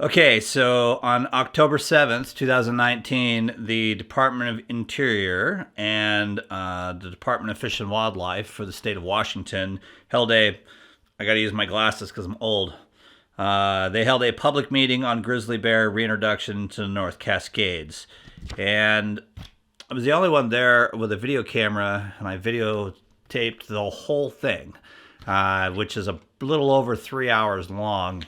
Okay, so on October 7th, 2019, the Department of Interior and the Department of Fish and Wildlife for the state of Washington held I got to use my glasses because I'm old. They held a public meeting on grizzly bear reintroduction to the North Cascades. And I was the only one there with a video camera, and I videotaped the whole thing, which is a little over 3 hours long.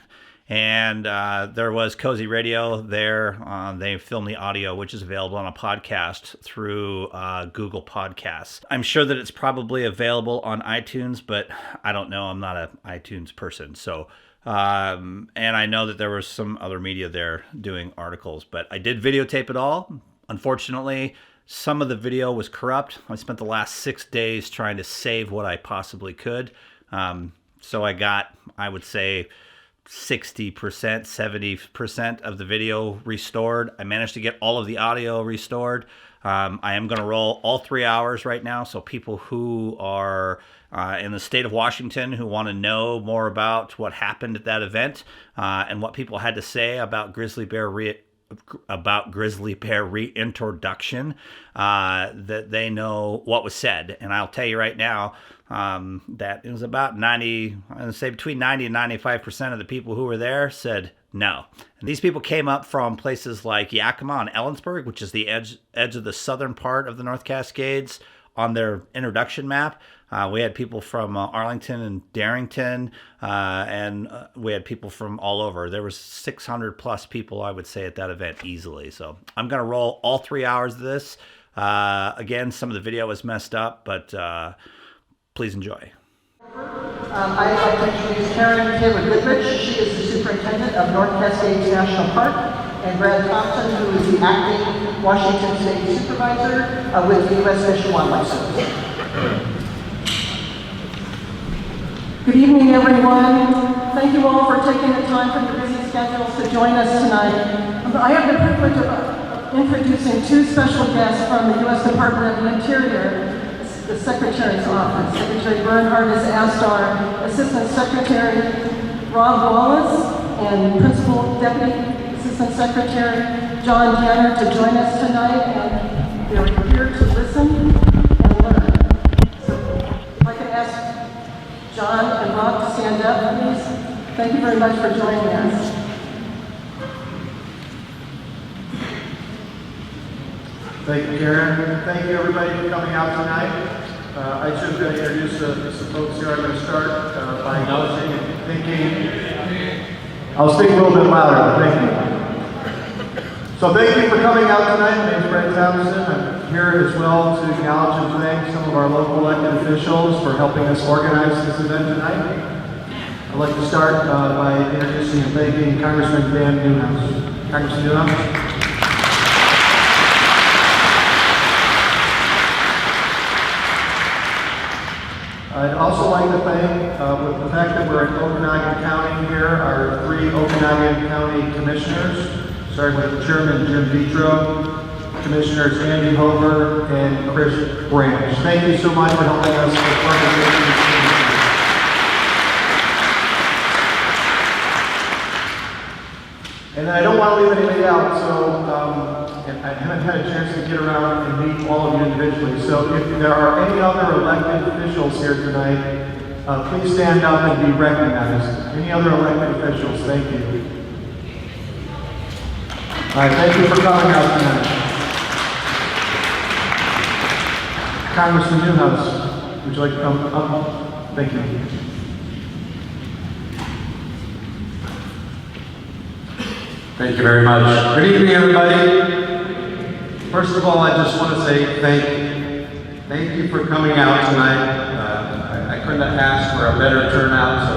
And there was Cozy Radio there. They filmed the audio, which is available on a podcast through Google Podcasts. I'm sure that it's probably available on iTunes, but I don't know. I'm not an iTunes person. So, and I know that there was some other media there doing articles, but I did videotape it all. Unfortunately, some of the video was corrupt. I spent the last 6 days trying to save what I possibly could. So I got, I would say, 60%, 70% of the video restored. I managed to get all of the audio restored. I am going to roll all 3 hours right now. So people who are in the state of Washington who want to know more about what happened at that event and what people had to say about grizzly bear reintroduction, that they know what was said. And I'll tell you right now, that it was about 90, I would say between 90 and 95% of the people who were there said no. And these people came up from places like Yakima and Ellensburg, which is the edge of the southern part of the North Cascades on their introduction map. We had people from Arlington and Darrington, and we had people from all over. There was 600 plus people, I would say, at that event easily. So I'm going to roll all 3 hours of this. Again, some of the video was messed up, but please enjoy. I'd like to introduce Karen Taylor-Goodrich. She is the superintendent of North Cascades National Park, and Brad Thompson, who is the acting Washington State supervisor with the U.S. Fish and Wildlife Service. Good evening, everyone. Thank you all for taking the time from your busy schedules to join us tonight. I have the privilege of introducing two special guests from the U.S. Department of the Interior, the Secretary's Office. Secretary Bernhardt has asked our Assistant Secretary Rob Wallace and Principal Deputy Assistant Secretary John Tanner to join us tonight, and they're here to listen and learn. So if I could ask John and Rob to stand up, please. Thank you very much for joining us. Thank you, Karen. Thank you, everybody, for coming out tonight. I should introduce some folks here. I'm going to start by acknowledging and thanking. I'll speak a little bit louder. Thank you. So thank you for coming out tonight. My name is Brad Thompson. I'm here as well to acknowledge and thank some of our local elected officials for helping us organize this event tonight. I'd like to start by introducing and thanking Congressman Dan Newhouse. Congressman Newhouse. I'd also like to thank, with the fact that we're in Okanogan County here, our three Okanogan County commissioners, starting with Chairman Jim Vitro, Commissioners Andy Hover, and Chris Branch. Thank you so much for helping us with organization. And I don't want to leave anybody out, so and I haven't had a chance to get around and meet all of you individually. So if there are any other elected officials here tonight, please stand up and be recognized. Any other elected officials, thank you. All right, thank you for coming out tonight. Congressman Newhouse, would you like to come up? Thank you. Thank you very much. Good evening, everybody. First of all, I just want to say thank you for coming out tonight. I couldn't have asked for a better turnout, so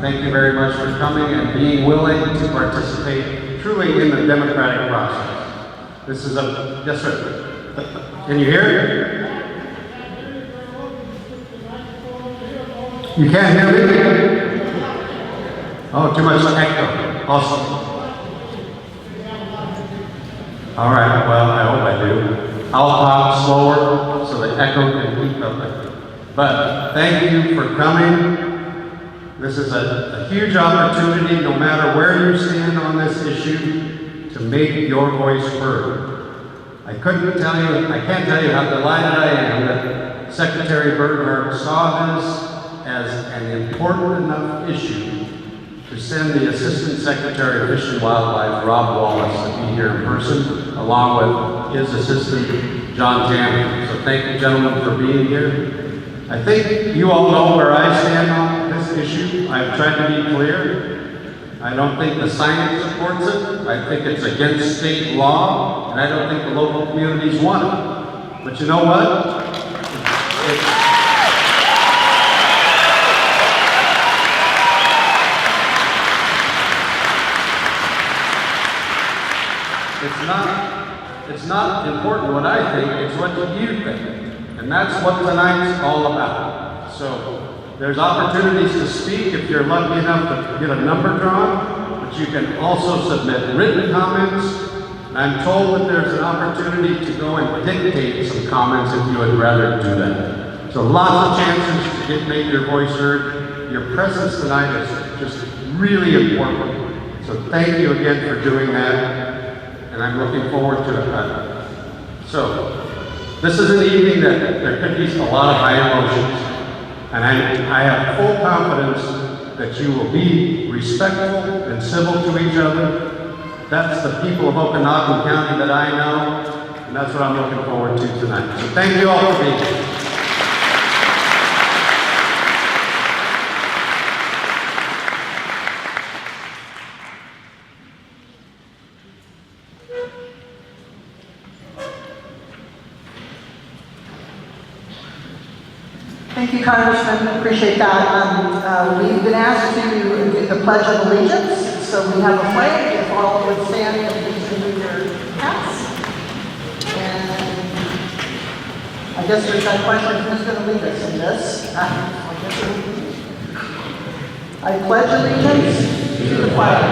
thank you very much for coming and being willing to participate truly in the democratic process. This is a, yes sir. Can you hear? You can't hear me? Oh, too much echo. Awesome. All right, well, I hope I do. I'll talk slower so the echo can keep up. But thank you for coming. This is a huge opportunity, no matter where you stand on this issue. issue to make your voice heard. I can't tell you how delighted I am that Secretary Bernhardt saw this as an important enough issue to send the Assistant Secretary of Fish and Wildlife, Rob Wallace, to be here in person, along with his assistant, John Tanner. So thank you, gentlemen, for being here. I think you all know where I stand on this issue. I've tried to be clear. I don't think the science supports it. I think it's against state law, and I don't think the local communities want it. But you know what? It's not important what I think, it's what you think. And that's what tonight's all about. So there's opportunities to speak if you're lucky enough to get a number drawn, but you can also submit written comments. And I'm told that there's an opportunity to go and dictate some comments if you would rather do that. So lots of chances to make your voice heard. Your presence tonight is just really important. So thank you again for doing that. And I'm looking forward to it. So, this is an evening that there could be a lot of high emotions. And I have full confidence that you will be respectful and civil to each other. That's the people of Okanogan County that I know, and that's what I'm looking forward to tonight. So thank you all for being here. Thank you, Congressman. Appreciate that. We've been asked to do the Pledge of Allegiance, so we have a flag. If all would stand and please remove your hats. And I guess there's that question, who's going to lead us in this? I pledge allegiance to the flag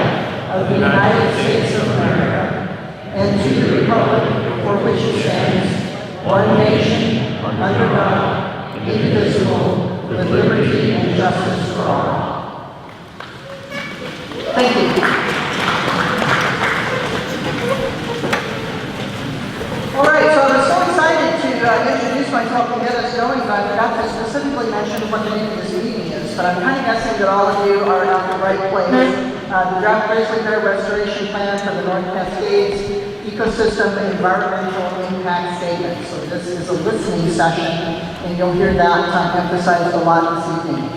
of the United States of America and to the republic for which it stands, one nation, under God, indivisible, with liberty and justice for all. Thank you. All right, so I was so excited to introduce myself and get us going, but I forgot to specifically mention what the name of this evening is, but I'm kind of guessing that all of you are at the right place. The Draft Grizzly Bear Restoration Plan for the North Cascades Ecosystem and Environmental Impact Statement. So this is a listening session, and you'll hear that emphasized a lot this evening.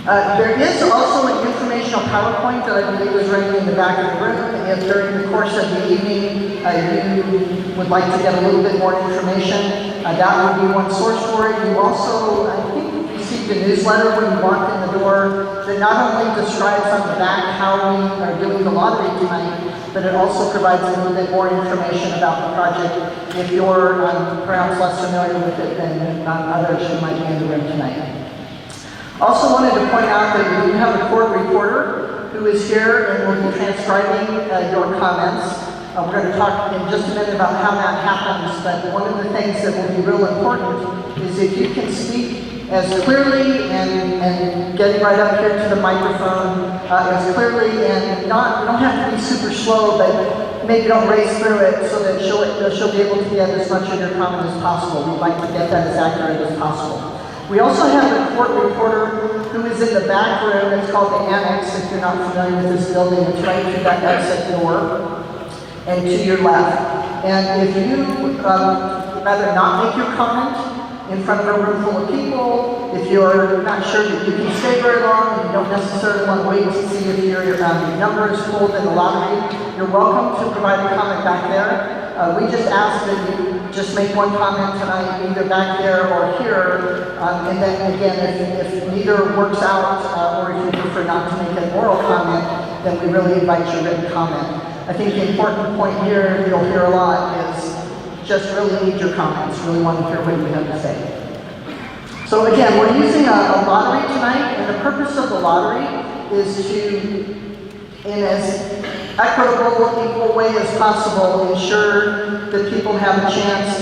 There is also an informational PowerPoint that I believe is right in the back of the room. If during the course of the evening you would like to get a little bit more information, that would be one source for it. You also, I think, received a newsletter when you walked in the door that not only describes on the back how we are doing the lottery tonight, but it also provides a little bit more information about the project if you're perhaps less familiar with it than others who might be in the room tonight. Also wanted to point out that we do have a court reporter who is here and will be transcribing your comments. We're going to talk in just a minute about how that happens, but one of the things that will be real important is if you can speak as clearly and getting right up here to the microphone as clearly, and you don't have to be super slow, but maybe don't race through it so that she'll be able to get as much of your comment as possible. We'd like to get that as accurate as possible. We also have a court reporter who is in the back room. It's called the Annex. If you're not familiar with this building, it's right through that exit door and to your left. And if you rather not make your comment in front of a room full of people, if you're not sure that you can stay very long and you don't necessarily want to wait to see if your number is pulled in the lottery, you're welcome to provide a comment back there. We just ask that you just make one comment tonight, either back there or here, and then again, if neither works out, or if you prefer not to make an oral comment, then we really invite your written comment. I think the important point here, you'll hear a lot, is just really need your comments, really want to hear what you have to say. So again, we're using a lottery tonight, and the purpose of the lottery is to, in as equitable, equal way as possible, ensure that people have a chance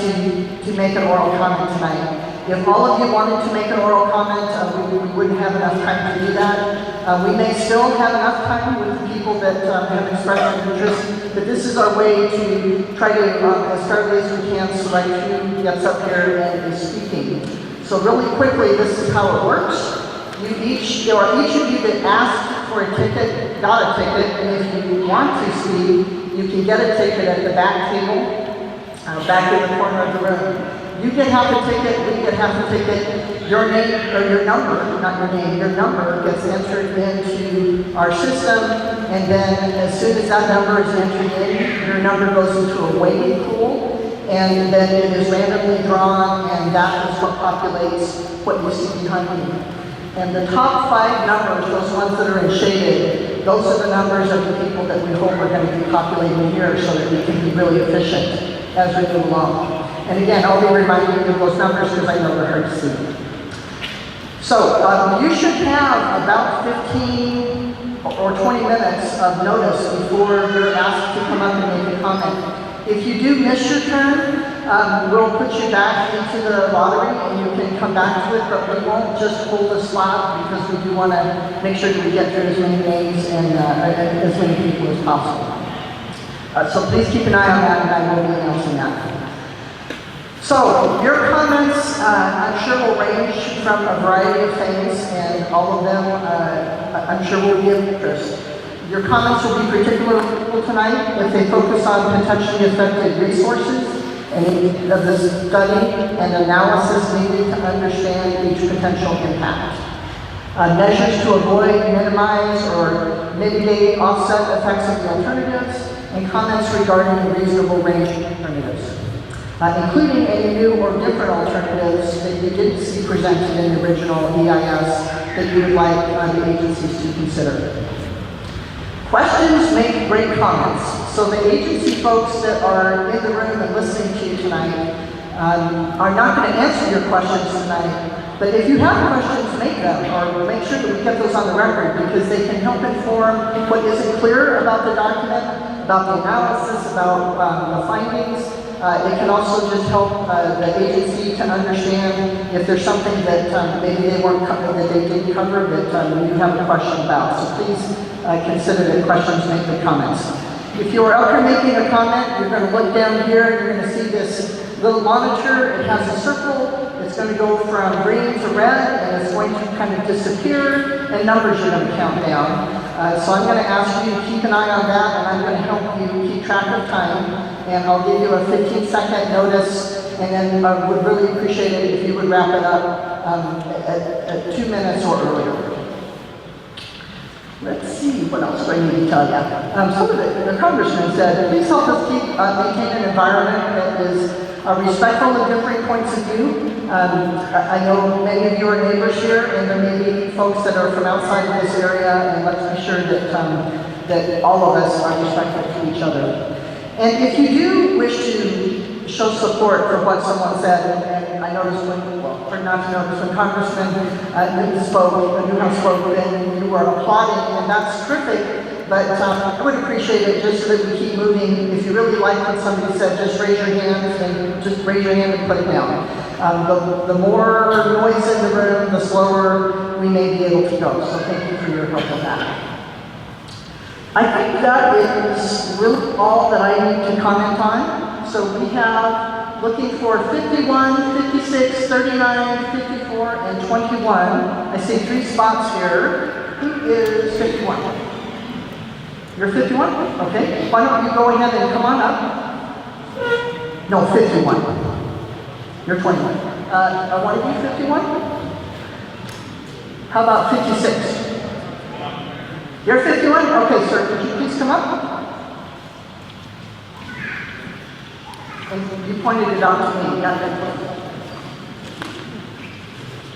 to make an oral comment tonight. If all of you wanted to make an oral comment, we wouldn't have enough time to do that. We may still have enough time with the people that have expressed an interest, but this is our way to try to, as fairly as we can, select who gets up here and is speaking. So really quickly, this is how it works. Each of you that asked for a ticket got a ticket, and if you want to speak, you can get a ticket at the back table, back in the corner of the room. You get half a ticket, we get half a ticket. Your name, or your number, not your name, your number gets entered into our system, and then as soon as that number is entered in, your number goes into a waiting pool, and then it is randomly drawn, and that is what populates what you see behind you. And the top 5 numbers, those ones that are in shaded, those are the numbers of the people that we hope are going to be populating here so that we can be really efficient as we move along. And again, I'll be reminding you of those numbers because I know they're hard to see. So you should have about 15 or 20 minutes of notice before you're asked to come up and make a comment. If you do miss your turn, we'll put you back into the lottery and you can come back to it, but we won't just hold a slot because we do want to make sure that we get through as many names and as many people as possible. So please keep an eye on that, and I will be announcing that. So your comments, I'm sure will range from a variety of things, and all of them, I'm sure will be of interest. Your comments will be particularly helpful tonight if they focus on potentially affected resources and of the study and analysis needed to understand each potential impact. Measures to avoid, minimize, or mitigate offset effects of the alternatives, and comments regarding the reasonable range of alternatives, including any new or different alternatives that you didn't see presented in the original EIS that you would like the agencies to consider. Questions make great comments. So the agency folks that are in the room and listening to you tonight are not going to answer your questions tonight. But if you have questions, make them, or make sure that we get those on the record, because they can help inform what isn't clear about the document, about the analysis, about the findings. It can also just help the agency to understand if there's something that maybe they weren't that they didn't cover that you have a question about. So please consider the questions, make the comments. If you're out here making a comment, you're going to look down here, you're going to see this little monitor. It has a circle. It's going to go from green to red, and it's going to kind of disappear, and numbers are going to count down. So I'm going to ask you to keep an eye on that, and I'm going to help you keep track of time, and I'll give you a 15-second notice, and then I would really appreciate it if you would wrap it up at 2 minutes or earlier. Let's see, what else do I need to tell you? Some of the congressman said, please help us keep maintain an environment that is respectful of differing points of view. I know many of you are neighbors here, and there may be folks that are from outside of this area, and let's be sure that, that all of us are respectful to each other. And if you do wish to show support for what someone said, and I noticed when, well, or not to notice, when Congressman Newhouse spoke, then you were applauding, and that's terrific. But I would appreciate it just so that we keep moving. If you really like what somebody said, just raise your hands and just raise your hand and put it down. The more noise in the room, the slower we may be able to go. So thank you for your help with that. I think that is really all that I need to comment on. So we have looking for 51, 56, 39, 54, and 21. I see 3 spots here. Who is 51? You're 51? Okay. Why don't you go ahead and come on up? No, 51. You're 21. I want to be 51? How about 56? You're 51? Okay, sir. Could you please come up? And you pointed it out to me.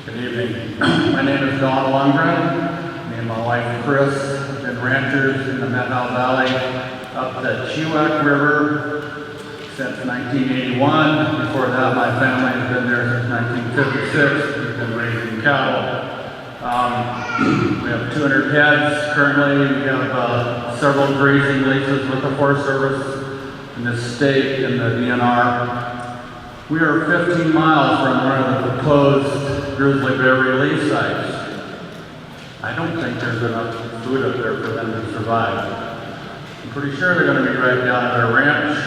Good evening. My name is Don Lundgren. Me and my wife Chris have been ranchers in the Methow Valley up the Chewak River since 1981. Before that, my family has been there since 1956. We've been raising cattle. We have 200 heads currently. We have several grazing leases with the Forest Service in this state, in the DNR. We are 15 miles from one of the proposed grizzly bear release sites. I don't think there's enough food up there for them to survive. I'm pretty sure they're going to be right down at our ranch,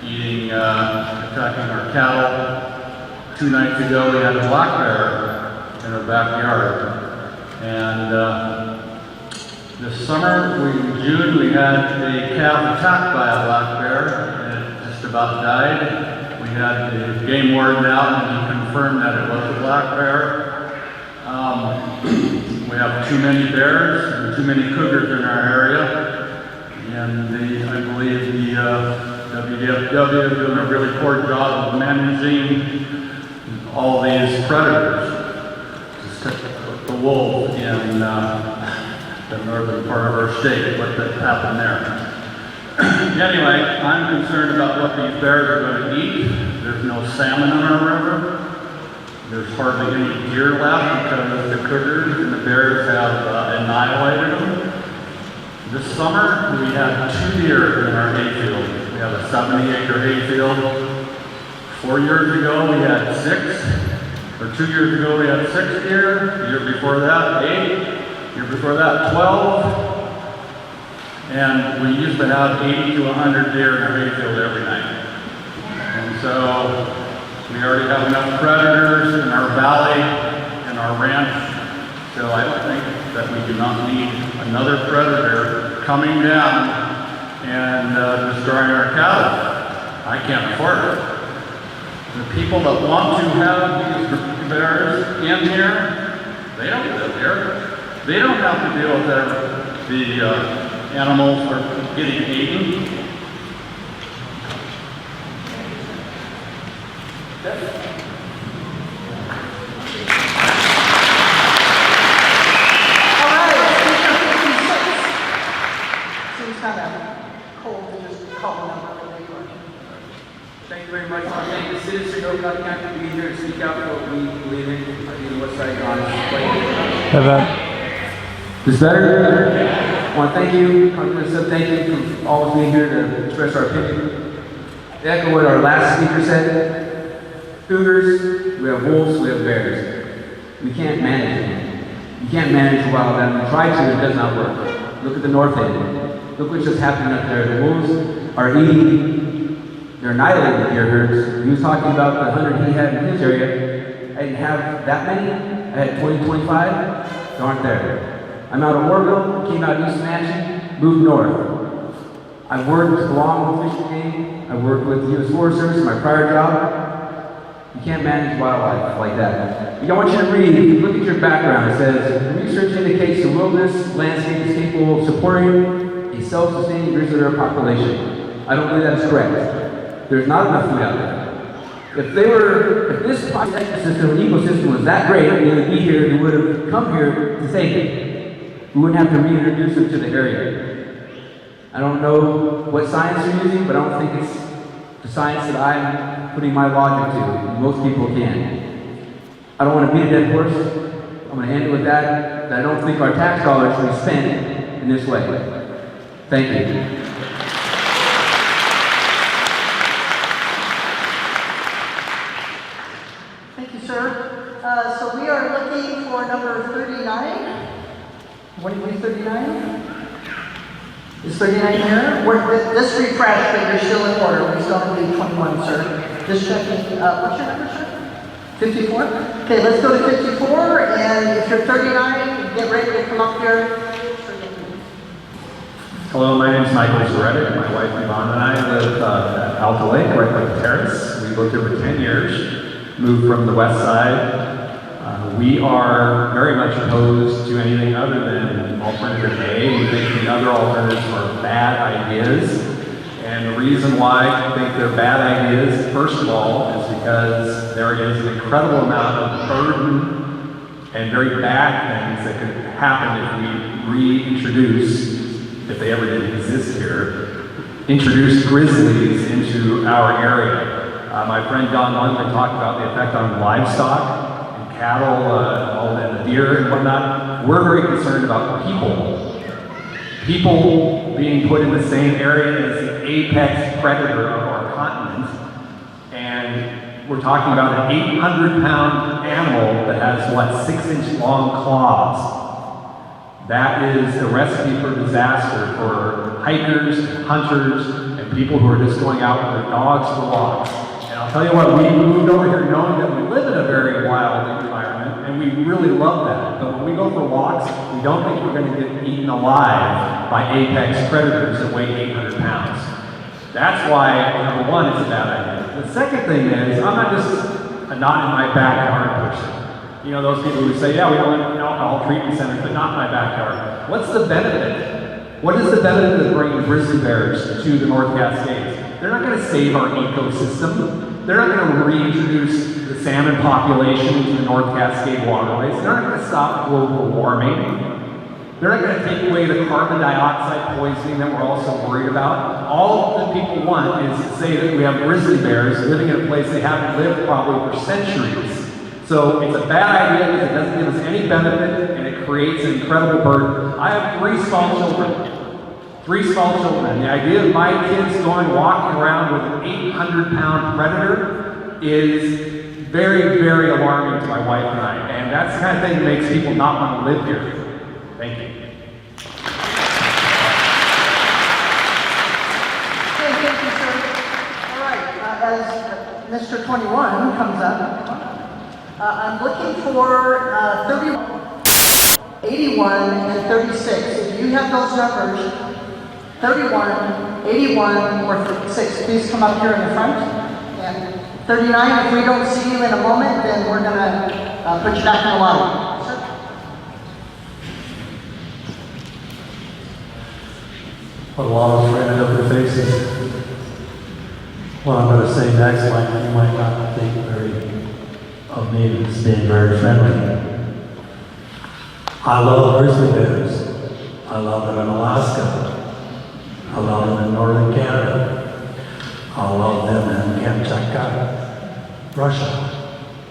eating, attacking our cattle. 2 nights ago we had a black bear in our backyard. And this summer, in June, we had a calf attacked by a black bear, and it just about died. We had the game warden out, and he confirmed that it was a black bear. We have too many bears and too many cougars in our area, and I believe the WDFW is doing a really poor job of managing all these predators. Just the wolf in the northern part of our state, what happened there. Anyway, I'm concerned about what these bears are going to eat. There's no salmon in our river. There's hardly any deer left because the cougars and the bears have annihilated them. This summer, we had 2 deer in our hayfield. We have a 70-acre hayfield. 4 years ago, we had 6. Or 2 years ago, we had 6 deer. The year before that, 8. The year before that, 12. And we used to have 80 to 100 deer in our hayfield every night. And so we already have enough predators in our valley, in our ranch. So I don't think that we do not need another predator coming down and destroying our cattle. I can't afford it. The people that want to have these bears in here, they don't live here. They don't have to deal with the animals are getting eaten. Seems kind of cold to just call a number when they work. Thank you very much. I want to thank the citizens of Okanogan for being here to speak out for what we believe in. The website on Is better? I want to thank you, thank you for always being here to express our opinion. To echo what our last speaker said, cougars, we have wolves, we have bears. We can't manage them. You can't manage wild animals. We try to, it does not work. Look at the north end. Look what's just happening up there. The wolves are eating, they're annihilating the deer herds. He was talking about the 100 he had in his area. I didn't have that many. I had 20, 25. They aren't there. I'm out of Orville, came out east Mansion, moved north. I've worked along with Fish and Game. I've worked with the U.S. Forest Service in my prior job. You can't manage wildlife like that. I want you to read, look at your background. It says, research indicates the wilderness landscape is capable of supporting a self-sustaining grizzly bear population. I don't believe that is correct. There's not enough food out there. If this ecosystem was that great, they would be here, they would have come here to save it. We wouldn't have to reintroduce them to the area. I don't know what science you're using, but I don't think it's the science that I'm putting my logic to. Most people can. I don't want to beat a dead horse. I'm going to end it with that I don't think our tax dollars should be spent in this way. Thank you. Thank you, sir. So we are looking for number 39. What do you 39? Is 39 here? This refresh, but you're still in order. We still have to do 21, sir. Just checking. What's your number, sir? 54? Okay, let's go to 54. And if you're 39, get ready to come up here. Hello, my name is Michael Zaretic. My wife Yvonne and I live at Alta Lake, right by the terrace. We lived here for 10 years, moved from the west side. We are very much opposed to anything other than alternative A. We think the other alternatives are bad ideas. And the reason why I think they're bad ideas, first of all, is because there is an incredible amount of burden and very bad things that could happen if we reintroduce, if they ever did exist here, introduce grizzlies into our area. My friend Don Lundgren talked about the effect on livestock, cattle, all the deer and whatnot. We're very concerned about people. People being put in the same area as the apex predator of our continent. And we're talking about an 800-pound animal that has, what, 6-inch long claws. That is a recipe for disaster for hikers, and hunters, and people who are just going out with their dogs for walks. And I'll tell you what, we moved over here knowing that we live in a very wild environment, and we really love that. But when we go for walks, we don't think we're going to get eaten alive by apex predators that weigh 800 pounds. That's why, number one, it's a bad idea. The second thing is, I'm not just a not in my backyard person. You know, those people who say, yeah, we don't want alcohol treatment centers, but not in my backyard. What's the benefit? What is the benefit of bringing grizzly bears to the North Cascades? They're not going to save our ecosystem. They're not going to reintroduce the salmon population into the North Cascade waterways. They're not going to stop global warming. They're not going to take away the carbon dioxide poisoning that we're also worried about. All that people want is to say that we have grizzly bears living in a place they haven't lived probably for centuries. So it's a bad idea because it doesn't give us any benefit and it creates an incredible burden. I have 3 small children. 3 small children. The idea of my kids going walking around with an 800-pound predator is very, very alarming to my wife and I. And that's the kind of thing that makes people not want to live here. Thank you. Okay, thank you, sir. All right, as Mr. 21 comes up, I'm looking for 31, 81, and 36. If you have those numbers, 31, 81, or 36, please come up here in the front. And 39, if we don't see you in a moment, then we're going to put you back in the line. Sir? A lot of friendly over faces. What I'm going to say next, you might not think very of me as being very friendly. I love grizzly bears. I love them in Alaska. I love them in northern Canada. I love them in Kamchatka, Russia.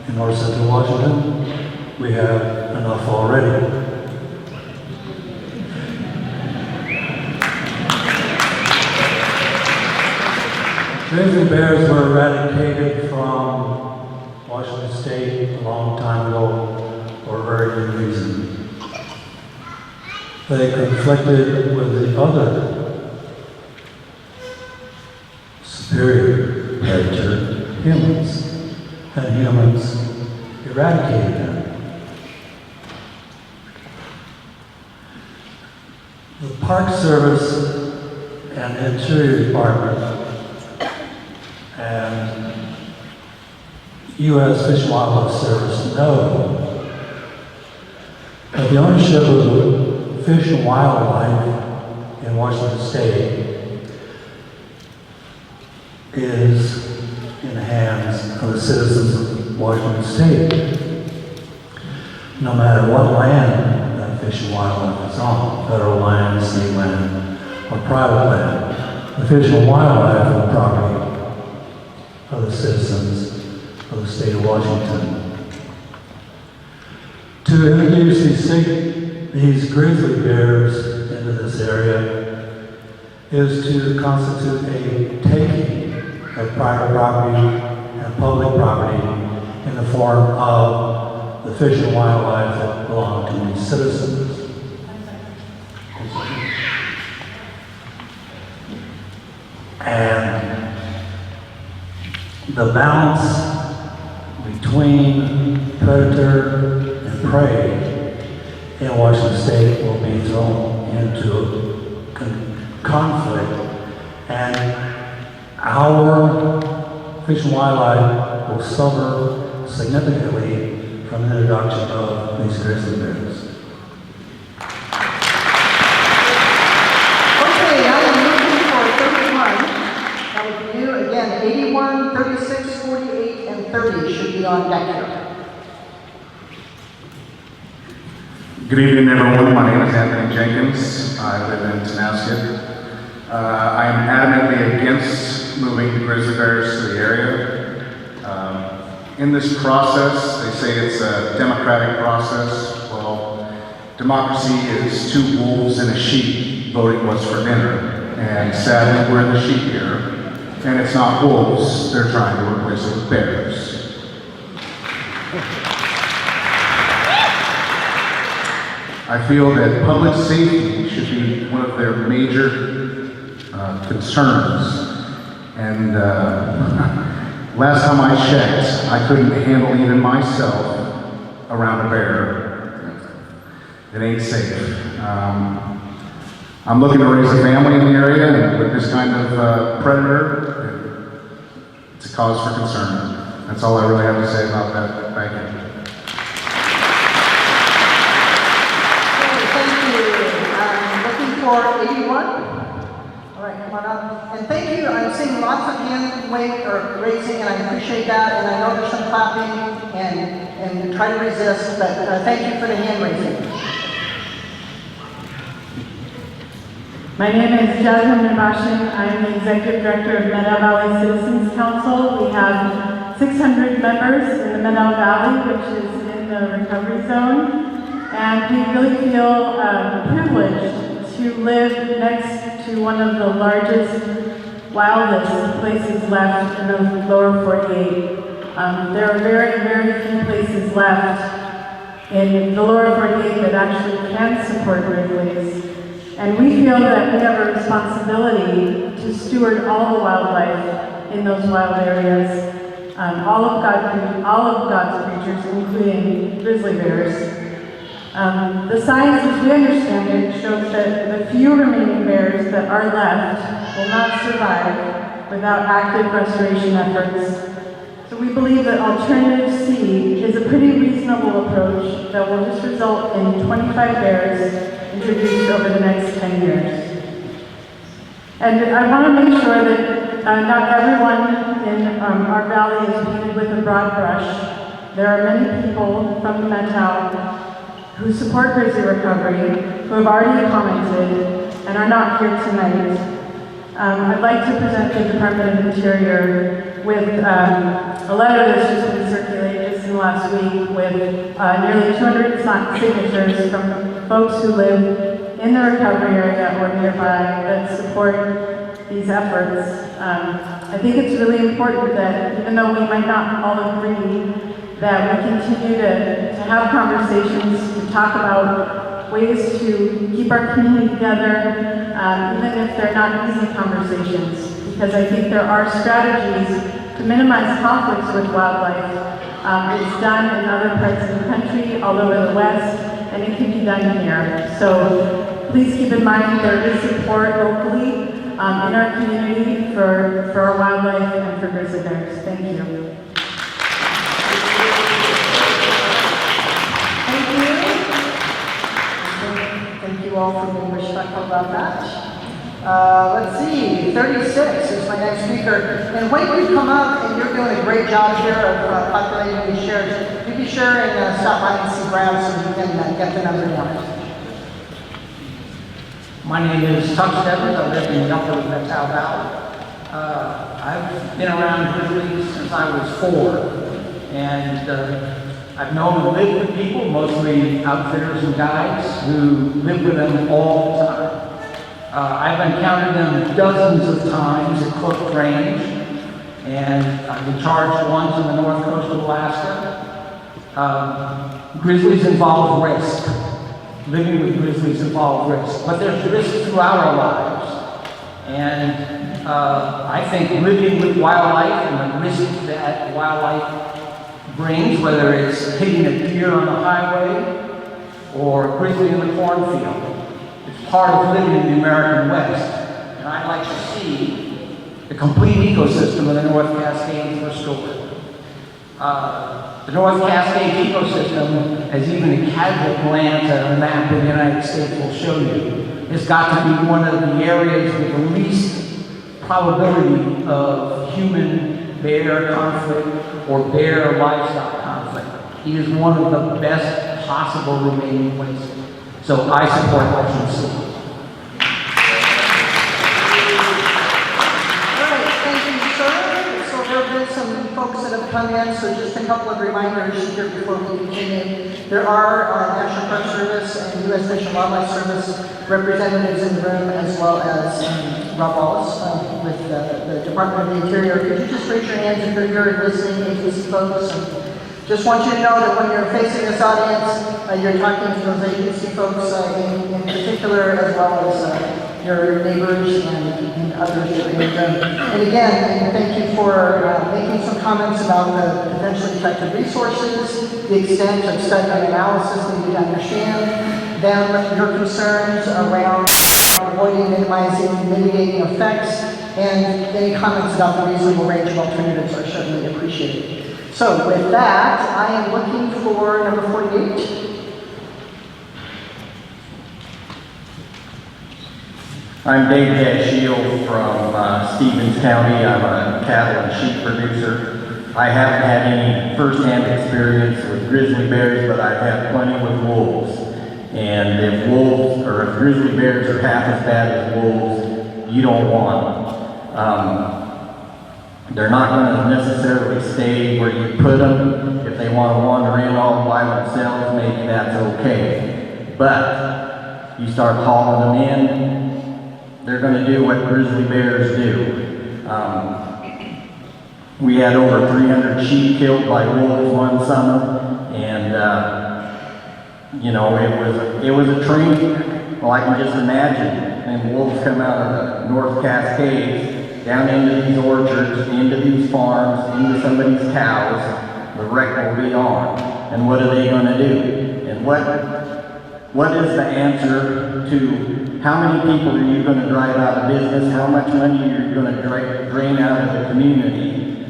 In north central Washington, we have enough already. Grizzly bears were eradicated from Washington State a long time ago for a very good reason. They conflicted with the other superior predator, humans, and humans eradicated them. The Park Service and the Interior Department and U.S. Fish and Wildlife Service know that the ownership of fish and wildlife in Washington State is in the hands of the citizens of Washington State. No matter what land that fish and wildlife is on, federal land, state land, or private land, the fish and wildlife are the property of the citizens of the state of Washington. To introduce these grizzly bears into this area is to constitute a taking of private property and public property in the form of the fish and wildlife that belong to these citizens. And the balance between predator and prey in Washington State will be thrown into conflict, and our fish and wildlife will suffer significantly from the introduction of these grizzly bears. Okay, I am looking for 31. That would be you. Again, 81, 36, 48, and 30 should be on deck here. Good evening, everyone. My name is Anthony Jenkins. I live in Tonasket. I am adamantly against moving grizzly bears to the area. In this process, they say it's a democratic process. Well, democracy is 2 wolves and a sheep voting what's for dinner. And sadly, we're the sheep here. And it's not wolves they're trying to replace it with bears. I feel that public safety should be one of their major concerns. And last time I checked, I couldn't handle even myself around a bear. It ain't safe. I'm looking to raise a family in the area, and with this kind of predator, it's a cause for concern. That's all I really have to say about that. Thank you. For 81. All right, come on up. And thank you. I'm seeing lots of hand raising, and I appreciate that. And I know there's some clapping and try to resist, but thank you for the hand raising. My name is Jasmine Nabashin. I'm the Executive Director of Meadow Valley Citizens Council. We have 600 members in the Meadow Valley, which is in the recovery zone. And we really feel privileged to live next to one of the largest, wildest places left in the lower 48. There are very, very few places left in the lower 48 that actually can support grizzlies. And we feel that we have a responsibility to steward all the wildlife in those wild areas, all of God's creatures, including grizzly bears. The science, as we understand it, shows that the few remaining bears that are left will not survive without active restoration efforts. So we believe that Alternative C is a pretty reasonable approach that will just result in 25 bears introduced over the next 10 years. And I want to make sure that not everyone in our valley is painted with a broad brush. There are many people from the Metro who support grizzly recovery, who have already commented and are not here tonight. I'd like to present the Department of Interior with a letter that's just been circulated just in the last week with nearly 200 signatures from folks who live in the recovery area or nearby that support these efforts. I think it's really important that even though we might not all agree, that we continue to have conversations, to talk about ways to keep our community together, even if they're not easy conversations, because I think there are strategies to minimize conflicts with wildlife. It's done in other parts of the country, all over the West, and it can be done here. So please keep in mind there is support locally in our community for our wildlife and for grizzly bears. Thank you. Thank you all for being respectful about that. Let's see, 36 is my next speaker. And when you come up, and you're doing a great job here of populating these shares, you be sure and stop by and see Brad so you can get the number down. My name is Tuck Stebbins. I live in the upper Metro Valley. I've been around grizzlies since I was 4. And I've known and lived with people, mostly outfitters and guides, who live with them all the time. I've encountered them dozens of times at close range, and I've been charged once on the north coast of Alaska. Grizzlies involve risk. Living with grizzlies involve risk, but there's risk throughout our lives. And I think living with wildlife and the risk that wildlife brings, whether it's hitting a deer on the highway or a grizzly in the cornfield, it's part of living in the American West. And I'd like to see the complete ecosystem of the North Cascades restored. The North Cascade ecosystem, as even a casual glance at a map of the United States will show you, has got to be one of the areas with the least probability of human-bear conflict or bear-livestock conflict. It is one of the best possible remaining places. So I support option C. All right, thank you, sir. So there have been some folks that that have come in, so just a couple of reminders here before we continue. There are National Park Service and U.S. Fish and Wildlife Service representatives in the room, as well as Rob Wallace with the Department of the Interior. Could you just raise your hands if you're here and listening, agency folks? And just want you to know that when you're facing this audience, you're talking to those agency folks in particular, as well as your neighbors and others that may have done. And again, thank you for making some comments about the potentially effective resources, the extent of study and analysis that you understand, them, your concerns around avoiding, minimizing, mitigating effects, and any comments about the reasonable range of alternatives are certainly appreciated. So with that, I am looking for number 48. I'm Dave Dashield from Stevens County. I'm a cattle and sheep producer. I haven't had any first-hand experience with grizzly bears, but I've had plenty with wolves. And if wolves, or if grizzly bears are half as bad as wolves, you don't want them. They're not going to necessarily stay where you put them. If they want to wander in all by themselves, maybe that's okay. But you start hauling them in, they're going to do what grizzly bears do. We had over 300 sheep killed by wolves one summer, and you know, it was a treat. Well, I can just imagine, and wolves come out of the North Cascades, down into these orchards, into these farms, into somebody's cows, the wreck will be on. And what are they going to do? And what is the answer to how many people are you going to drive out of business? How much money are you going to drain out of the community?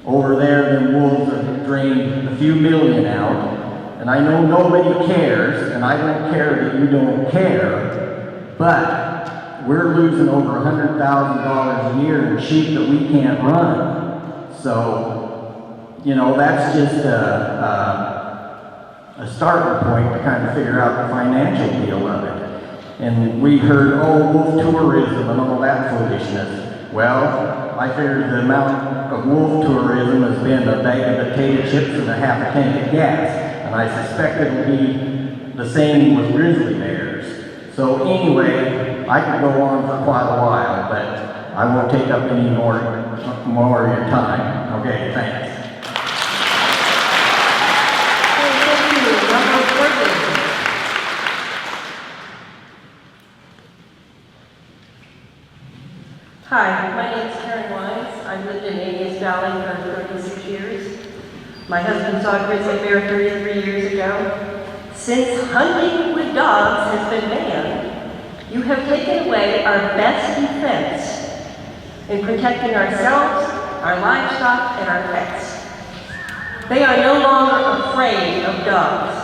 Over there, the wolves have drained a few million out. And I know nobody cares, and I don't care that you don't care, but we're losing over $100,000 a year in sheep that we can't run. So, you know, that's just a starting point to kind of figure out the financial deal of it. And we heard, oh, wolf tourism and all that foolishness. Well, I figured the amount of wolf tourism has been a bag of potato chips and a half a tank of gas. And I suspect it'll be the same with grizzly bears. So anyway, I could go on for quite a while, but I won't take up any more of your time. Okay, thanks. Hi, my name is Karen Wise. I've lived in Ames Valley for 36 years. My husband saw a grizzly bear 33 years ago. Since hunting with dogs has been banned, you have taken away our best defense in protecting ourselves, our livestock, and our pets. They are no longer afraid of dogs.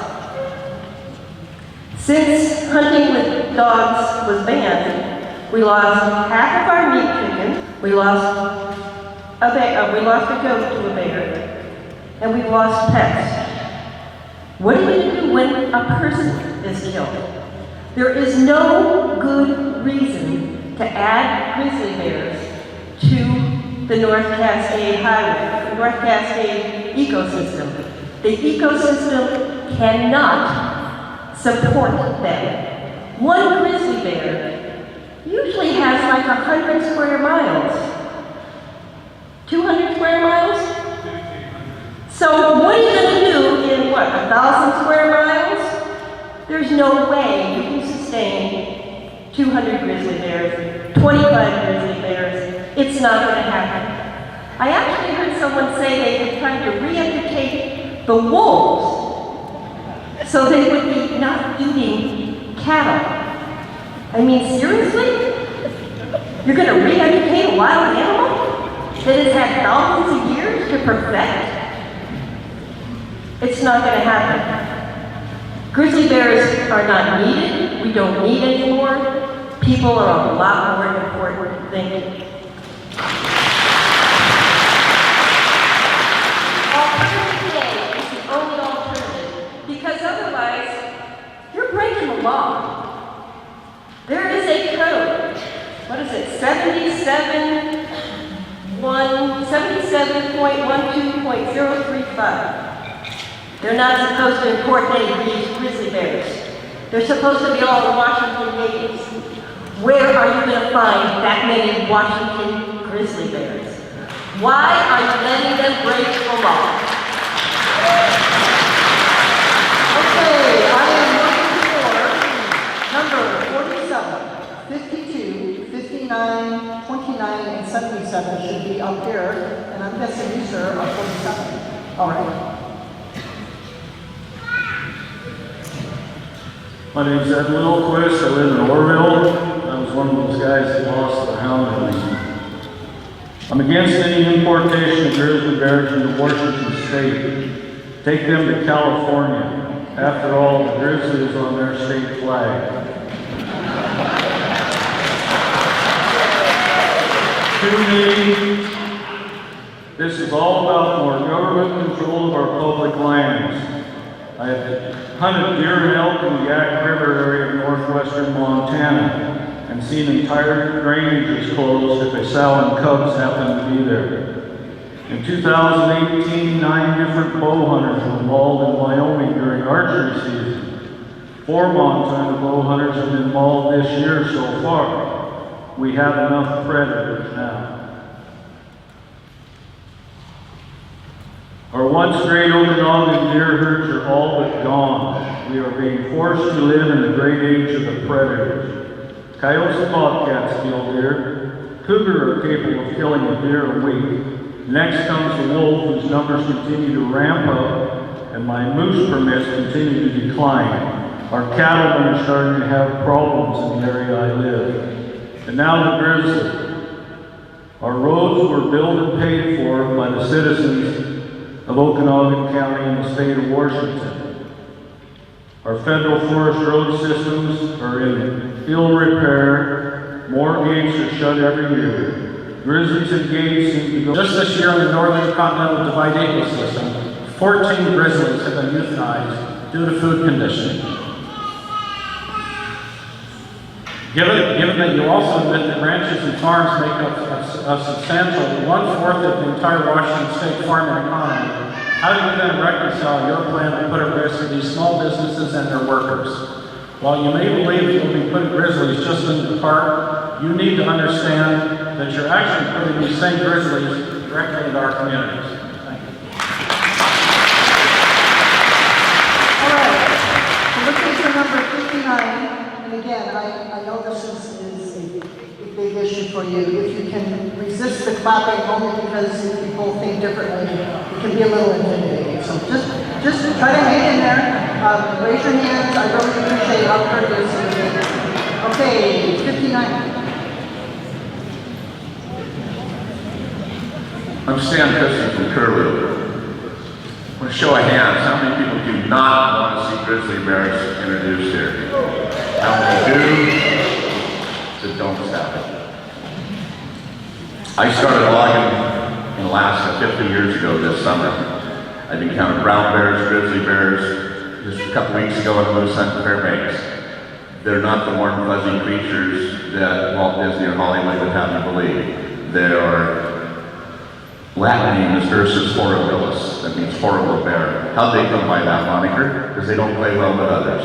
Since hunting with dogs was banned, we lost half of our meat chickens, we lost a goat to a bear, and we've lost pets. What do you do when a person is killed? There is no good reason to add grizzly bears to the North Cascade Highway, the North Cascade ecosystem. The ecosystem cannot support them. One grizzly bear usually has like 100 square miles. 200 square miles? So what are you going to do in what, 1,000 square miles? There's no way you can sustain 200 grizzly bears, 25 grizzly bears. It's not going to happen. I actually heard someone say they had tried to re-educate the wolves so they would be not eating cattle. I mean, seriously? You're going to re-educate a wild animal that has had thousands of years to perfect? It's not going to happen. Grizzly bears are not needed. We don't need anymore. People are a lot more important than alternative day is the only alternative, because otherwise you're breaking the law. There is a code. What is it? 77 177.12.035. They're not supposed to import any grizzly bears. They're supposed to be all Washington natives. Where are you going to find that many Washington grizzly bears? Why are you letting them break the law? Okay, I am looking for number 47, 52, 59, 29, and 77 should be up here, and I'm guessing you, sir, are 47. All right. My name's Ed Littlequist. I live in Orville. I was one of those guys that lost the hound. I'm against any importation of grizzly bears into Washington State. Take them to California. After all, the grizzly is on their state flag. To me, this is all about more government control of our public lands. I have hunted deer and elk in the Yak River area of northwestern Montana and seen entire drainages closed if a sow and cubs happen to be there. In 2018, 9 different bow hunters were mauled in Wyoming during archery season. 4 Montana bow hunters have been mauled this year so far. We have enough predators now. Our once great Okanogan deer herds are all but gone. We are being forced to live in the great age of the predators. Coyotes and bobcats kill deer. Cougar are capable of killing a deer a week. Next comes the wolf, whose numbers continue to ramp up, and my moose permits continue to decline. Our cattlemen are starting to have problems in the area I live. And now the grizzly. Our roads were built and paid for by the citizens of Okanogan County and the state of Washington. Our federal forest road systems are in ill repair. More gates are shut every year. Grizzlies and gates seem to go. Just this year in the Northern Continental Divide ecosystem, 14 grizzlies have been euthanized due to food conditioning. Given that you also admit that ranches and farms make up a substantial 1/4 of the entire Washington state farming economy, how do you then reconcile your plan to put at risk these small businesses and their workers? While you may believe that you'll be putting grizzlies just in the park, you need to understand that you're actually putting these same grizzlies directly into our communities. Thank you. All right, so looking for number 59, and again, I know this is a big issue for you. If you can resist the clapping only because people think differently, it can be a little intimidating. So just try to hang in there. Raise your hands. I really appreciate how courteous you are. Okay, 59. I'm Stan Christian from Curlew. I want to show of hands, how many people do not want to see grizzly bears introduced here? How many do? So don't stop it. I started logging in Alaska 50 years ago this summer. I've encountered brown bears, grizzly bears, just a couple weeks ago in Moose Hunt in Fairbanks. They're not the warm, fuzzy creatures that Walt Disney or Hollywood would have you believe. They are Latin name is Ursus horribilis, that means horrible bear. How'd they come by that moniker? Because they don't play well with others.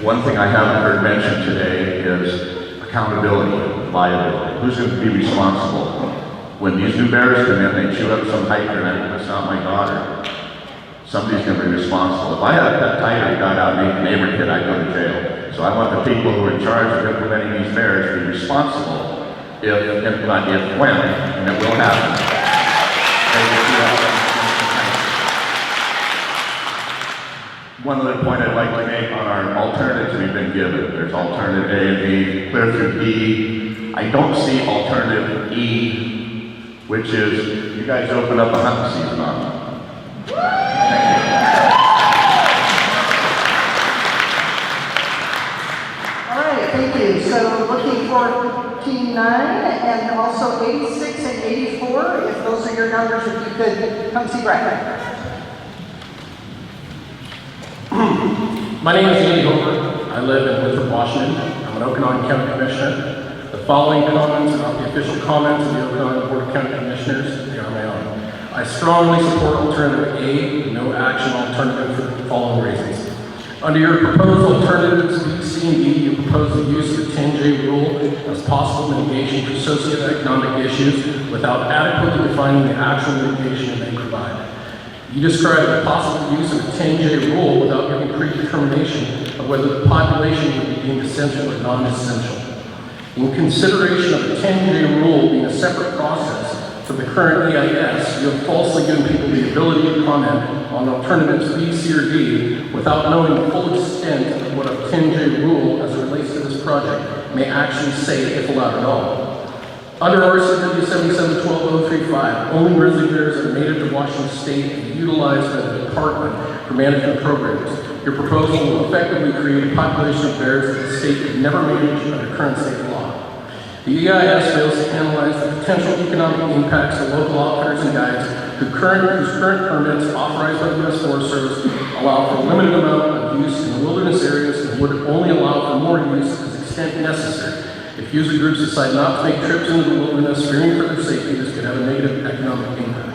One thing I haven't heard mentioned today is accountability, liability. Who's going to be responsible? When these new bears come in, they chew up some hiker and it's not my daughter. Somebody's going to be responsible. If I had a pet tiger that got out and ate a neighbor kid, I'd go to jail. So I want the people who are in charge of implementing these bears to be responsible. If not if, when, and it will happen. One other point I'd like to make on our alternatives we've been given. There's alternative A and B, clear through E. I don't see alternative E, which is you guys open up a hunting season on them. All right, thank you. So looking for 59 and also 86 and 84, if those are your numbers, if you could come see Brett. My name is Andy Hofer. I live in Winthrop, Washington. I'm an Okanogan County Commissioner. The The following comments are not the official comments of the Okanogan Board of County Commissioners. They are my own. I strongly support alternative A, no action alternative for the following reasons. Under your proposed alternatives B, C, and D, you propose the use of the 10J rule as possible mitigation for socioeconomic issues without adequately defining the actual mitigation it may provide. You describe the possible use of the 10J rule without giving predetermination of whether the population would be deemed essential or non-essential. In consideration of the 10J rule being a separate process for the current EIS, you have falsely given people the ability to comment on alternatives B, C, or D without knowing the full extent of what a 10J rule as it relates to this project may actually say, if allowed at all. Under RCW 77-12-035, only grizzly bears are native to Washington State and utilized by the Department for Management Programs. Your proposal will effectively create a population of bears that the state could never manage under current state law. The EIS fails to analyze the potential economic impacts to local operators and guides whose current permits authorized by the U.S. Forest Service allow for a limited amount of use in the wilderness areas and would only allow for more use to the extent necessary. If user groups decide not to make trips into the wilderness, fearing for their safety, this could have a negative economic impact.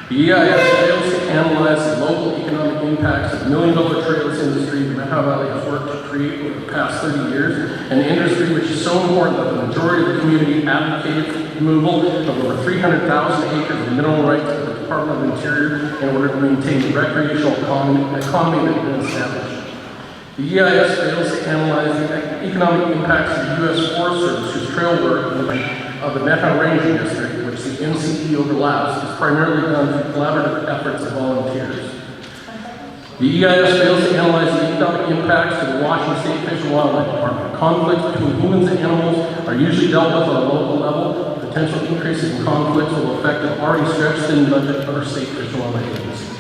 The EIS fails to analyze the local economic impacts of the million-dollar trails industry the Methow Valley has worked to create over the past 30 years, an industry which is so important that the majority of the community advocated for the removal of over 300,000 acres of mineral rights to the Department of Interior in order to maintain the recreational economy that has been established. The EIS fails to analyze the economic impacts of the U.S. Forest Service, whose trail work of the Methow Ranging District, which the NCE overlaps, is primarily done through collaborative efforts of volunteers. The EIS fails to analyze the economic impacts to the Washington State Fish and Wildlife Department. Conflicts between humans and animals are usually dealt with on a local level. Potential increases in conflicts will affect an already stretched thin budget of our State Fish and Wildlife Agency.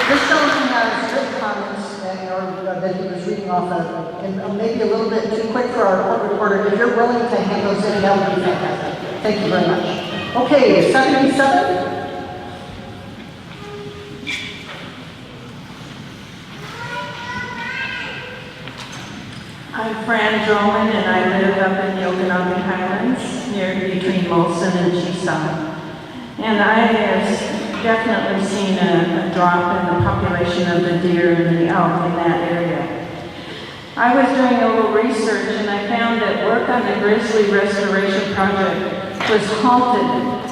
This gentleman has written comments that he was reading off of, and maybe a little bit too quick for our court reporter. If you're willing to hand those in, that would be fantastic. Thank you very much. Okay, 77. I'm Fran Droman, and I live up in the Okanogan Highlands, between Molson and Chesapeake. And I have definitely seen a drop in the population of the deer and the elk in that area. I was doing a little research and I found that work on the Grizzly restoration project was halted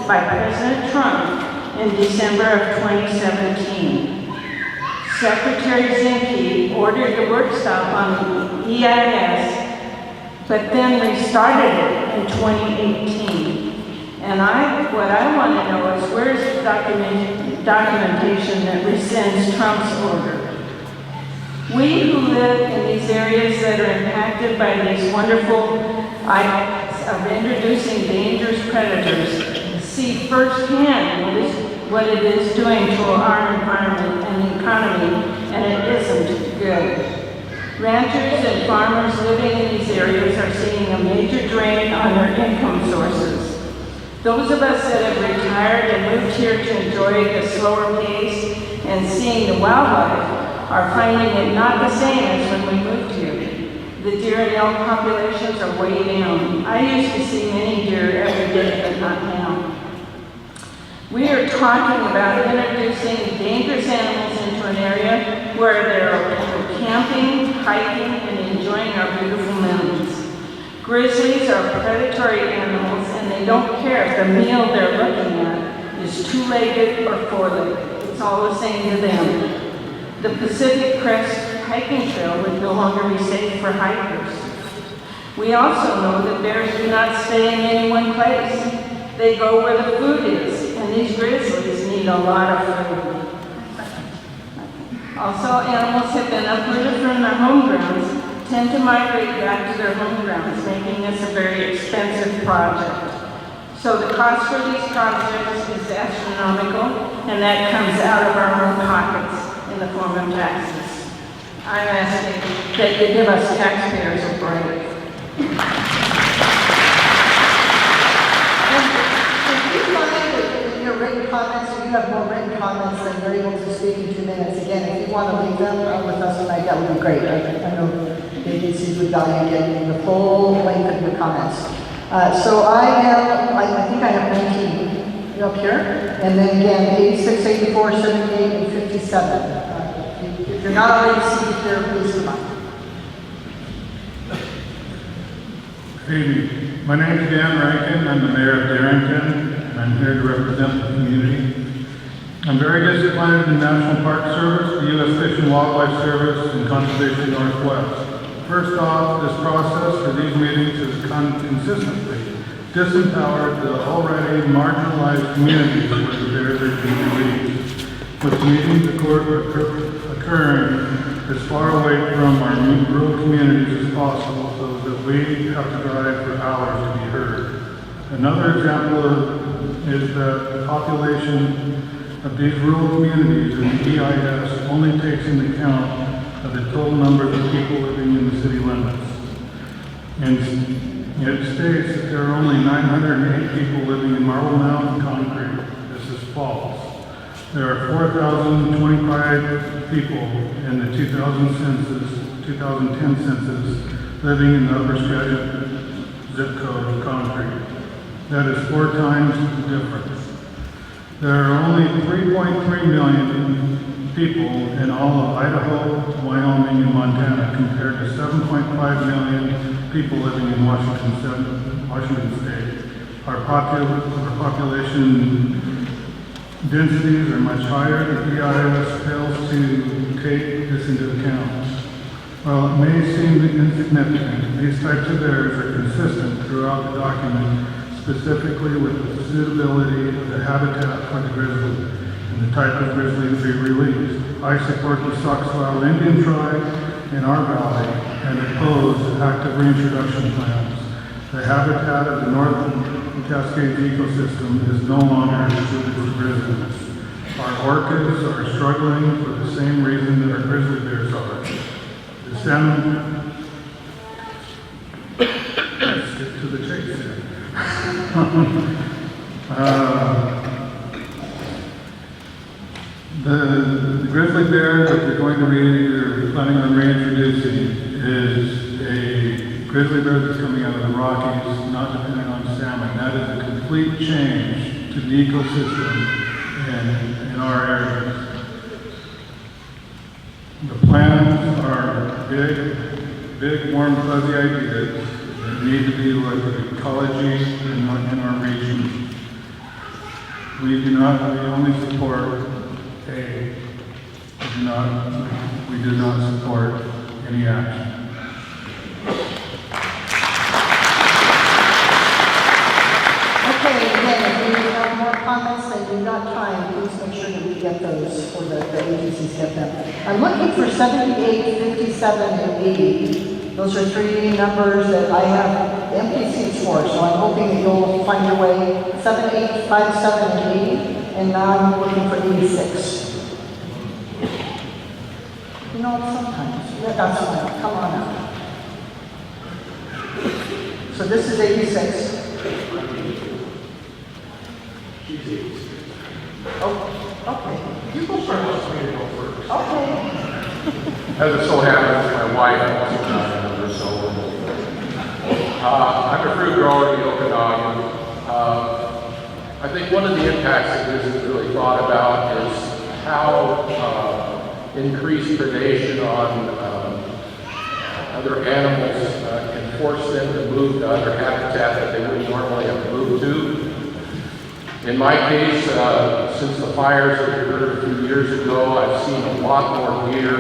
by President Trump in December of 2017. Secretary Zinke ordered the work stop on the EIS, but then restarted it in 2018. And what I want to know is where's the documentation that rescinds Trump's order? We who live in these areas that are impacted by these wonderful ideas of introducing dangerous predators see firsthand what it is doing to our environment and the economy, and it isn't good. Ranchers and farmers living in these areas are seeing a major drain on their income sources. Those of us that have retired and moved here to enjoy the slower pace and seeing the wildlife are finding it not the same as when we moved here. The deer and elk populations are way down. I used to see many deer every day, but not now. We are talking about introducing dangerous animals into an area where there are people camping, hiking, and enjoying our beautiful mountains. Grizzlies are predatory animals, and they don't care if the meal they're looking at is two-legged or four-legged. It's all the same to them. The Pacific Crest hiking trail would no longer be safe for hikers. We also know that bears do not stay in any one place. They go where the food is, and these grizzlies need a lot of food. Also, animals have been uprooted from their home grounds, tend to migrate back to their home grounds, making this a very expensive project. So the cost for these projects is astronomical, and that comes out of our own pockets in the form of taxes. I'm asking that you give us taxpayers a break. If you find in your written comments, if you have more written comments, then you're able to speak in 2 minutes. Again, if you want to leave them with us tonight, that would be great. I know the agencies would value getting the full length of your comments. So I think I have 19 up here. And then again, 86, 84, 78, and 57. If you're not already seated here, please come on. Good evening. My name is Dan Rankin. I'm the mayor of Darrington, and I'm here to represent the community. I'm very disappointed in the National Park Service, the U.S. Fish and Wildlife Service, and Conservation Northwest. First off, this process for these meetings has consistently disempowered the already marginalized communities where the bears are being released. With meetings occurring as far away from our rural communities as possible so that we have to drive for hours to be heard. Another example is that the population of these rural communities in the EIS only takes into account of the total number of people living in the city limits. And it states that there are only 908 people living in Marble Mountain Concrete. This is false. There are 4,025 people in the 2010 census living in the upper Skagit zip code of Concrete. That is 4 times the difference. There are only 3.3 million people in all of Idaho, Wyoming, and Montana compared to 7.5 million people living in Washington State. Our population densities are much higher. The EIS fails to take this into account. While it may seem insignificant, these types of errors are consistent throughout the document, specifically with the suitability of the habitat for the grizzly and the type of grizzly to be released. I support the Soxwell Indian tribe in our valley and oppose active reintroduction plans. The habitat of the northern Cascade ecosystem is no longer suited for grizzlies. Our orchids are struggling for the same reason that our grizzly bears are. The salmon, let's get to the chase here. The grizzly bear that you're going to you're planning on reintroducing is a grizzly bear that's coming out of the Rockies, not depending on salmon. That is a complete change to the ecosystem in our areas. The plans are big, warm, fuzzy ideas that need to be with ecology in our region. We only support we do not support any action. Okay, again, if you have more comments that you've got time, please make sure that we get those, or the agencies get them. I'm looking for 78, 57, and 80. Those are 3 numbers that I have empty seats for, so I'm hoping that you'll find your way 7, 8, 5, 7, and 80, and now I'm looking for 86. You know, sometimes, that's fine, come on out. So this is 86. Oh, okay. You go first. Okay. As it so happens, my wife also knows so. I'm a fruit grower in the Okanogan. I think one of the impacts that this is really thought about is how increased predation on other animals can force them to move to other habitat that they wouldn't normally have moved to. In my case, since the fires that occurred a few years ago, I've seen a lot more deer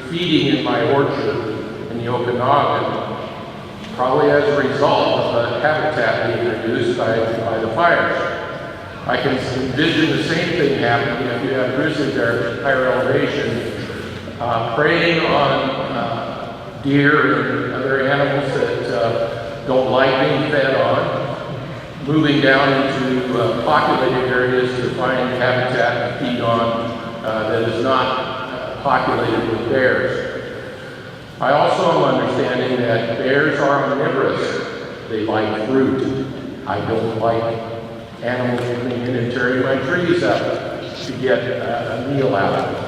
feeding in my orchard in the Okanogan, probably as a result of the habitat being reduced by the fires. I can envision the same thing happening if you have grizzly bears at higher elevation, preying on deer and other animals that don't like being fed on, moving down into populated areas to find habitat to feed on that is not populated with bears. I also am understanding that bears are omnivorous. They like fruit. I don't like animals coming in and tearing my trees up. to get a meal out of it.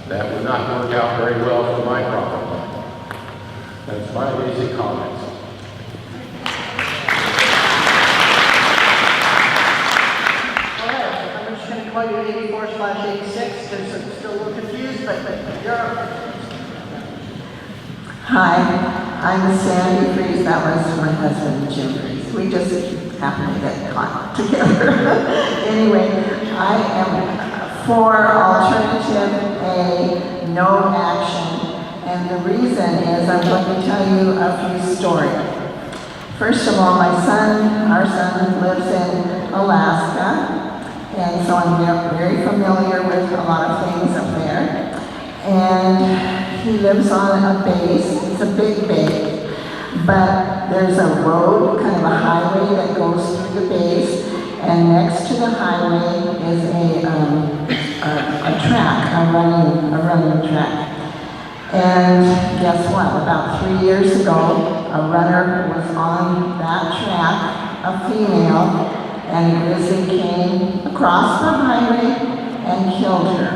That would not work out very well for my profit line. That's my basic comments. I'm just going to call you 84/86 because I'm still a little confused, but you're... Hi, I'm Sandy Freeze. That was my husband, Jim Freeze. We just happened to get caught together. Anyway, I am for alternative A, no action. And the reason is I'm going to tell you a few stories. First of all, our son lives in Alaska. And so I'm very familiar with a lot of things up there. And he lives on a base. It's a big base, but there's a road, kind of a highway that goes through the base, and next to the highway is a track, a running track. And guess what? About 3 years ago, a runner was on that track, a female, and a grizzly came across the highway and killed her.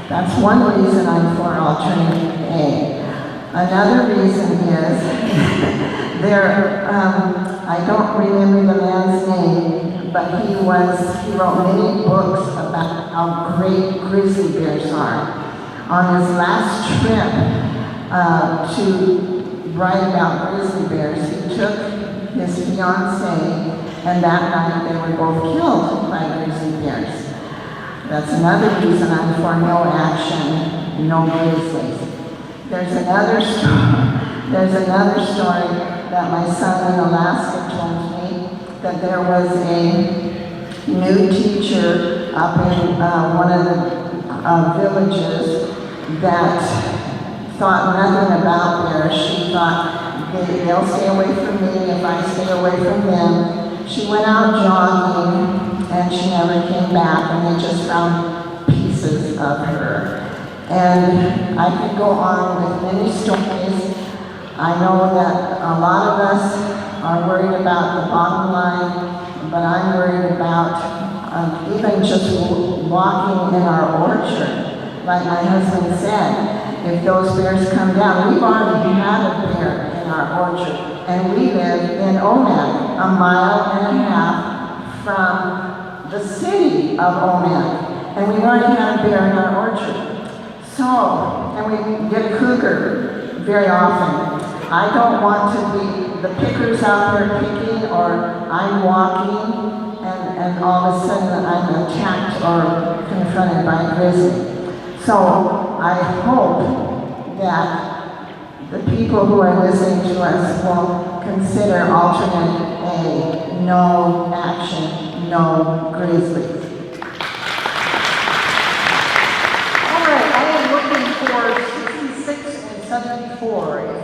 That's one reason I'm for alternative A. Another reason is I don't remember the man's name, but he wrote many books about how great grizzly bears are. On his last trip to write about grizzly bears, he took his fiancée, and that night they were both killed by grizzly bears. That's another reason I'm for no action, no grizzlies. There's another story that my son in Alaska told me, that there was a new teacher up in one of the villages that thought nothing about bears. She thought, they'll stay away from me if I stay away from them. She went out jogging and she never came back, and they just found pieces of her. And I could go on with many stories. I know that a lot of us are worried about the bottom line, but I'm worried about even just walking in our orchard. Like my husband said, if those bears come down, we've already had a bear in our orchard, and we live in Omak, a mile and a half from the city of Omak, and we've already had a bear in our orchard. So, and we get cougar very often. I don't want to be the pickers out there picking, or I'm walking and all of a sudden I'm attacked or confronted by a grizzly. So I hope that the people who are listening to us will consider alternate A, no action, no grizzlies.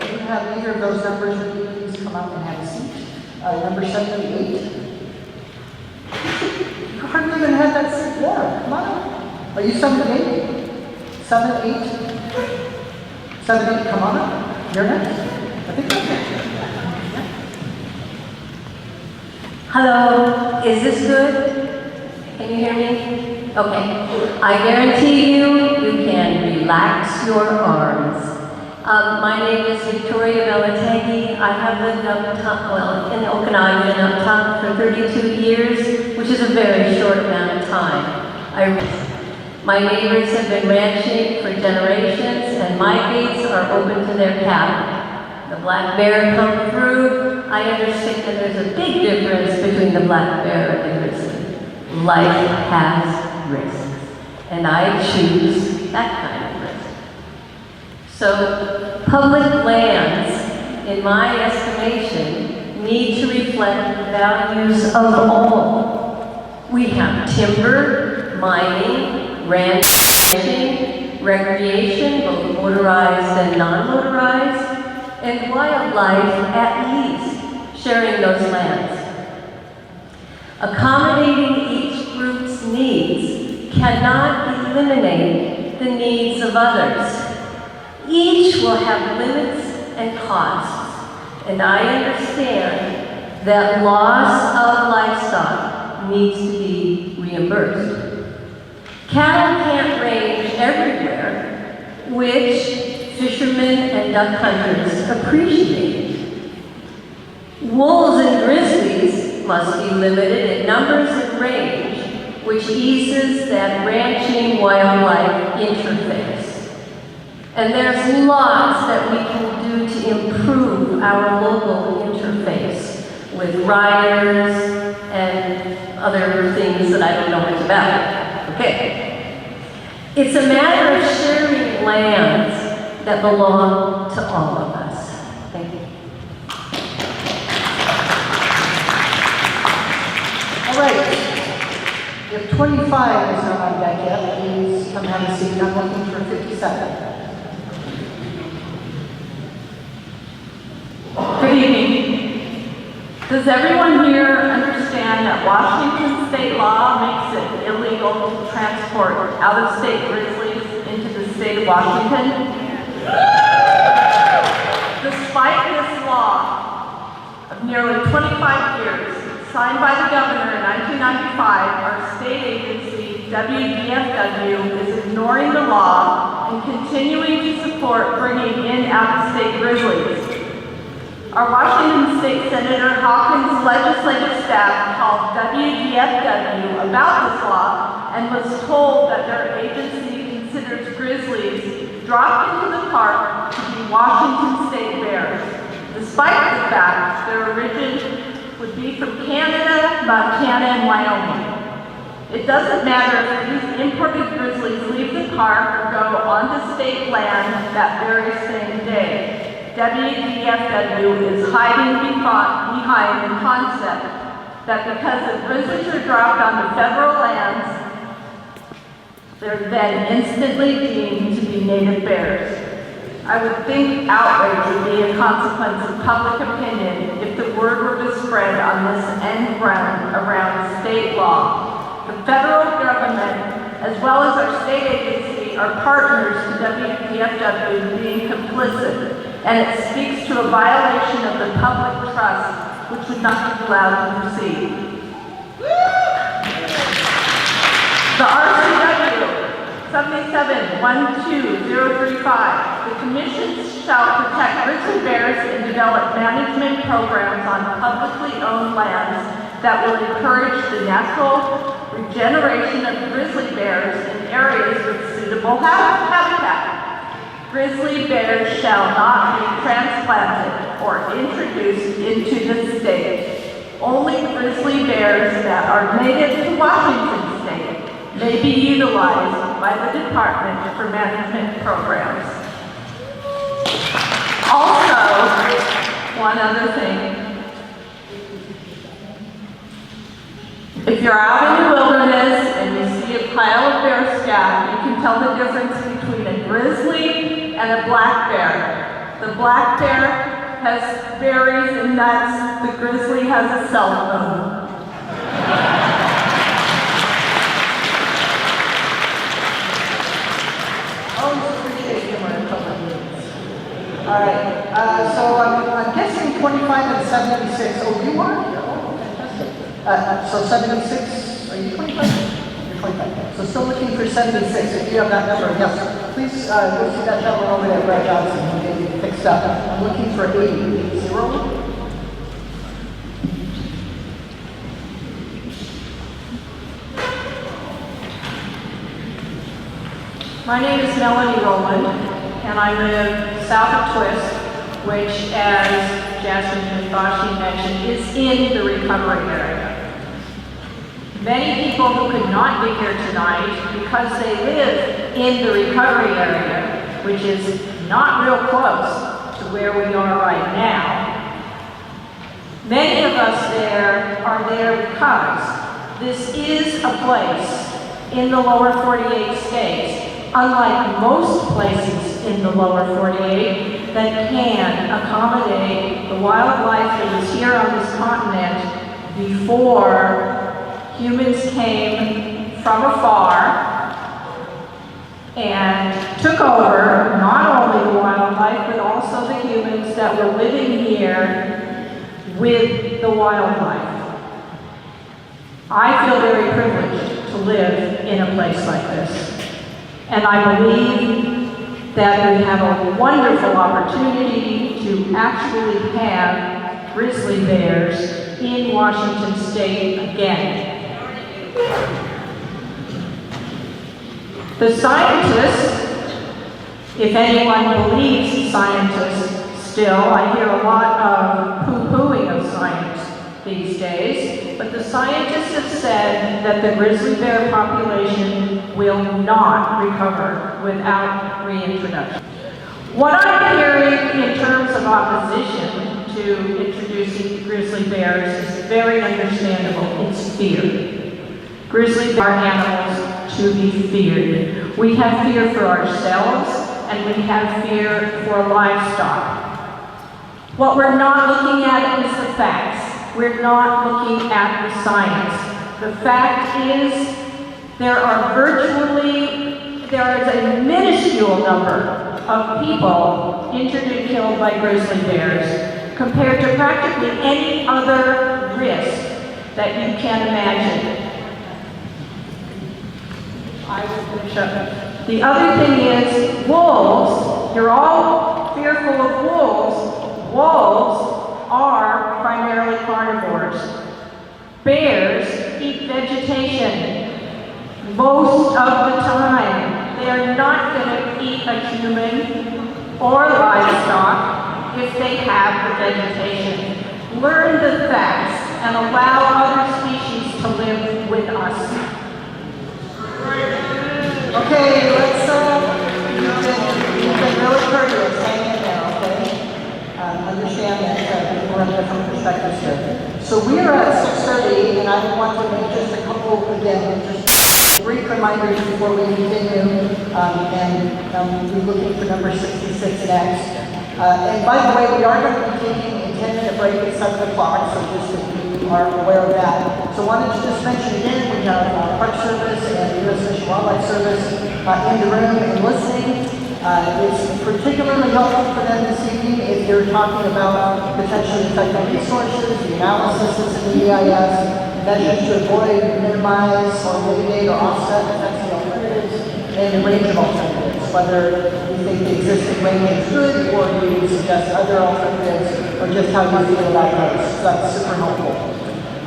If you have either of those numbers, would you please come up and have a seat? Number 78. You hardly even had that seat warm. Come on up. Are you 78? 78? 78, come on up. You're next. I think that's it. Hello, is this good? Can you hear me? Okay. I guarantee you can relax your arms. My name is Victoria Belategi. I have lived in Okanogan and up top for 32 years, which is a very short amount of time. My neighbors have been ranching for generations, and my gates are open to their cattle. The black bear come through. I understand that there's a big difference between the black bear and the grizzly. Life has risks, and I choose that kind of risk. So, public lands, in my estimation, need to reflect the values of all. We have timber, mining, ranching, recreation, both motorized and non-motorized, and wildlife at least, sharing those lands. Accommodating each group's needs cannot eliminate the needs of others. Each will have limits and costs, and I understand that loss of livestock needs to be reimbursed. Cattle can't range everywhere, which fishermen and duck hunters appreciate. Wolves and grizzlies must be limited in numbers and range, which eases that ranching wildlife interface. And there's lots that we can do to improve our local interface with riders and other things that I don't know much about. Okay. It's a matter of sharing lands that belong to all of us. Thank you. All right. If 25 is not on deck yet, please come have a seat. I'm looking for 57. Good evening. Does everyone here understand that Washington state law makes it illegal to transport out-of-state grizzlies into the state of Washington? Despite this law of nearly 25 years, signed by the governor in 1995, our state agency, WDFW, is ignoring the law and continuing to support bringing in out-of-state grizzlies. Our Washington State Senator Hawkins' legislative staff called WDFW about this law and was told that their agency considers grizzlies dropped into the park to be Washington state bears, despite the fact their origin would be from Canada, Montana, and Wyoming. It doesn't matter if these imported grizzlies leave the park or go onto state land that very same day. WDFW is hiding behind the concept that because the grizzlies are dropped onto federal lands, they're then instantly deemed to be native bears. I would think outrage would be a consequence of public opinion if the word were to spread on this end run around state law. The federal government, as well as our state agency, are partners to WDFW being complicit, and it speaks to a violation of the public trust, which would not be allowed to proceed. The RCW 7712035, the commission shall protect grizzly bears and develop management programs on publicly owned lands that will encourage the natural regeneration of grizzly bears in areas with suitable habitat. Grizzly bears shall not be transplanted or introduced into the state. Only grizzly bears that are native to Washington state may be utilized by the Department for Management Programs. Also, one other thing. If you're out in the wilderness and you see a pile of bear scat, you can tell the difference between a grizzly and a black bear. The black bear has berries and nuts. The grizzly has a cell phone. Always appreciate humor in public meetings. All right, so I'm guessing 25 and 76. Oh, you are? Oh, fantastic. So 76, are you 25? You're 25. So still looking for 76. If you have that number, yes. Please go see that gentleman over there, Brad Johnson. He'll get you fixed up. I'm looking for 80. My name is Melanie Rowland, and I live south of Twist, which, as Jasmine and Bashi mentioned, is in the recovery area. Many people who could not be here tonight, because they live in the recovery area, which is not real close to where we are right now, many of us there are there because this is a place in the lower 48 states, unlike most places in the lower 48, that can accommodate the wildlife that was here on this continent before humans came from afar and took over not only the wildlife, but also the humans that were living here with the wildlife. I feel very privileged to live in a place like this. And I believe that we have a wonderful opportunity to actually have grizzly bears in Washington State again. The scientists, if anyone believes scientists still, I hear a lot of poo-pooing of science these days, but the scientists have said that the grizzly bear population will not recover without reintroduction. What I'm hearing in terms of opposition to introducing grizzly bears is very understandable. It's fear. Grizzly bear are animals to be feared. We have fear for ourselves, and we have fear for livestock. What we're not looking at is the facts. We're not looking at the science. The fact is, there is a minuscule number of people injured and killed by grizzly bears compared to practically any other risk that you can imagine. I will finish up. The other thing is wolves. You're all fearful of wolves. Wolves are primarily carnivores. Bears eat vegetation most of the time. They are not going to eat a human or livestock if they have the vegetation. Learn the facts and allow other species to live with us. Okay, let's, you've been really courteous. Hang in there, okay? Understand that people have different perspectives here. So we are at 6:30, and I want to make just a couple, again, just brief reminders before we continue, and we're looking for number 66 next. And by the way, we are going to be taking a 10-minute break at 7 o'clock, so just that you are aware of that. So wanted to just mention again, we have Park Service and U.S. Fish and Wildlife Service in the room and listening. It's particularly helpful for them this evening if you're talking about potentially affecting resources, the analysis that's in the EIS, measures to avoid, minimize, or mitigate or offset effects of alternatives, and a range of alternatives, whether you think the existing range is good or you suggest other alternatives, or just how you feel about those. So that's super helpful.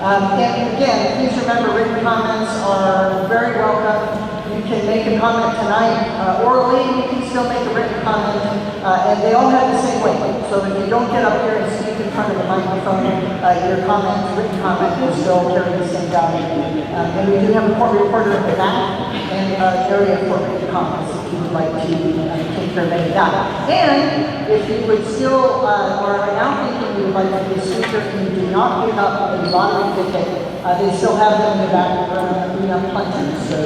And again, please remember written comments are very welcome. You can make a comment tonight orally, you can still make a written comment, and they all have the same weight. So if you don't get up here and speak in front of the microphone, your written comment will still carry the same value. And we do have a court reporter in the back and area for written comments if you would like to take care of any of that. And if you would still, or are now thinking you would like to be a speaker and you do not pick up a lottery ticket, they still have them in the back of the room. We have plenty, so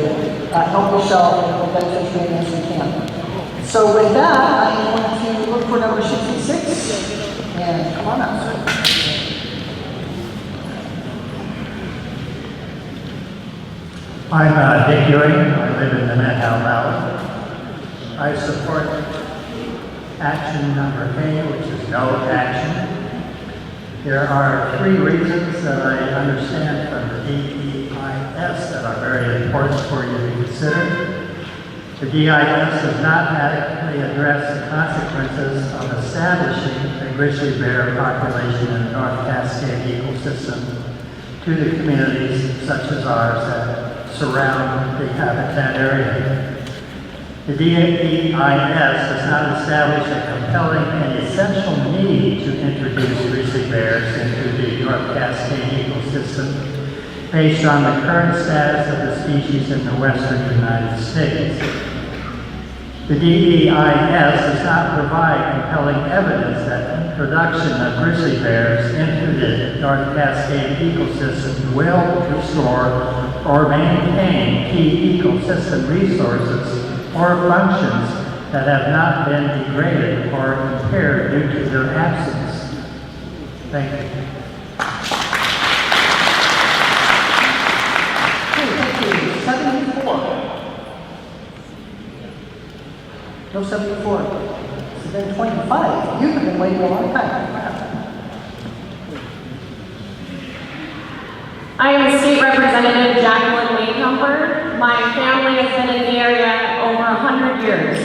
help yourself and get as many as you can. So with that, I'm going to look for number 66, and come on up, sir. I'm Dick Ewing. I live in the Methow Valley. I support action number A, which is no action. There are 3 reasons that I understand from the DEIS that are very important for you to consider. The DEIS does not adequately address the consequences of establishing a grizzly bear population in the North Cascade ecosystem to the communities such as ours that surround the habitat area. The DEIS does not establish a compelling and essential need to introduce grizzly bears into the North Cascade ecosystem based on the current status of the species in the western United States. The DEIS does not provide compelling evidence that introduction of grizzly bears into the North Cascade ecosystem will restore or maintain key ecosystem resources or functions that have not been degraded or impaired due to their absence. Thank you. Okay, thank you. 74. No 74. It's been 25. You've been waiting a long time. I am State Representative Jacqueline Wayne number. My family has been in the area over 100 years.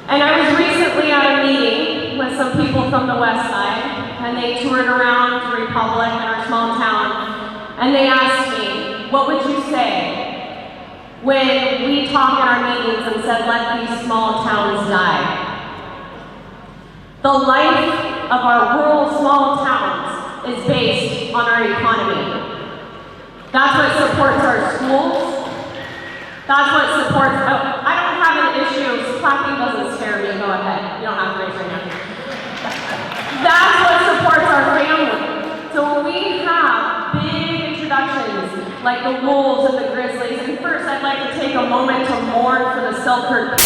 And I was recently at a meeting with some people from the west side, and they toured around Republic in our small town, and they asked me, what would you say when we talk in our meetings and said, let these small towns die? The life of our rural small towns is based on our economy. That's what supports our schools. That's what supports, I don't have an issue, clapping doesn't scare me, go ahead. You don't have to raise your hand. That's what supports our family. So when we have big introductions like the Wolves and the Grizzlies, and first I'd like to take a moment to mourn for the Selkirk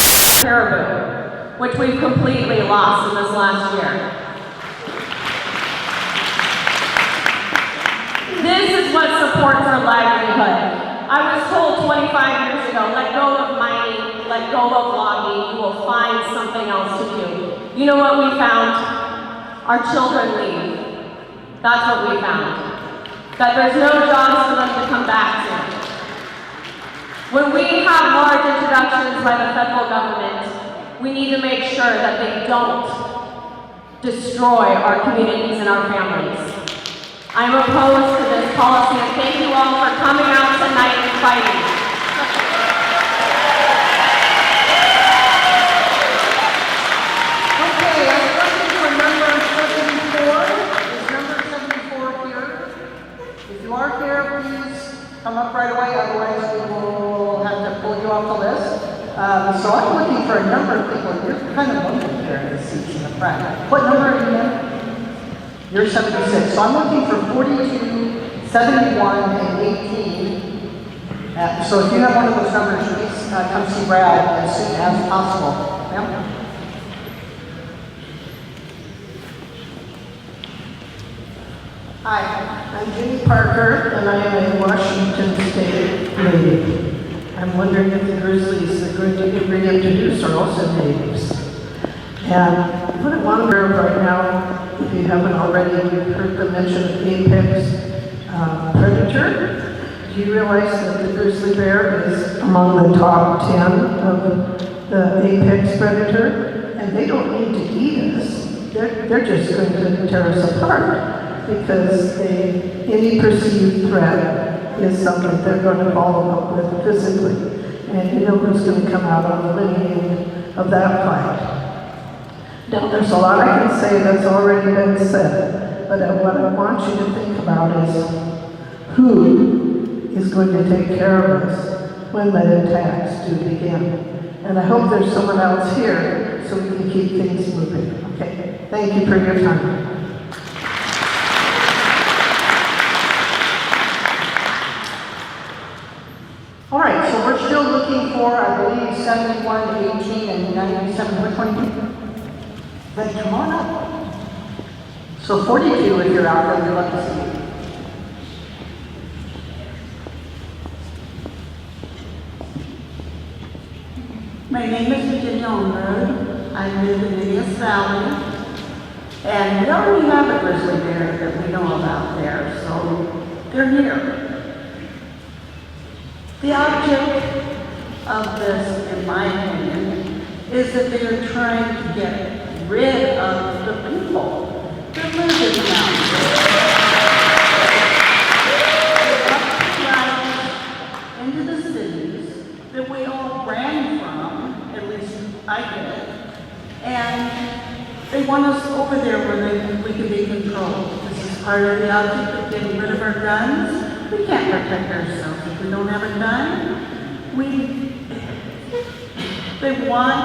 caribou, which we've completely lost in this last year. This is what supports our livelihood. I was told 25 years ago, let go of mining, let go of logging, you will find something else to do. You know what we found? Our children leave. That's what we found. That there's no jobs for them to come back to. When we have large introductions by the federal government, we need to make sure that they don't destroy our communities and our families. I'm opposed to this policy, and thank you all for coming out tonight and fighting. Okay, I'm looking for number 74. Is number 74 here? If you are here, please come up right away, otherwise we will have to pull you off the list. So I'm looking for a number of people. You're kind of looking here in the seats in the front. What number are you in? You're 76. So I'm looking for 42, 71, and 18. So if you have one of those numbers, please come see Brad as soon as possible. Ma'am? Hi, I'm Jenny Parker, and I am a Washington State native. I'm wondering if the Grizzlies are going to reintroduce are also natives. And what I wonder right now, if you haven't already, you've heard the mention of apex predator. Do you realize that the grizzly bear is among the top 10 of the apex predator? And they don't need to eat us. They're just going to tear us apart because any perceived threat is something they're going to follow up with physically. And you know who's going to come out on the winning end of that fight. Now, there's a lot I can say that's already been said, but what I want you to think about is who is going to take care of us when the attacks do begin. And I hope there's someone else here so we can keep things moving. Okay, thank you for your time. All right, so we're still looking for, I believe, 71, 18, and 97. Which one do you? Then come on up. So 42, if you're out there, we'd love to see you. My name is Virginia Onroad. I live in Indias Valley. And we already have a grizzly bear that we know about there, so they're here. The object of this, in my opinion, is that they are trying to get rid of the people that live in the mountains. They want to drive into the cities that we all ran from, at least I did, and they want us over there where we can be controlled. This is part of the object of getting rid of our guns. We can't protect ourselves if we don't have a gun. They want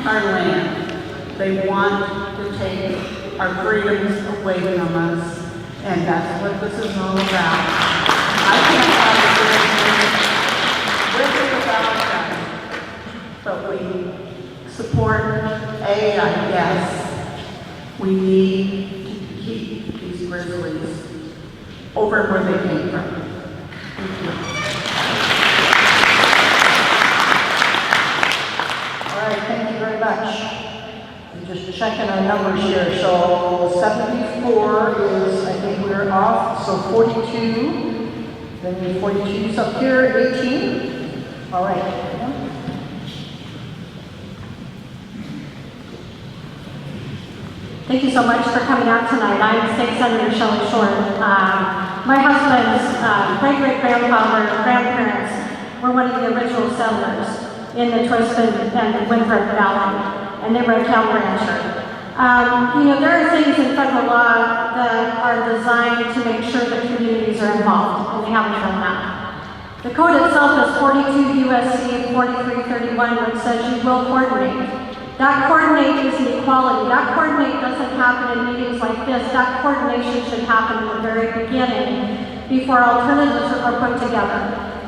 our land. They want to take our freedoms away from us, and that's what this is all about. I can't find a without them, but we support I guess. We need to keep these grizzlies over where they came from. Thank you. All right, thank you very much. I'm just checking our numbers here. So 74 is, I think we're off. So 42, Then 42's up here, 18. All right. Thank you so much for coming out tonight. I'm State Senator Shelley Short. My husband's great-great-grandfather and grandparents were one of the original settlers in the Twisted and Winthrop Valley, and they were a cattle rancher. There are things in federal law that are designed to make sure that communities are involved, and they haven't done that. The code itself is 42 USC 4331, which says you will coordinate. That coordinate is an equality. That coordinate doesn't happen in meetings like this. That coordination should happen in the very beginning before alternatives are put together.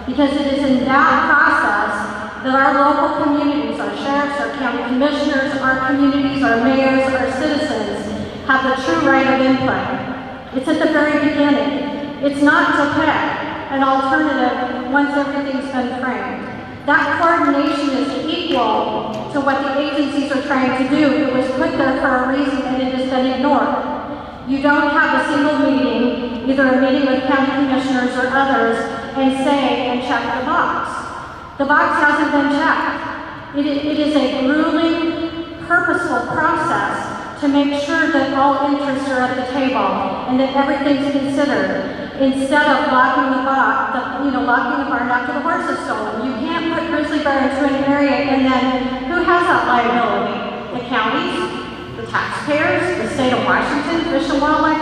Because it is in that process that our local communities, our sheriffs, our county commissioners, our communities, our mayors, our citizens have the true right of input. It's at the very beginning. It's not to pick an alternative once everything's been framed. That coordination is equal to what the agencies are trying to do. It was put there for a reason and it has been ignored. You don't have a single meeting, either a meeting with county commissioners or others, and say and check the box. The box hasn't been checked. It is a grueling, purposeful process to make sure that all interests are at the table and that everything's considered. Instead of locking the barn after the horse is stolen. You can't put grizzly bear into an area and then who has that liability? The counties, the taxpayers, the state of Washington, Fish and Wildlife,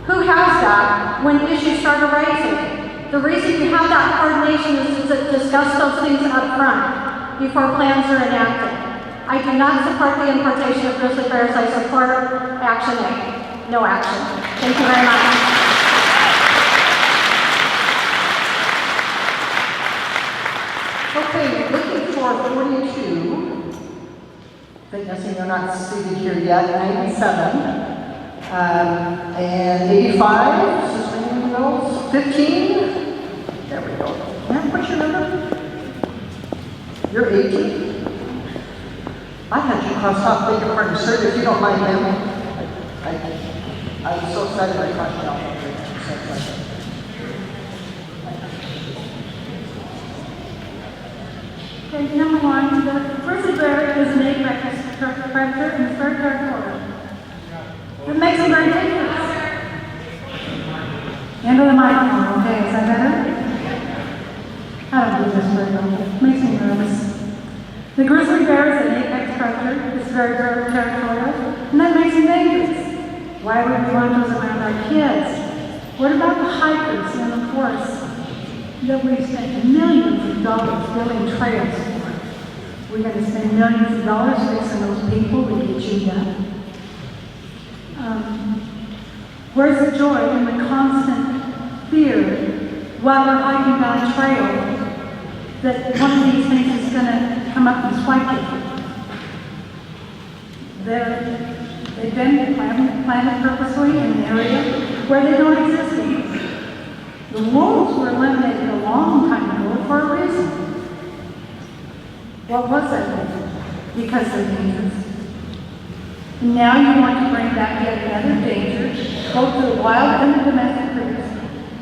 who has that when issues start arising? The reason you have that coordination is to discuss those things up front before plans are enacted. I do not support the importation of grizzly bears. I support Action A. No action. Thank you very much. Okay, looking for 42. I'm guessing they're not seated here yet. 97. And 85. Is this anyone else? 15. There we go. Ma'am, what's your number? You're 18. I had you crossed off. Beg your pardon, sir, if you don't mind, ma'am. I was so excited I crossed you off. Okay, number one, the grizzly bear is an apex predator and it's very territorial. It makes them very dangerous. Into the microphone, okay, is that better? I don't do this very well. It makes me nervous. The grizzly bear is an apex predator. It's very, very territorial, and that makes them dangerous. Why would we want those around our kids? What about the hikers in the forest that we spent millions of dollars building trails for? We're going to spend millions of dollars fixing those people to get you done. Where's the joy in the constant fear while we're hiking down a trail that one of these things is going to come up and swipe you? They've been planted purposely in an area where they don't exist anymore. The wolves were eliminated a long time ago for a reason. What was that reason? Because they're dangerous. And now you want to bring back yet another danger, both to the wild and the domestic creatures,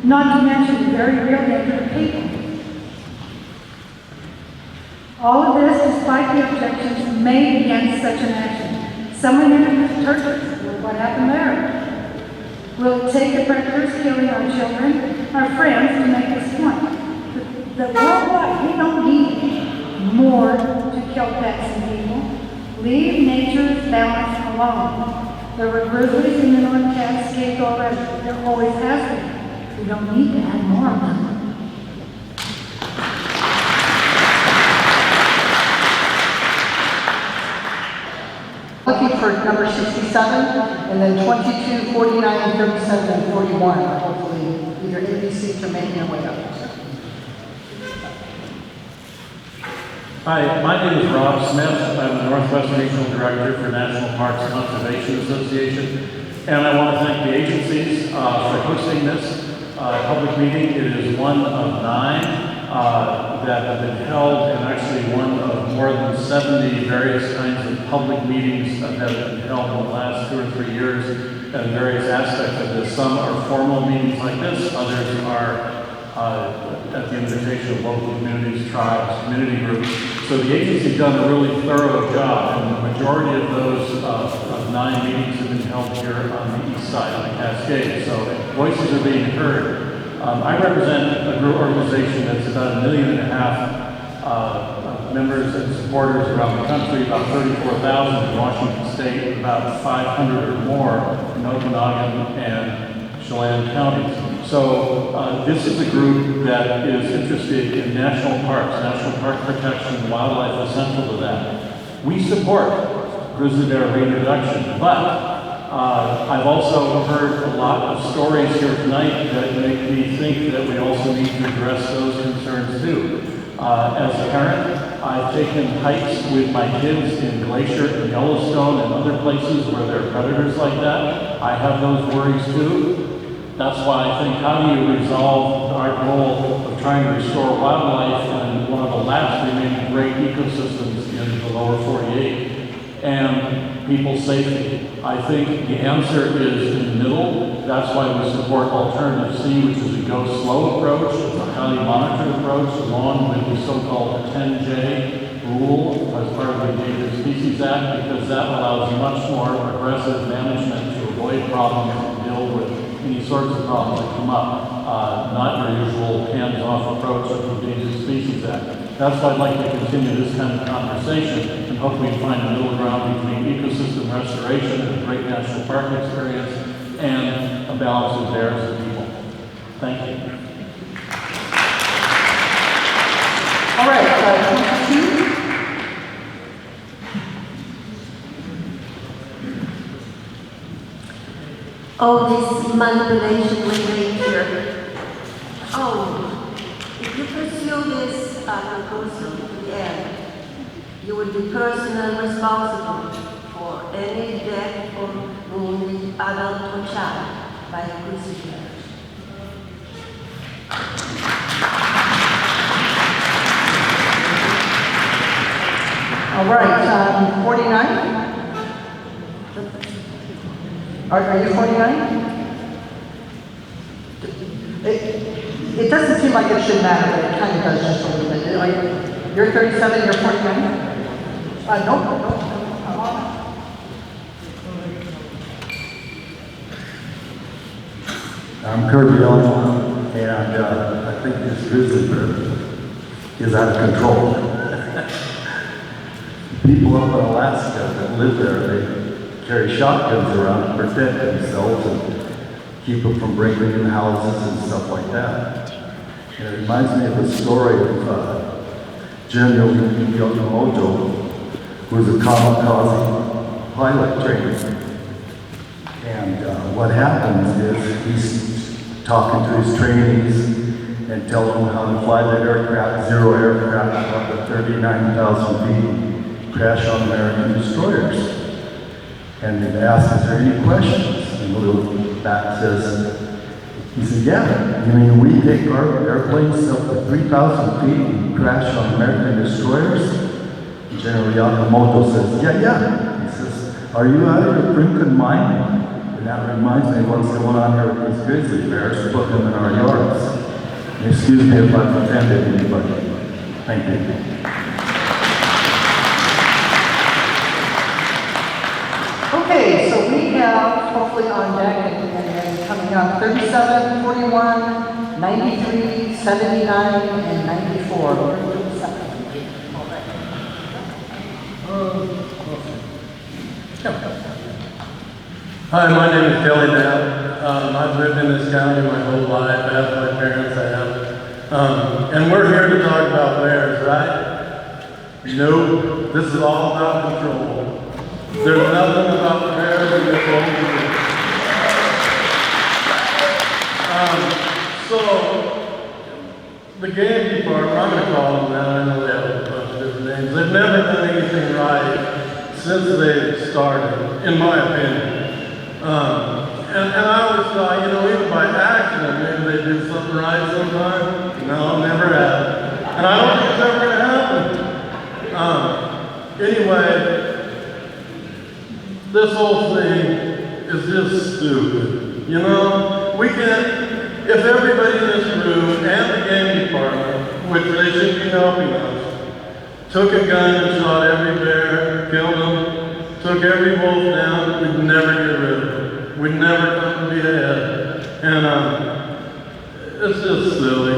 not to mention the very real danger to people. All of this despite the objections made against such an action. Someone introduced churches. Well, what happened there? Will it take the predators killing our children, our friends, to make this point? That worldwide, we don't need more to kill pets and people. Leave nature's balance alone. There were grizzlies in the North Cascade already. There always has been. We don't need to add more of them. Looking for number 67, and then 22, 49, 37, and 41 are hopefully either in these seats or making their way up. Hi, my name is Rob Smith. I'm the Northwest Regional Director for National Parks Conservation Association. And I want to thank the agencies for hosting this public meeting. It is one of 9 that have been held, and actually one of more than 70 various kinds of public meetings that have been held in the last 2 or 3 years and various aspects of this. Some are formal meetings like this, others are at the invitation of local communities, tribes, community groups. So the agency's done a really thorough job, and the majority of those 9 meetings have been held here on the east side of the Cascade. So voices are being heard. I represent a group organization that's about 1.5 million members and supporters around the country, about 34,000 in Washington State, about 500 or more in Okanogan and Chelan counties. So this is a group that is interested in national parks, national park protection, wildlife is central to that. We support grizzly bear reintroduction, but I've also heard a lot of stories here tonight that make me think that we also need to address those concerns too. As a parent, I've taken hikes with my kids in Glacier and Yellowstone and other places where there are predators like that. I have those worries too. That's why I think, how do you resolve our goal of trying to restore wildlife and one of the last remaining great ecosystems in the lower 48 and people's safety? I think the answer is in the middle. That's why we support Alternative C, which is a go slow approach. It's a highly monitored approach along with the so-called 10J rule as part of the Endangered Species Act, because that allows much more aggressive management to avoid problems and deal with any sorts of problems that come up. Not your usual hands-off approach of the Endangered Species Act. That's why I'd like to continue this kind of conversation and hope we find a middle ground between ecosystem restoration and a great national park experience and a balance of bears and people. Thank you. All right, 22. Oh, this manipulation with nature. Oh, if you pursue this proposal to the end, you will be personally responsible for any death or wounded adult or child by a grizzly bear. All right, 49. Are you 49? It doesn't seem like it should matter, but it kind of does just a little bit. Like, you're 37, you're 49? No, come on. I'm Kirby Elmore, and I think this grizzly bear is out of control. People up in Alaska that live there, they carry shotguns around to protect themselves and keep them from breaking in houses and stuff like that. And it reminds me of the story of General Okanogan, who was a kamikaze pilot trainer. And what happens is he's talking to his trainees and telling them how to fly that aircraft, zero aircraft up to 39,000 feet, crash on American destroyers. And they asked, is there any questions? And the little bat says, he said, yeah, you mean we take our airplanes up to 3,000 feet and crash on American destroyers? And General Yamamoto says, yeah. He says, are you out of your freaking mind? And that reminds me of what's going on here with these grizzly bears, put them in our yards. And excuse me if I've offended anybody. Thank you. Okay, so we have hopefully on deck and coming up 37, 41, 93, 79, and 94. We're going to do 7. Hi, my name is Kelly Knapp. I've lived in this county my whole life, as my parents have. And we're here to talk about bears, right? No, this is all about control. There's nothing about bears in this whole group. So, the game department, I'm going to call them that, I know they have a bunch of different names. They've never done anything right since they started, in my opinion. And I always thought, even by accident, maybe they do something right sometime. No, never have. And I don't think it's ever going to happen. Anyway, this whole thing is just stupid. We can't, if everybody in this room and the game department, which they should be helping us, took a gun and shot every bear, killed them, took every wolf down, we'd never get rid of them. We'd never come to be ahead. And it's just silly.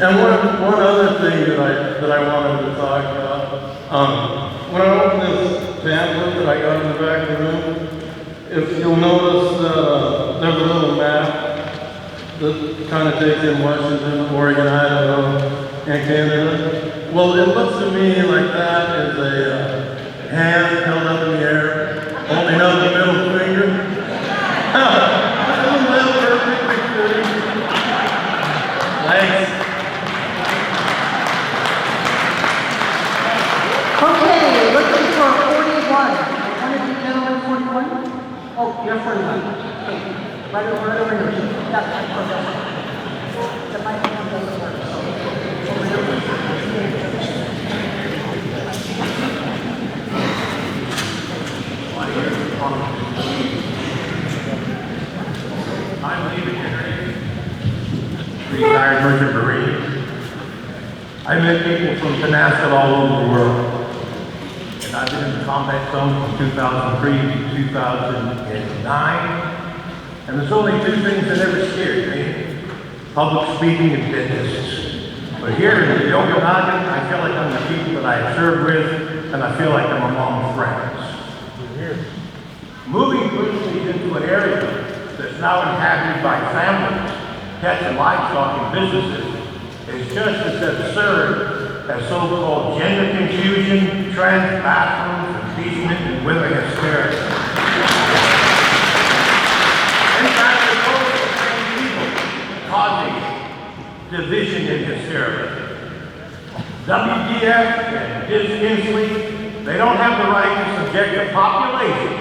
And one other thing that I wanted to talk about, when I opened this pamphlet that I got in the back of the room, if you'll notice, there's a little map that kind of takes in Washington, Oregon, Idaho, and Canada. Well, it looks to me like that is a hand held up in the air, holding up the middle finger. Isn't that perfectly fitting? Thanks. Okay, looking for 41. One of you gentlemen, 41? Oh, you're 41. Okay. Right over here. The microphone doesn't work. I'm David Henry, retired merchant marine. I met people from Canasta all over the world. And I've been in the combat zone from 2003 to 2009. And there's only two things that ever scared me: public speaking and dentists. But here in the Okanogan, I feel like I'm the people that I have served with, and I feel like I'm among friends. Moving Grizzly into an area that's now inhabited by families, pets and livestock and businesses is just as absurd as so-called gender confusion, trans bathrooms, appeasement, and women hysteria. In fact, it's both the same people causing division and hysteria. WDF and Grizzly, they don't have the right to subject a population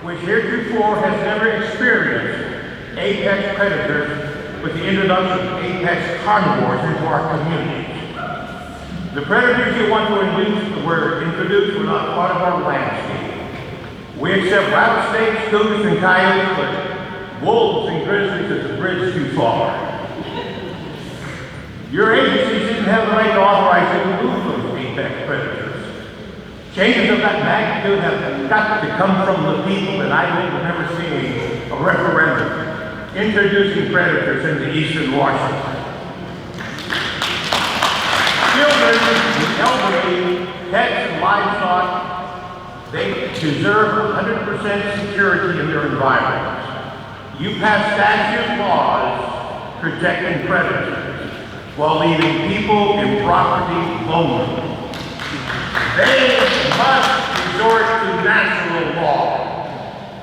which heretofore has never experienced apex predators with the introduction of apex carnivores into our communities. The predators you want to were introduced were not part of our landscape. We accept rattlesnakes, cougars, and coyotes, but wolves and grizzlies is a bridge too far. Your agencies didn't have the right to authorize you to remove those apex predators. Changes of that magnitude have got to come from the people, and I don't remember seeing a referendum introducing predators into eastern Washington. Children, the elderly, pets, and livestock, they deserve 100% security in their environments. You pass statute laws protecting predators while leaving people and property vulnerable. They must resort to natural law.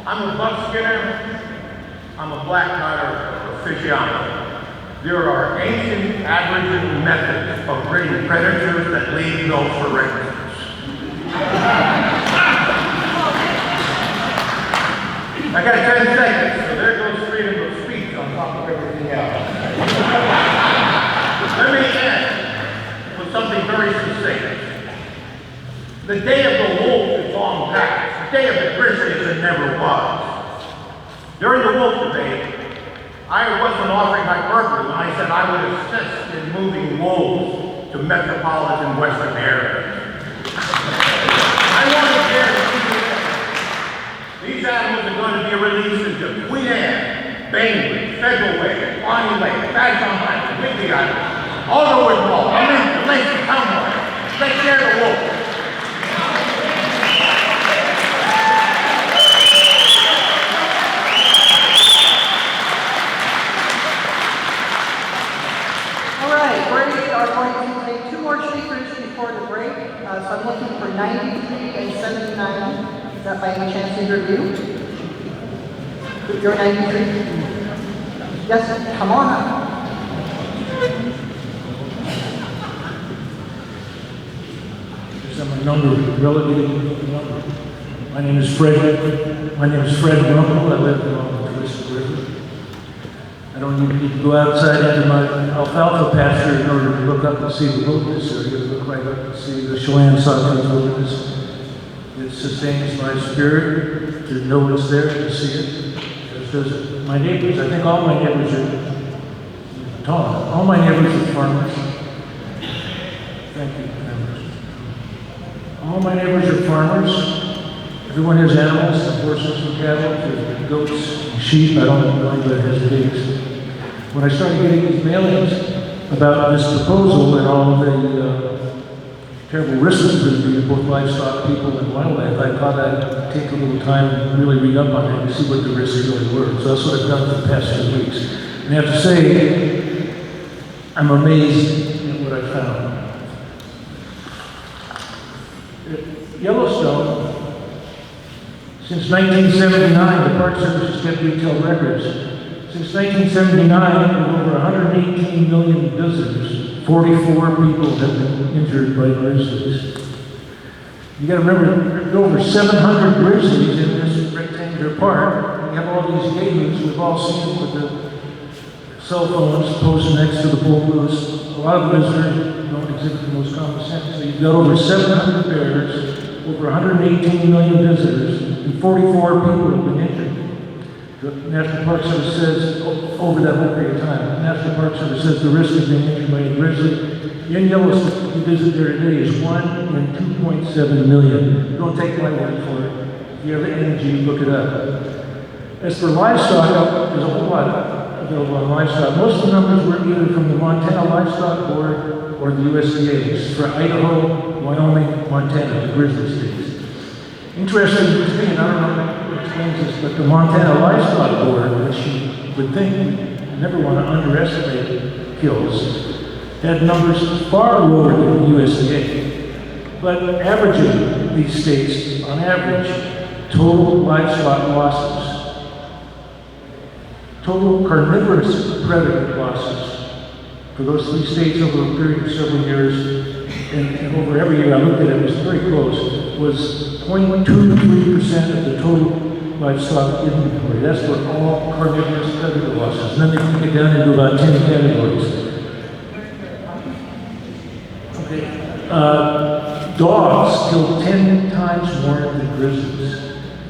I'm a buckskinner, I'm a black hunter aficionado. There are ancient Aboriginal methods of breeding predators that leave no forensics. I got 10 seconds, so there goes freedom of speech on top of everything else. Let me end with something very succinct. The day of the wolf is long past. The day of the grizzly is it never was. During the wolf debate, I wasn't offering hyperbole when I said I would assist in moving wolves to metropolitan western areas. I want to guarantee you these animals are going to be released into Queen Anne, Bainbridge, Federal Way, Bonnie Lake, Vashon Island, Whitney Island, Alderwood Mall, Olympia, Lake Townway. Let's share the wolf. Are going to take two more speakers before the break. So I'm looking for 93 and 79. Is that by any chance in your view? You're 93? Yes, come on up. Some number, relative number. My name is Fred. My name is Fred Rumpel. I live along the Grizzly River. I don't even need to go outside into my alfalfa pasture in order to look up and see the wilderness area. Look right up and see the Chelan Sawtooth wilderness. It sustains my spirit to know it's there and to see it. As does my neighbors. I think all my neighbors are tall enough. All my neighbors are farmers. Thank you, members. All my neighbors are farmers. Everyone has animals, horses and cattle, there's goats and sheep. I don't know anybody that has pigs. When I started getting these mailings about this proposal and all the terrible risks that be both livestock, people, and wildlife, I thought I'd take a little time and really read up on it and see what the risks really were. So that's what I've done for the past 2 weeks. And I have to say, I'm amazed at what I found. Yellowstone, since 1979, the Park Service has kept detailed records. Since 1979, with over 118 million visitors, 44 people have been injured by grizzlies. You got to remember, there are over 700 grizzlies in this rectangular park. We have all these gators we've all seen with the cell phones posted next to the bull moose. A lot of visitors don't exhibit the most common sense. So you've got over 700 bears, over 118 million visitors, and 44 people have been injured. The National Park Service says, over that whole period of time, the National Park Service says the risk of being injured by a grizzly in Yellowstone, if you visit there today, is 1 in 2.7 million. Don't take my word for it. If you have the energy, look it up. As for livestock, there's a whole lot available on livestock. Most of the numbers were either from the Montana Livestock Board or the USDA for Idaho, Wyoming, Montana, the grizzly states. Interesting to me, and I don't know what explains this, but the Montana Livestock Board, which you would think you never want to underestimate kills, had numbers far lower than the USDA. But averaging these states, on average, total livestock losses, total carnivorous predator losses for those 3 states over a period of several years, and over every year I looked at it, it was very close, was 0.23% of the total livestock inventory. That's for all carnivorous predator losses. And then they took it down into about 10 categories. Dogs killed 10 times more than grizzlies.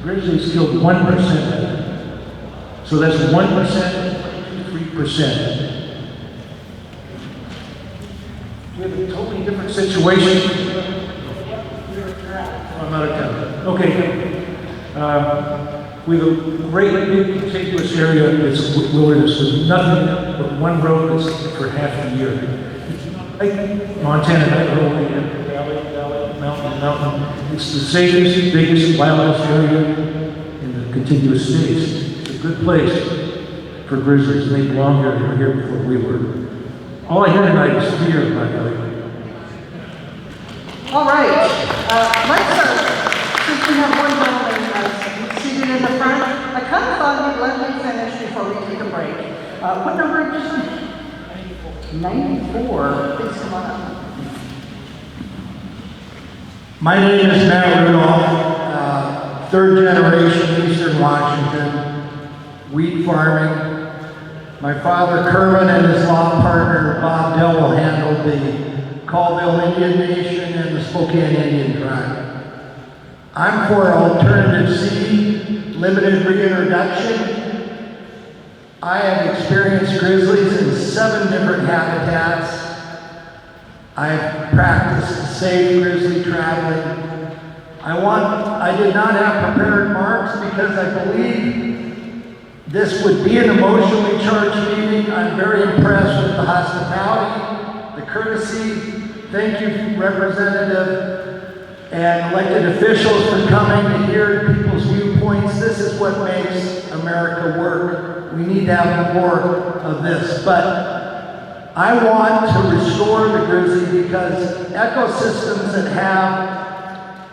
Grizzlies killed 1%. So that's 1%, 3%. We have a totally different situation. I'm out of time. Okay. We have a great big contiguous area that's wilderness with nothing but one road that's for half the year. Montana, Idaho, Valley, mountain. It's the safest, biggest, wildest area in the contiguous states. It's a good place for grizzlies. They belong here. They were here before we were. All I hear tonight is fear, by the way. All right. Let's since we have one gentleman seated in the front, I kind of thought you'd let me finish before we take a break. What number is this? 94. Please come on up. My name is Matt Rudolph, third generation Eastern Washington, wheat farming. My father, Kerwin, and his law partner, Bob Dell, handled the Colville Indian Nation and the Spokane Indian Tribe. I'm for Alternative C, limited reintroduction. I have experienced grizzlies in 7 different habitats. I've practiced safe grizzly traveling. I did not have prepared marks because I believe this would be an emotionally charged meeting. I'm very impressed with the hospitality, the courtesy. Thank you, Representative and elected officials, for coming to hear people's viewpoints. This is what makes America work. We need to have more of this. But I want to restore the grizzly because ecosystems that have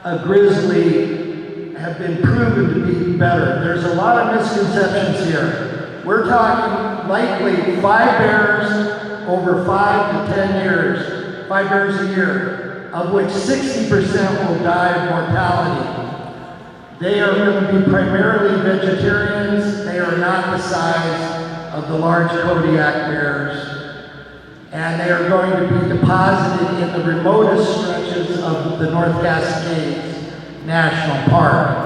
a grizzly have been proven to be better. There's a lot of misconceptions here. We're talking likely 5 bears over 5 to 10 years, 5 bears a year, of which 60% will die of mortality. They are going to be primarily vegetarians. They are not the size of the large Kodiak bears. And they are going to be deposited in the remotest stretches of the North Cascades National Park.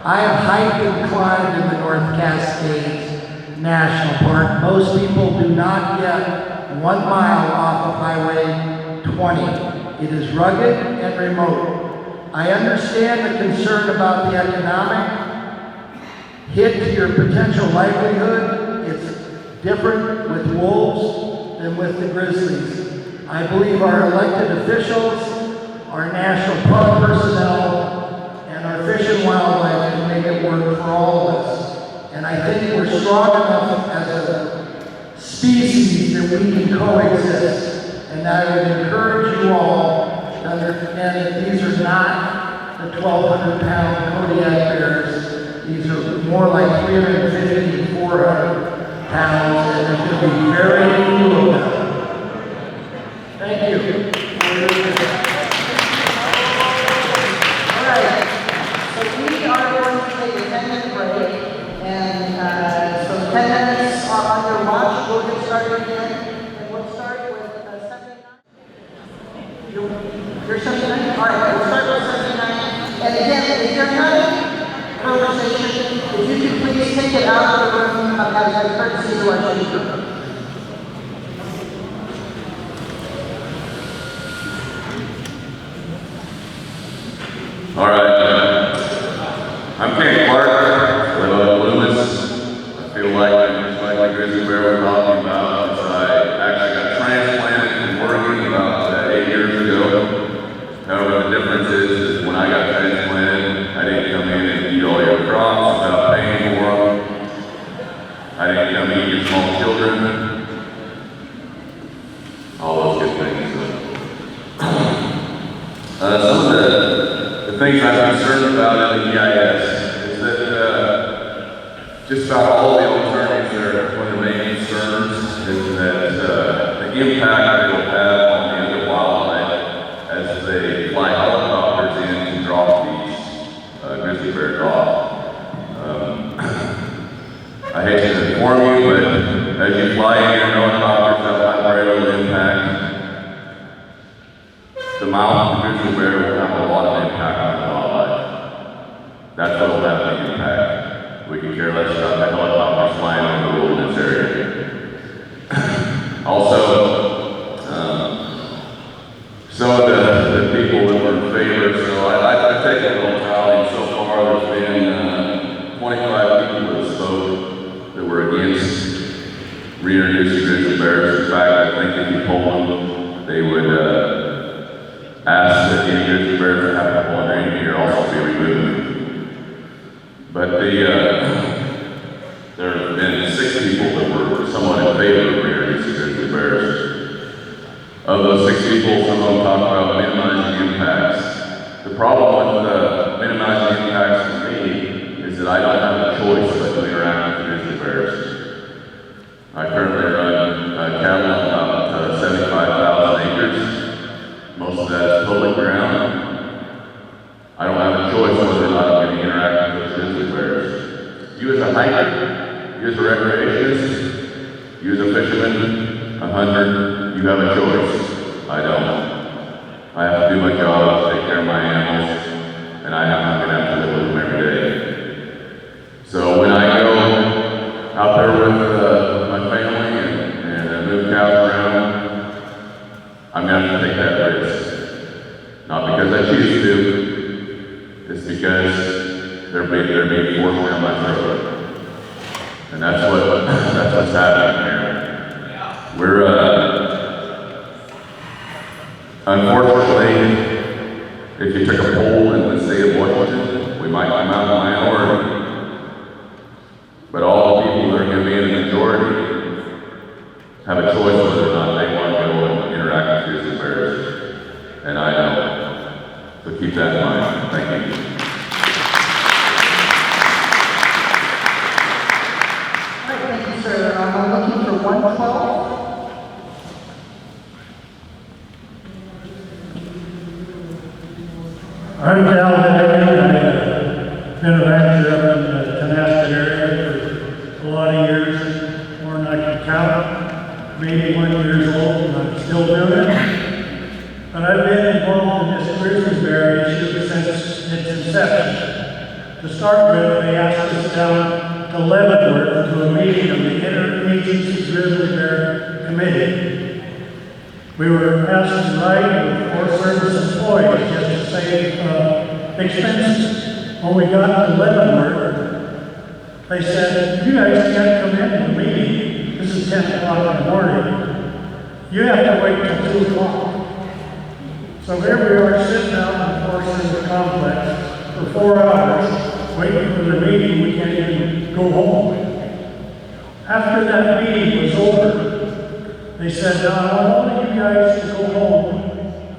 I have hiked and climbed in the North Cascades, National Park. Most people do not get 1 mile off of Highway 20. It is rugged and remote. I understand the concern about the economic hit to your potential livelihood. It's different with wolves than with the grizzlies. I believe our elected officials, our national park personnel, and our fish and wildlife can make it work for all of us. And I think we're strong enough as a species that we can coexist. And I would encourage you all to understand that these are not the 1,200-pound Kodiak bears. These are more like 350, 400 pounds, and there's going to be very few of them. Thank you. All right, so we are going to take a 10-minute break, and so 10 minutes on your watch. We'll get started again, and we'll start with 79. You're 79? All right, we'll start with 79. And again, if you're having conversation, if you could please take it out of the room as a courtesy to our speaker. All right, I'm Ken Clark, I live out of Loomis. I feel like just like the grizzly bear we're talking about, I actually got transplanted from Oregon about 8 years ago. However, the difference is when I got transplanted, I didn't come in and eat all your crops without paying for them. I didn't come eat your small children. All those good things. Some of the things I'm concerned about in the EIS is that just about all the alternatives are one of the main concerns is that the impact it will have on the other wildlife as they fly helicopters in to drop these grizzly bears off. I hate to inform you, but as you fly in your helicopters up where it will impact, the mouth of the grizzly bear will have a lot of impact on the wildlife. That's what will have the impact. We can care less about the helicopters flying over the wilderness area. Also, some of the people that were in favor, so I've taken a little tally, so far there's been 25 people that spoke that were against reintroducing grizzly bears. In fact, I think if you polled them, they would ask that any grizzly bears that have to wander in here also be removed. But there have been 6 people that were somewhat in favor of reintroducing grizzly bears. Of those 6 people, some of them talk about minimizing impacts. The problem with minimizing impacts for me is that I don't have a choice but to interact with grizzly bears. I currently run cattle on about 75,000 acres. Most of that is public ground. I don't have a choice whether or not I'm going to interact with those grizzly bears. You as a hiker, you as a recreationist, you as a fisherman, a hunter, you have a choice. I don't. I have to do my job, take care of my animals, and I'm going to have to live with them every day. So when I go out there with my family and move cows around, I'm going to have to take that risk. Not because I choose to, it's because they're being forced down my throat. And that's what's happening here. We're, unfortunately, if you took a poll in the state of Washington, we might come out in the minority. But all the people that are going to be in the majority have a choice whether or not they want to go and interact with grizzly bears. And I know. So keep that in mind. Thank you. All right, thank you, sir. I'm looking for 112. I'm Calvin. I've been a rancher up in the Canasta area for a lot of years, more than I can count. 81 years old, and I'm still doing it. But I've been involved in this grizzly bear issue since its inception. To start with, they asked us down to Leavenworth to a meeting of the were asked to write with Forest Service employees just to save expenses. When we got to Leavenworth, they said, you guys can't come into the meeting. This is 10 o'clock in the morning. You have to wait till 2 o'clock. So here we are sitting out in the Forest Service complex for 4 hours, waiting for the meeting. We can't even go home. After that meeting was over, they said, now I want you guys to go home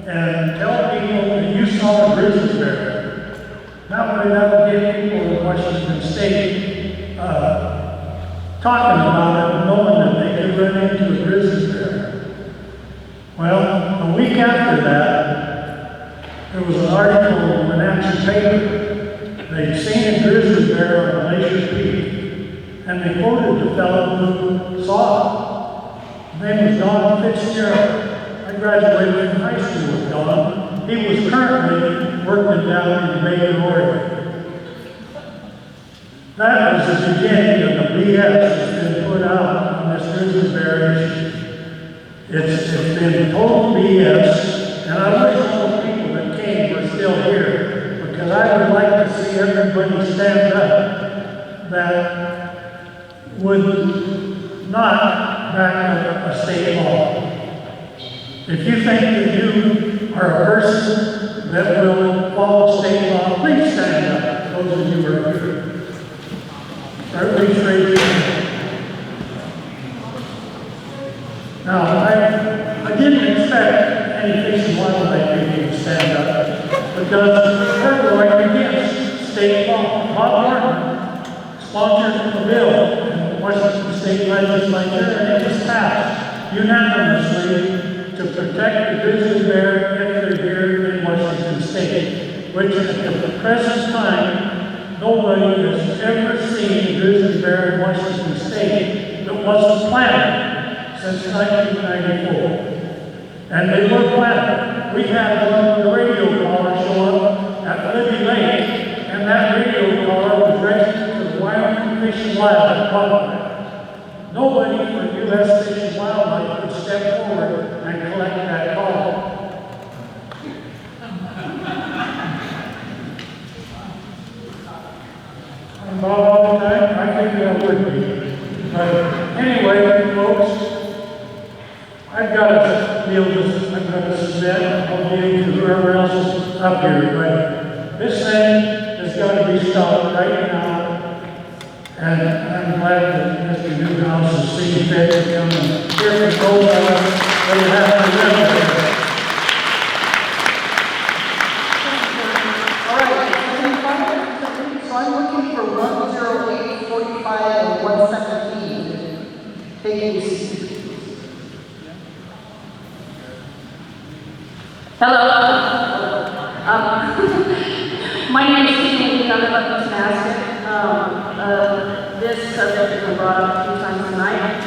and tell people that you saw a grizzly bear. That way that will get people in Washington State talking about it, knowing that they could run into a grizzly bear. Well, a week after that, there was an article in the Wenatchee paper. They'd seen a grizzly bear on Glacier Peak, and they quoted the fellow who saw it. His name was Don Fitzgerald. I graduated from high school with Don. He was currently working down in Bacon, Oregon. That was the beginning of the BS that's been put out on this grizzly bear issue. It's been total BS, and I wish all the people that came were still here, because I would like to see everybody stand up that would not back up a state law. If you think that you are a person that will follow state law, please stand up, those of you who are here. Or at least raise your hand. Now, I didn't expect any Fish and Wildlife people to stand up, because they're going against state law. Bob Martin sponsored the bill in the Washington State Legislature, and it was passed unanimously to protect the grizzly bear if they're here in Washington State, which at the present time, nobody has ever seen a grizzly bear in Washington State that wasn't planted since 1994. And they were planted. We had one of the radio callers show up at Libby Lake, and that radio caller was registered to the Wyoming Fish and Wildlife Department. Nobody from U.S. Fish and Wildlife could step forward and collect that call. I'm Bob all the time. I think that would be. But anyway, folks, I've got to deal with this. I'm going to submit. I'll deal with whoever else is up here. But this thing has got to be stopped right now. And I'm glad that Mr. Newhouse has seen fit to come and hear from both of us that you have to live with. All right, so I'm looking for 108, 45, and 117. Thank you. Hello. My name is Katie. I live up in Cascade. This subject has been brought up a few times tonight.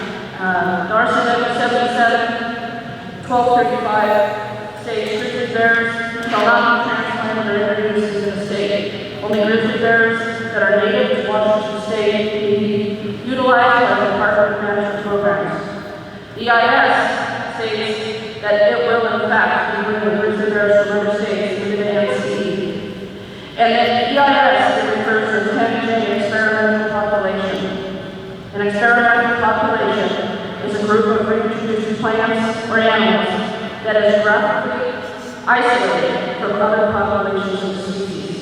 Darcy number 77, 1235 states grizzly bears shall not be transplanted or introduced into the state. Only grizzly bears that are native to Washington State can be utilized by the Department of Management Programs. EIS states that it will in fact be bringing grizzly bears from other states into the NCE. And then EIS refers to 10J experimental population. An experimental population is a group of reintroduced plants or animals that is graphically isolated from other populations of species.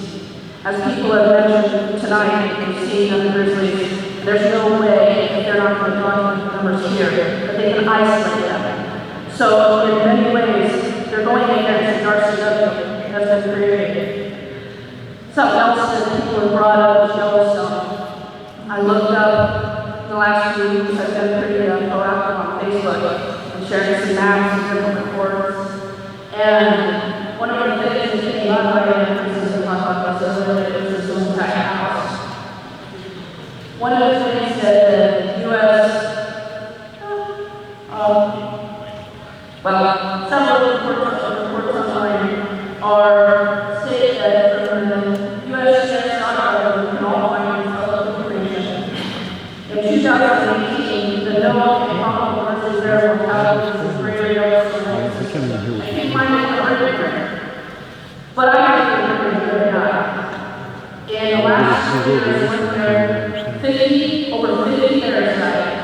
As people have mentioned tonight, we've seen on the grizzlies, there's no way, if they're not going to draw numbers here, that they can isolate them. So in many ways, they're going against the RCW that's been created. Something else that people have brought up is Yellowstone. I looked up in the last few weeks, I've been pretty proactive on Facebook and sharing some maps and different reports. And one of the things that came up, I didn't talk about this earlier, was this little tech house. One of the things that the U.S. Several reports online are stated that from the U.S.-China can all find public information. In 2018, the no comparable grizzly bear mortality was greater than very different. But I think they're a good guy. And the last 2 years, went there over 50 parasites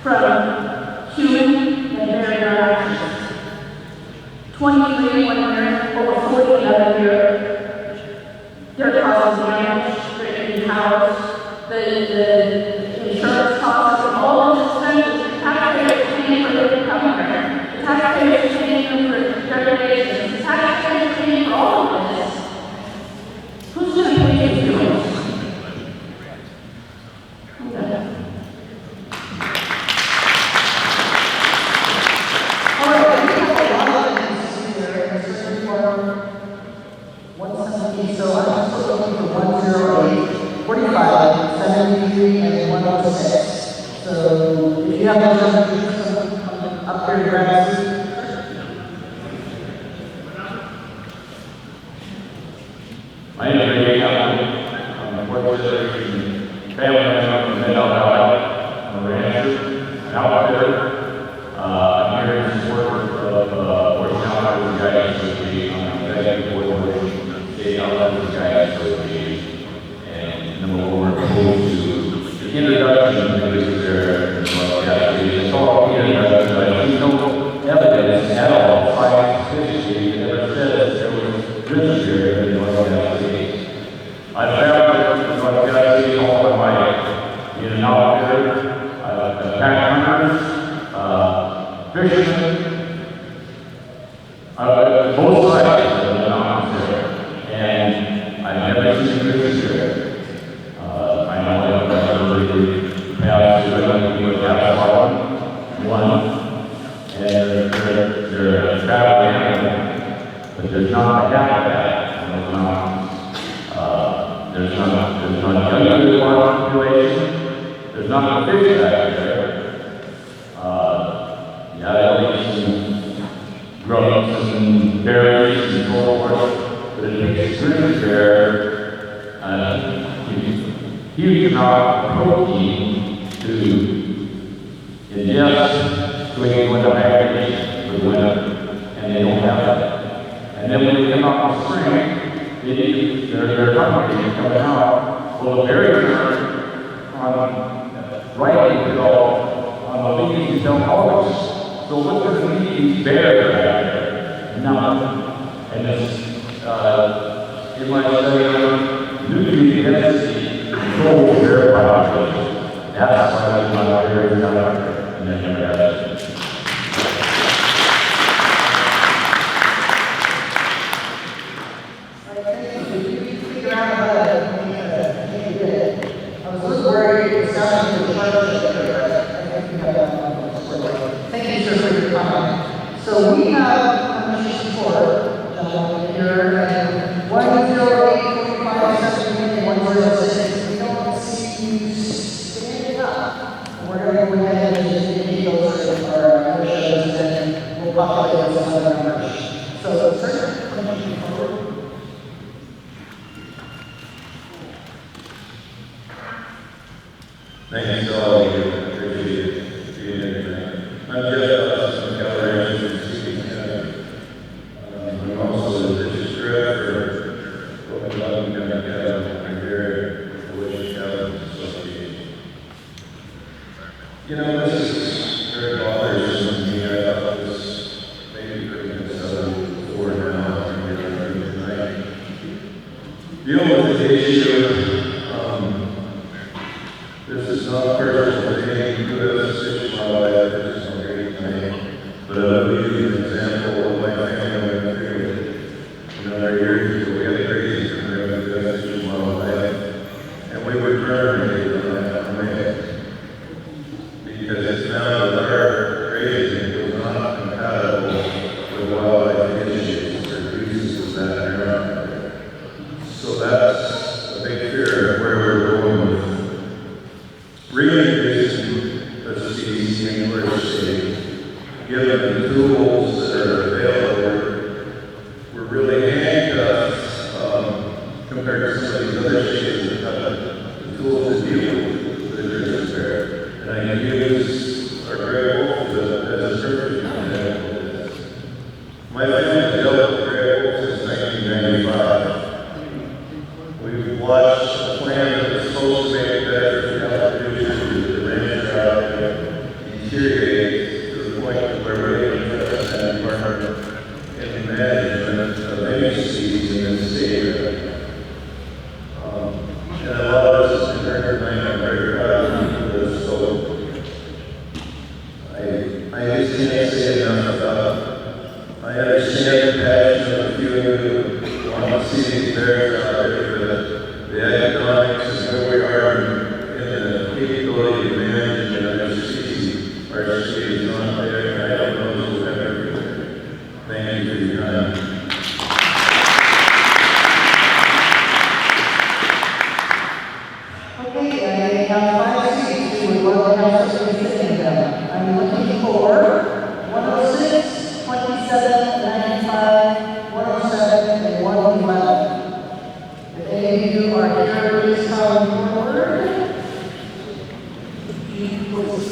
from human and very interactions. 23 went there, over 40 another year. Their causing damage, their house, the insurance costs, all of those expenses, the taxpayers paying for their recovery. The taxpayers paying for decorations. The taxpayers paying for all of this. Who's going to pay these bills? So I'm still looking for 108, 45, 73, and 106. So if you have those up here to grab us. My name is Ray Allen. I'm a fourth generation family member from Mid-El Valley. I'm a rancher, an outfitter. I'm here in support of Orange County Guidance Association. I'm the executive board of the State Outfitters Guidance Association. And number one, we're opposed to the introduction of this area in Cascade. It's all introduction, but I see no evidence at all, science, history, that ever says there was grizzly bear in Cascade. I've traveled to Cascade all my life, in and out there. I've packed hunters, fishermen, both sides of the mountains there, and I've never seen a grizzly bear. I know that I've really passed through with one, and they're a traveling animal, but there's not a habitat in those mountains. There's not a young population. There's not a fish back there. Yeah, there'll be some grubs and berries and so forth, but it takes a grizzly bear huge amount of protein to ingest to make winter average for the winter, and they don't have that. And then when they come out in the spring, they're hungry coming out. Well, the berries are right on the leaves until August. So what does the leaves bear back there? Nothing. And it's in my study, nutrient density control bear population. That's why I'm not very and then never has. I was a little worried it was sounding to the Thank you, sir, for your comment. So we have a motion for gentlemen here, and 108, 45, 106. We don't see you standing up. We're going to go ahead and just indicate those are motions, and we'll populate those other numbers. So, sir, coming forward. Thank you all. Appreciate it. Being here tonight. I'm just from California, speaking. I'm also the district director for Okanogan County here at the Wishing County Association. You know, this is very bothersome to me. I thought this maybe could have been settled before now. Tonight. Dealing with the issue. This is not personal to any good fish wildlife, this is a great thing. But I'll give you an example of my family went through. You know, our years ago, we had crazy from the good fish wildlife, and we were terminated on that land. Because it's found that our grazing was not compatible with wildlife issues or uses of that area. So that's a big fear of where we're going with reintroducing the species in your state, given the tools that are available, we're really handcuffed compared to some of these other states that have the tools to deal with the grizzly bear. And I can use our gray wolf as a perfect example of this. My family dealt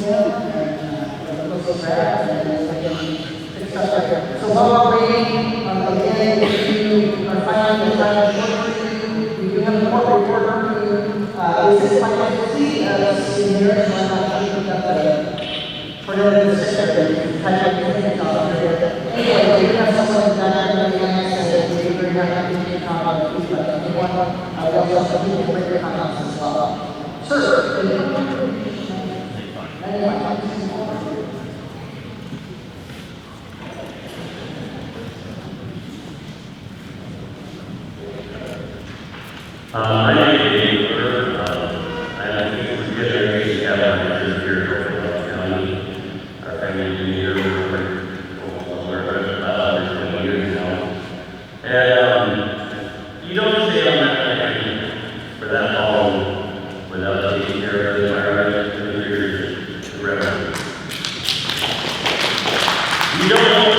So while we're waiting, again, if you are finding the time short for you, we do have a court reporter who is planning to see us in here, so I'm not sure that for the secretary, type of thing on here. Anyway, we have someone that really has that we very happy to take on the people, but anyone, we also have some people bring their comments as well. Sir, my name is Dave Burr. I'm a fifth generation California here in County. Our family's been here for 20 years now. And you don't stay on that land for that long without taking care of the environment and the revenue. You don't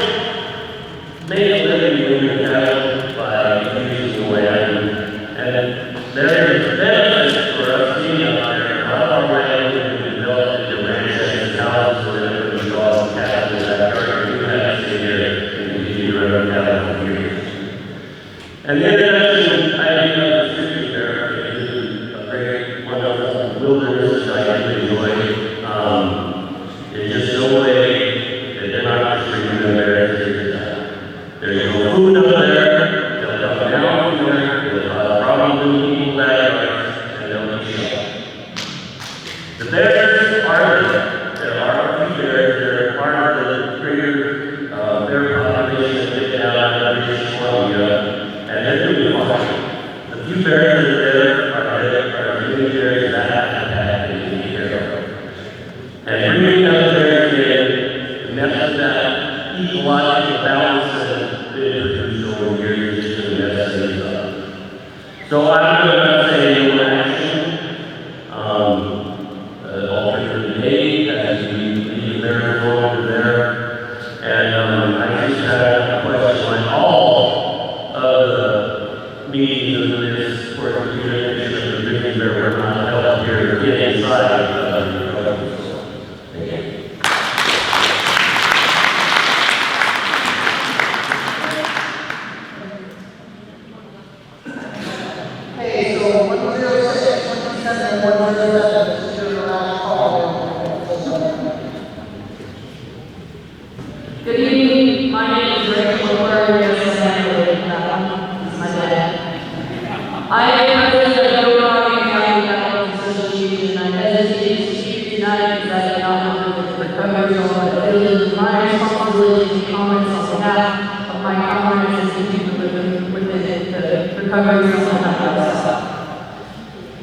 make a living when you're cattle by using the land. And there is benefits for us being out there. A lot of our land has been developed into ranches and houses where we draw some cattle in that area. We have to stay here and continue to run cattle for years. And the introduction idea of the city there is a great, wonderful wilderness that I really enjoy. There's just no way that they're not distributing there. There's no food up there. They'll come down from there. Probably people backyards and they'll be shot. The bears are there. There are a few bears that are part of the greater bear population that get down in British Columbia, and they're doing fine. The few bears that are there are doing bears that have to have to be care of. And bringing other bears in messes that ecological balance has been produced over years just to mess things up. So I'm going to say no action. Alternative behavior as we leave there over there. And I just had a question on all of the meetings of this for the community of the business that we're not held here to get inside of the government. Thank you. okay, so 106, 27, 107, this is your last call. Good evening, my name is Rachel This is my dad. I am president of the Okanogan County Medical Association, and I hesitate to speak tonight because I cannot live with recovery zone, but it is my responsibility to comment on behalf of my comrades and people living within the recovery zone and that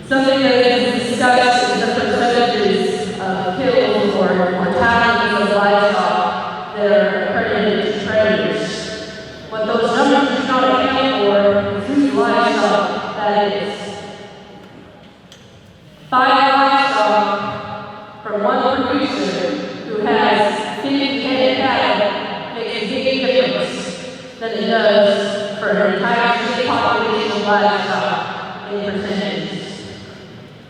Something that is discussed is the percentages of kills or mortality of livestock that are accredited to predators. What those numbers do not account for is whose livestock that is. 5 livestock from one producer who has 50 head cattle makes a big difference than it does for an entire state population of livestock in percentages.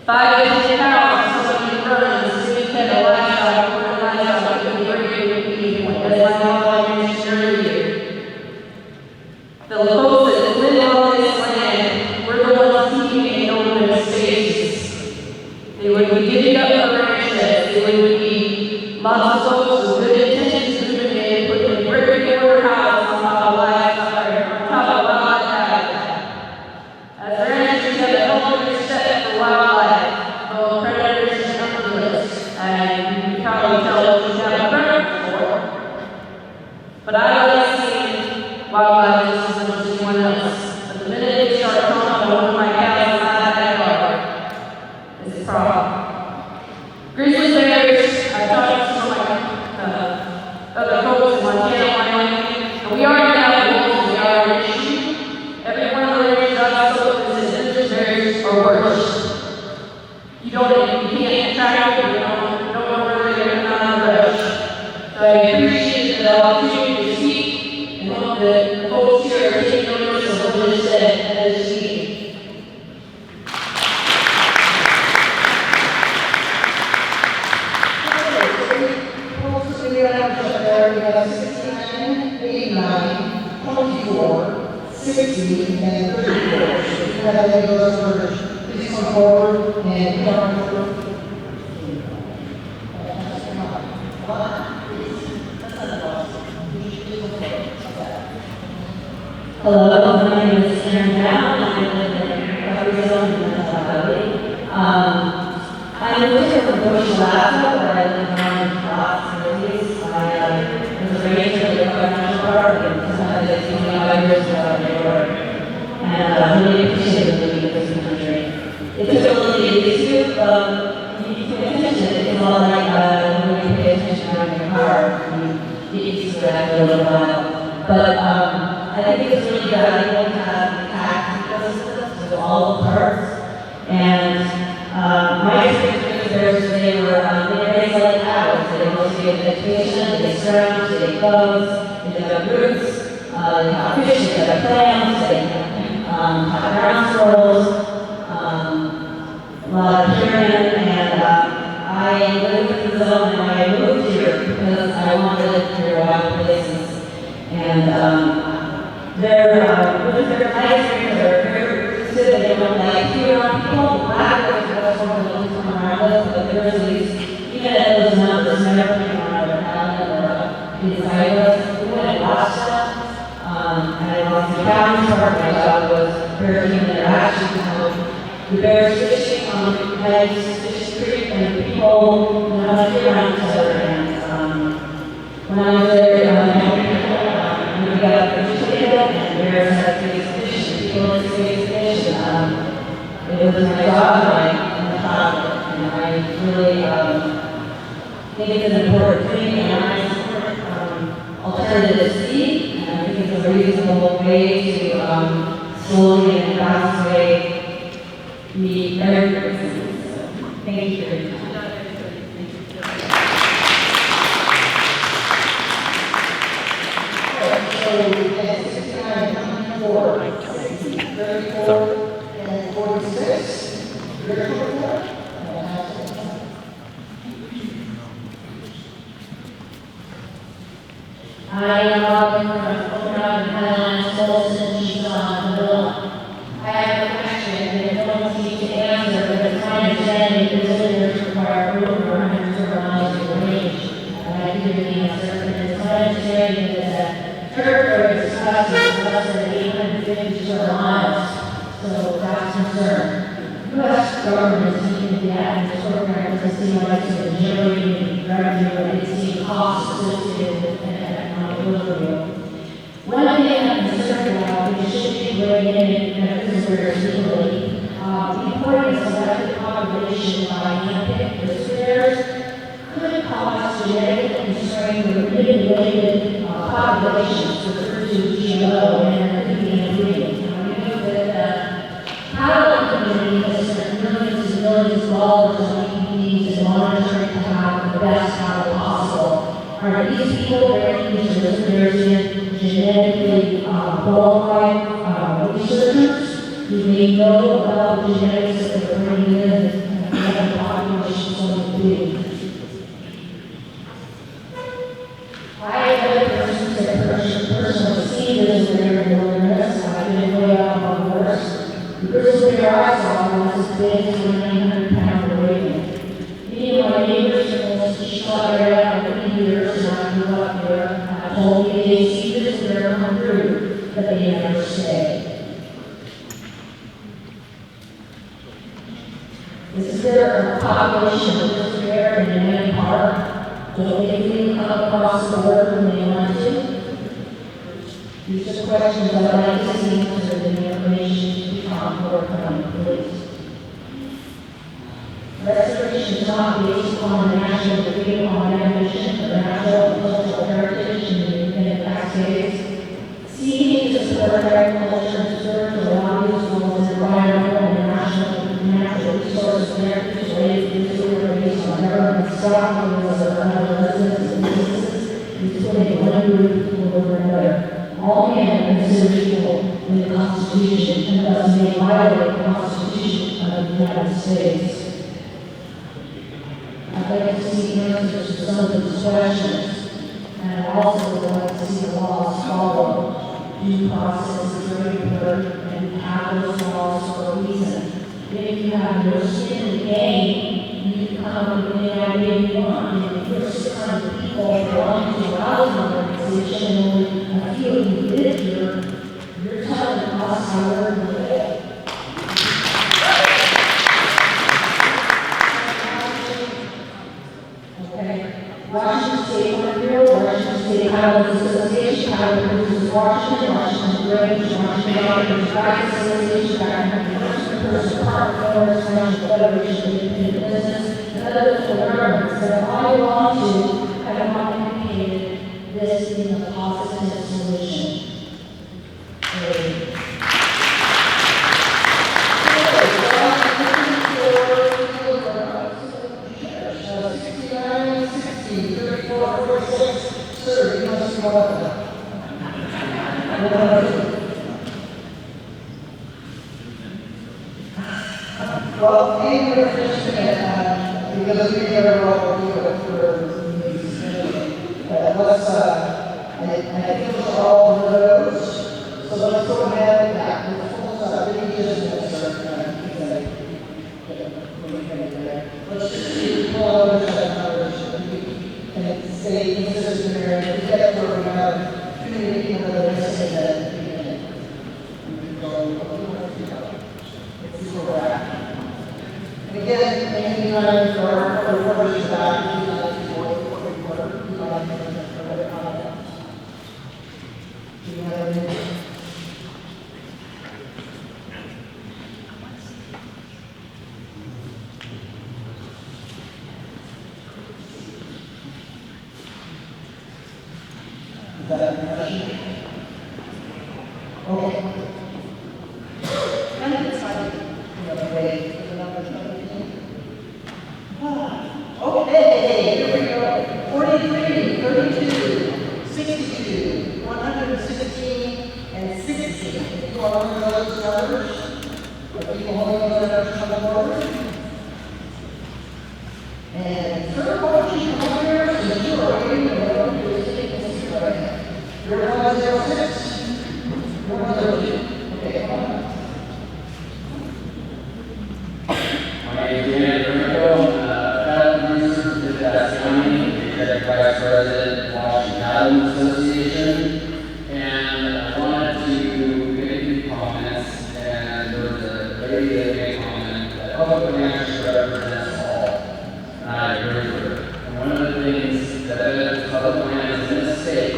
5 to 10 cows, somebody who runs 50 head of livestock, or livestock, that can bring you a key point. That's why I mentioned earlier. The folks that live on this land, we're the ones keeping it open spaces. They would be giving up the ranches. They would be lots of folks with good intentions moving in, putting a brick and mortar house on top of livestock, on top of wildlife habitat. As ranchers, we have a healthy respect for wildlife, both predators and herbivores, and you can probably tell what we have predators for. But I like seeing wildlife just as much as anyone else. But the minute they start talking about one of my cows in my backyard, it's a problem. Grizzly bears, I talked to some of my other folks in Montana, Wyoming, and have 69, 89, 24, 60, and 34. So if you have any of those numbers, please come forward and come forward. Hello, my name is Karen Brown. I live in Okanogan. I moved here from Bush, Alaska, where I live on lots of cities. I was raised in the National Park and sometimes I see 25 years ago in New York. And I really appreciated living in this country. It took a little bit to pay attention. It's all like when you pay attention around your car, you get used to that for a little while. But I think it's really valuable to have tax ecosystems with all the parts. And my experience with bears is they were raised like cows. They mostly get education, they scrounge, they clothes, they develop roots, they caught fish, they develop clams, they caught ground squirrels, a lot of carrion, and I lived in the zone and I moved here because I wanted to live near wild places. And with their nice things, they're very inclusive, they don't like fear on people. Black boys are also one of those come around us, but the Grizzlies, even at those numbers, never came around or happened or inside us. We went and watched them. And I lost the county part of my job was bear human interaction. The bears fishing on the hedges, Fish Creek, and people around each other. And when I was there, we got a fish and bears had to fish, and people had to fish. It was my job, and I thought, and I really think it's an important thing, and I support alternative seed, and I think it's a reasonable way to slowly and fastly meet everything. So, thank you for your time. And 46. I am from Okanogan, Highlands, Wilson, Tucson, Manila. I have a question and I don't need to answer, but it's my understanding that visitors require over 100 square miles of range. And I give you the answer, and it's my understanding that the territory discussed is less than 850 square miles. So that's a concern. U.S. government is seeking the Adams program to see like the generating revenue and it's seeing costs associated with economic overview. One thing I'm concerned about is shifting weighing in visitors legally. Importing a selected population by handpicked visitors could cause genetically constrained or manipulated populations referred to GMO and could be inbreeding. Our community has spent millions and millions of dollars on EPDs and monitoring to have the best model possible. Are these people bringing these visitors in genetically qualified researchers who may know about the genetics that they're bringing in and what the population is going to be? I have a person that personally seen this there in the wilderness. I've been way out on the horse. The grizzly bear I saw was as big as a 900-pound Arabian. Me and my neighbors in this shot area for 50 years, and I grew up there, have told me they see this bear come through, but they never stay. Is there a population of this bear in any park? Don't they really come across the border when they want to? These are questions I'd like to see answered in the information to become more common, please. Restoration is not based on the national debate on definition of natural and cultural heritage in the Cascades. Seeking to support agriculture and preserve the values as well as environmental and natural resources heritage related to the based on government stock as other residents and businesses, including one group over another. All men are considered equal in the Constitution and thus may violate the Constitution of the United States. I'd like to see answers to some of these questions. And I also would like to see the laws followed. Due process is very important, and we have those laws for a reason. If you have no skin in the game, you can come and get out where you want. And if you're 600 people belong to a housing organization, and only a few of you live here, you're telling us how we're going to live. Okay? Washington State Farm Bureau, Washington State Highlands Association, Highland Producers Washington, Washington Grange, Washington Governors Rights Association, Washington Person Park Owners, National Federation of Independent Business, and other governments that I belong to have not indicated this being a positive solution. Well, thank you for just because we never all do it for these. Let's, and I think those are all of those. So let's go ahead and let's just see pull over that numbers and stay consistent there. And we get where we have too many people that are missing that at the beginning. Let's go back. And again, thank you for reporters back. Is that a question? Okay. I'm excited. Okay, the numbers. Okay, here we go. 43, 32, 62, 116, and 60. If you are one of those numbers, or people holding those numbers, come forward. And third question here is you are waiting for you're 106. You're 102. Okay, come on. My name is Dan Franco. I'm producer for Cascade, Executive Vice President, Washington Housing Association. And I wanted to make a few comments. And there was a lady that made a comment that public finance represents all. And I agree with her. And one of the things that benefits public finance in this state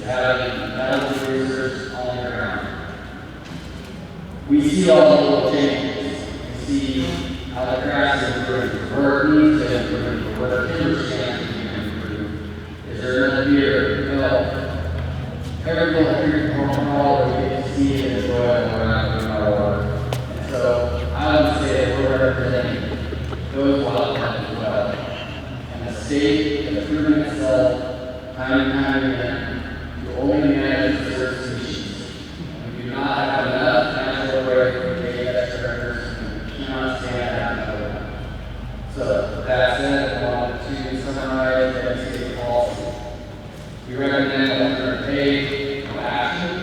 having medical producers on the ground. We see all the little changes. We see how the grass is improved, where it needs to improve, where the timber stands can improve. Is there another beer? No. Every little here from all that we get to see and enjoy when we're not doing our work. And so I would say that we're representing those wildcats as well. And the state has proven itself time and time again. Only manage certain species. We do not have enough natural break for data extractors and cannot stand that another one. So, with that said, I wanted to summarize the state policy. We recommend a 100-page of action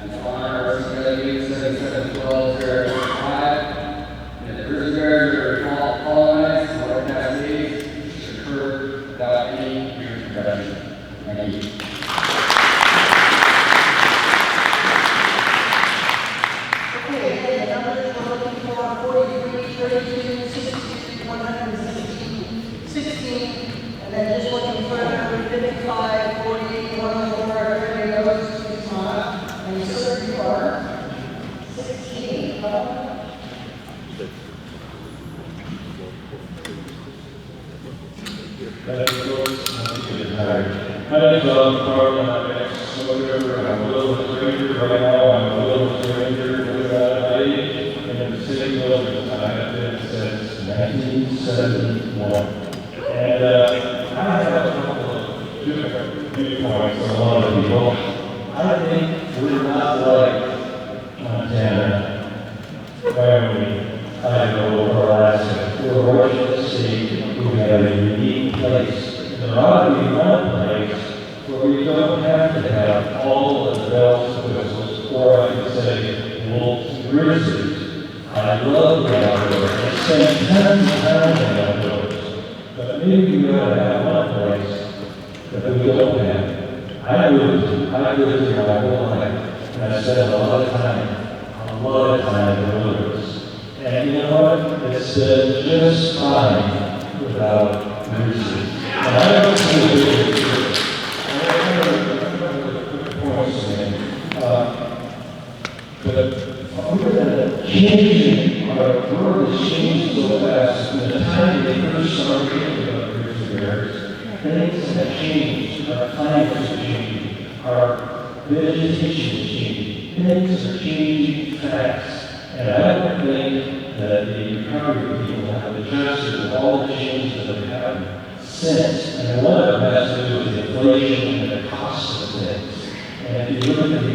and to honor our CW 7712-005 and the grizzly bears that are colonized in Lower Cascade should occur without any reintroduction. Thank you. Okay, the numbers we're looking for are 43, 32, 62, 116, 16, and then just looking further, 55, 40, 104, 30 of those, and you still require 16. My name is Carl, I'm an ex-smoker. I'm a little stranger right now. I'm a little stranger with in the city limits. I have been since 1971. And I have a couple of different viewpoints on a lot of people. I think we're not like Montana, Wyoming, Idaho, or Alaska. We're a Washington state who have a unique place. There ought to be one place where we don't have to have all of the bells and whistles, or I could say wolves and grizzlies. I love the outdoors. I spend tons of time in the outdoors. But maybe we ought to have one place that we don't have. I lived here my whole life, and I spent a lot of time in the wilderness. And you know what? It's been just fine without grizzlies. And I don't see but changing, our world is changing so fast. From the time they first started thinking about grizzly bears, things have changed. Our climate is changing. Our vegetation is changing. Things are changing fast. And I don't think that the recovery people have adjusted with all the changes that have happened since. And one of them has to do with inflation and the cost of things. And if you look at the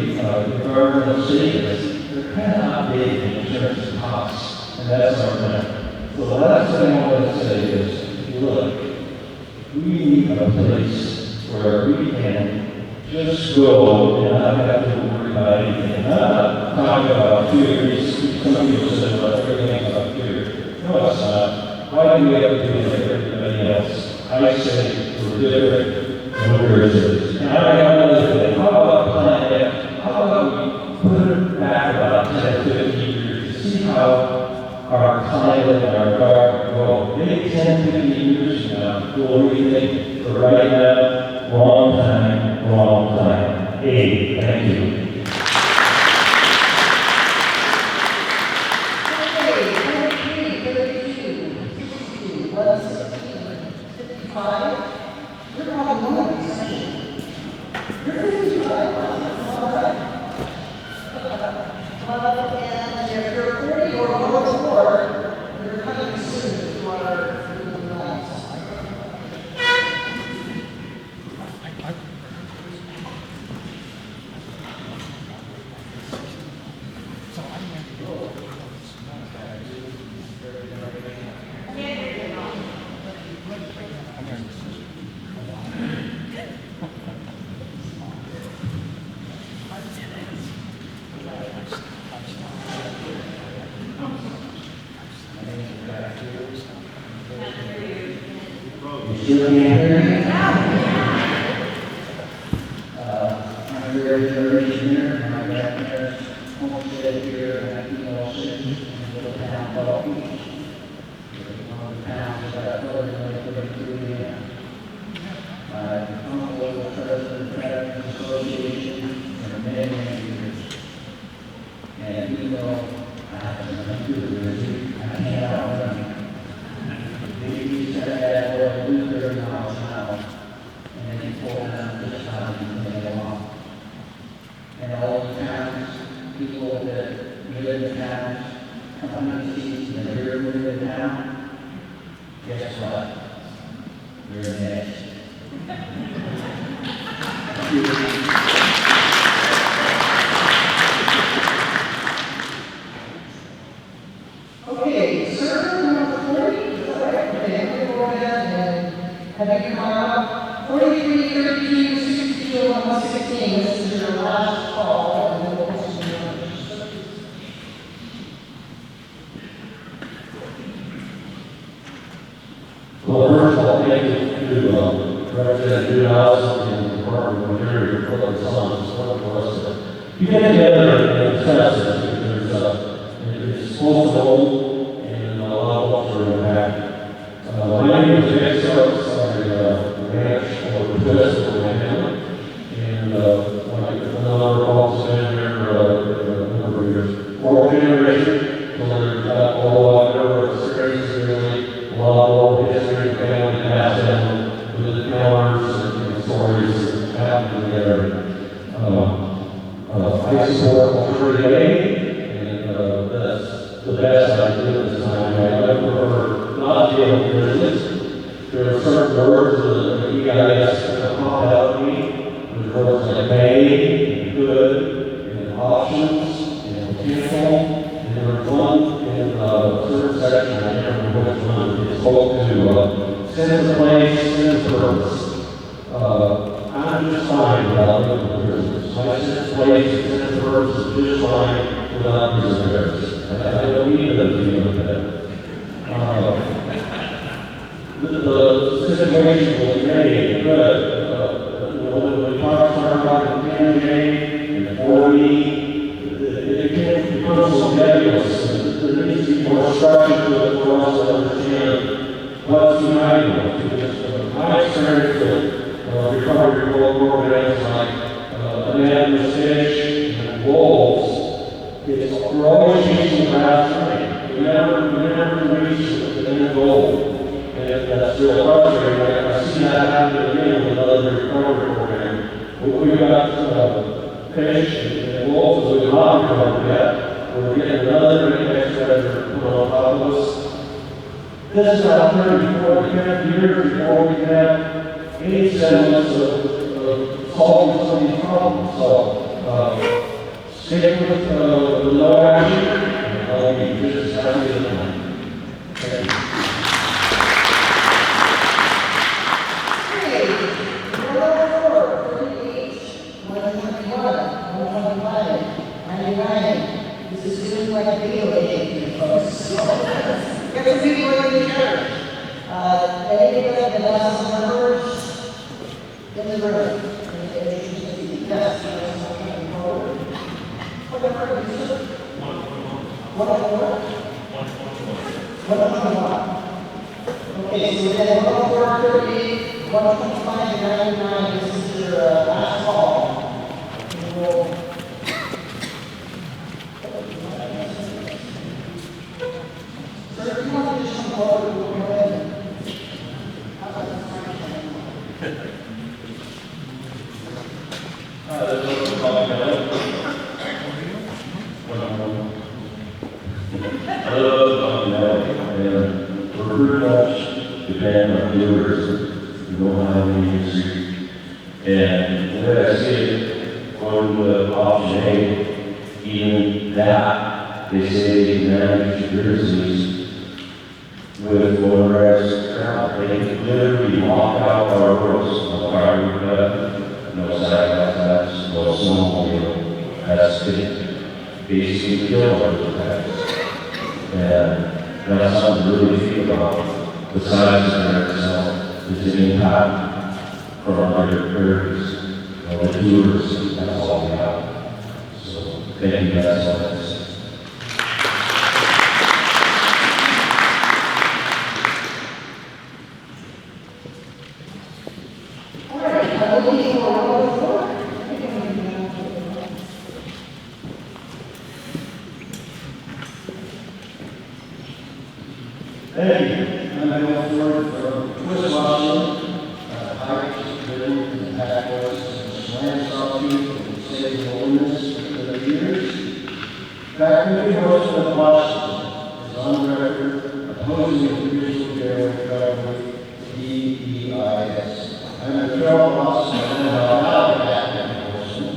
environmental statements, they're kind of outdated in terms of costs. And that's our plan. So the last thing I want to say is, look, we need a place where we can just go and not have to worry about anything. I'm not talking about fear. Some people say, well, everything's about fear. No, it's not. Why do we have to be like everybody else? I say we're different and we're grizzlies. And I have another thing. How about Planet X? How about we put it back about 10, 15 years to see how our climate and our environment go? Maybe 10, 15 years from now, we'll rethink. But right now, wrong time, wrong time. Hey, thank you. I'm a very generation here, and my grandparents homesteaded here in 1906 in a little town called Beach. One of the towns that I put in the end. My uncle was the president of the Veterans Association for many, many years. And even though I haven't been to the Grizzly, I can't outrun him. He said that boy flew 30 miles an hour, and then he pulled down this time and made it along. And all the towns, people that live in towns, communities, and they're moving in town, guess what? You're next. Okay, sir, number 40, is that right? Okay, I'm going to go ahead and have you come up. 43, 32, 62, and 116. This is your last call, and then we'll post some numbers. Well, first of all, thank you to Representative Newhouse and the Department of Interior for putting this on. It's one for us to get together and discuss this because it's supposed to hold and a lot of folks are impacted. My name is Jay Stokes. I'm the ranch or professor for my family. And like another folks have been here for a number of years. Fourth generation, so there's a lot of experiences really, a lot of old history and family passed down with the pillars and stories that happened together. I support Culture Day, and that's the best I can do this time. I prefer not dealing with grizzlies. There are certain words that you guys pop out at me. There's words like may, and good, and options, and potential. And there's one in a certain section, I can't remember which one, it spoke to sense of place, sense of purpose. I'm I'm just fine without living with grizzlies. My sense of place and sense of purpose is just fine without grizzly bears. I don't need them to be with them. The situation was made good. When we talked about the PMJ and 40, it became personal nebulous. There needs to be more structure to it for us to understand what's uniting us. Because my experience with recovery programs like anonymous fish and wolves, we're always chasing the last thing. We never reach the end goal. And that's real frustrating. I see that happen again with another recovery program. We've got fish and wolves that we've not recovered yet. We're getting another index predator put on top of us. This is about 30, 40 years before we can have any semblance of solving some of these problems. So, stick with the no action, and I'll be just as happy as I can. Thank you. This is feeling like a video game, folks. Get some people in the church. Anybody that has some members in the room? Yes, coming forward. Whatever it is. Okay, so we have 140, 125, and 99. This is your last call. And we'll if you want to just come forward, we'll go ahead. I love and we're pretty much depend on viewers who don't have any music. And the way I see it, on the option A, even that, they say you manage your grizzlies with motorized travel. They can literally walk out our roads, no fire cut, no sacrifice, no snowmobile. That's basically kill our attacks. And that's something to really think about. Besides that itself, is an impact for our other prairies, the tours, that's all we have. So thank you guys for this. Thank you. I'm Bill Ford from Twist, Washington. Hiked, ridden, and packed horses and swam sawtooth and saved the wilderness for the years. Backcountry horseman of Washington is on record opposing the Grizzly bear recovery, DEIS. I'm a trail officer and a backcountry horseman.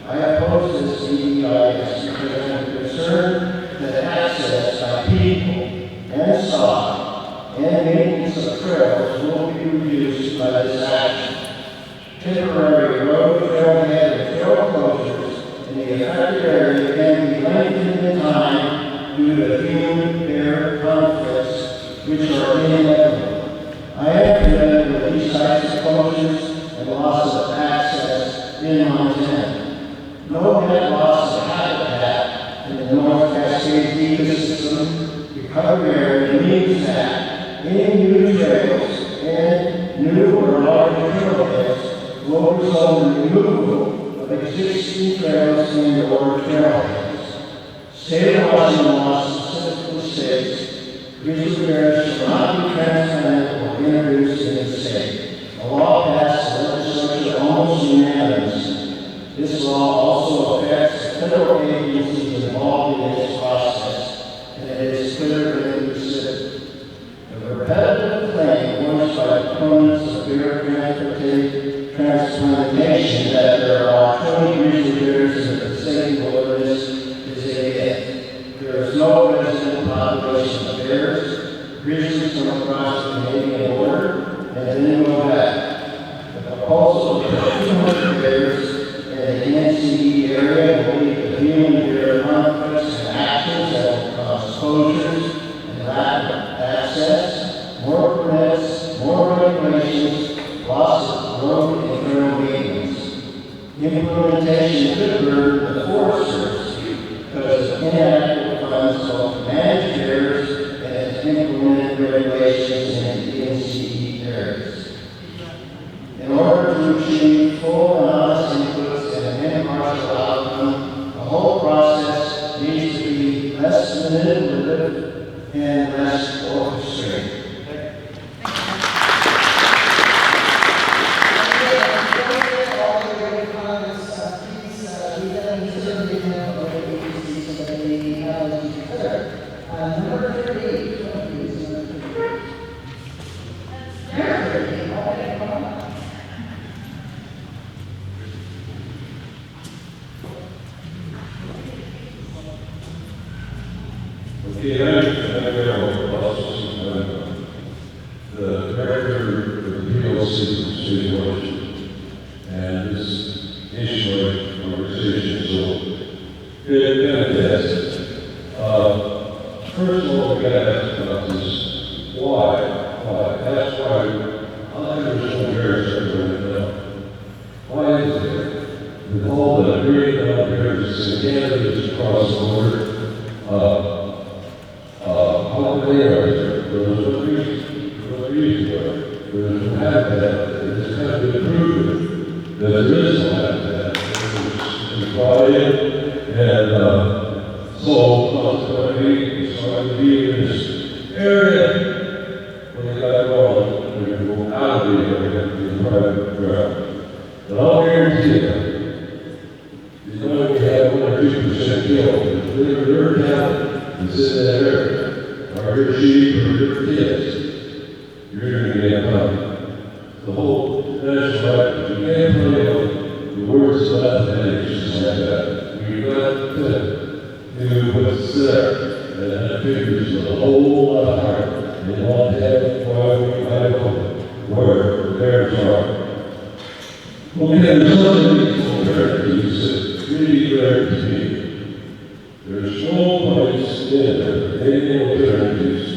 I oppose this DEIS because I'm concerned that access by people and stock and maintenance of trails will be reduced by this action. Temporary road, trailhead, and trail closures in the affected area can be lengthened in time due to human-bear conflicts which are inevitable. I am familiar with these types of closures and loss of access in Montana. No net loss of habitat in the North Cascade ecosystem recovery area means that any new trails and new or larger trailheads will result in removal of existing trails and or trailheads. State of Washington law specifically states grizzly bears shall not be transplanted or introduced in the state. A law passed the legislature almost unanimously. This law also affects federal agencies involved in this process. And it is clear and implicit. The repetitive claim voiced by opponents of bear transplantation that there are 20 grizzly bears in the state wilderness is a myth. There is no resident population of bears. Grizzlies come across the Canadian border and then go back. The proposal of implementation could burden the Forest Service because of inadequate funds to manage areas and implement regulations in DNCE areas. In order to achieve full and honest inputs and an impartial outcome, the whole process needs to be less manipulative and less orchestrated. The director of the PLC is Washington, and this nationwide organization, so it fantastic. First of all, we got to ask about this why. That's why there's no barriers right now. Why is it with all the great barriers and candidates across the border? How they are, there's no reason. There's no habitat. It's kind of been proven that there is no habitat. It's quiet, and so consequently, started to be in this area. When they got going, they're going to go out of the area to the private ground. And I'll guarantee you know we have 1 or 2% killed. Their talent is in that area. Or your sheep or your kids, you're going to get money. The whole national effort, you can't play on the words of mathematics like that. You've got to do what's there. And that figures a whole lot harder. They want to have where the bears are. Okay, there's some of these alternatives that really rare to me. There's no place in there, any alternatives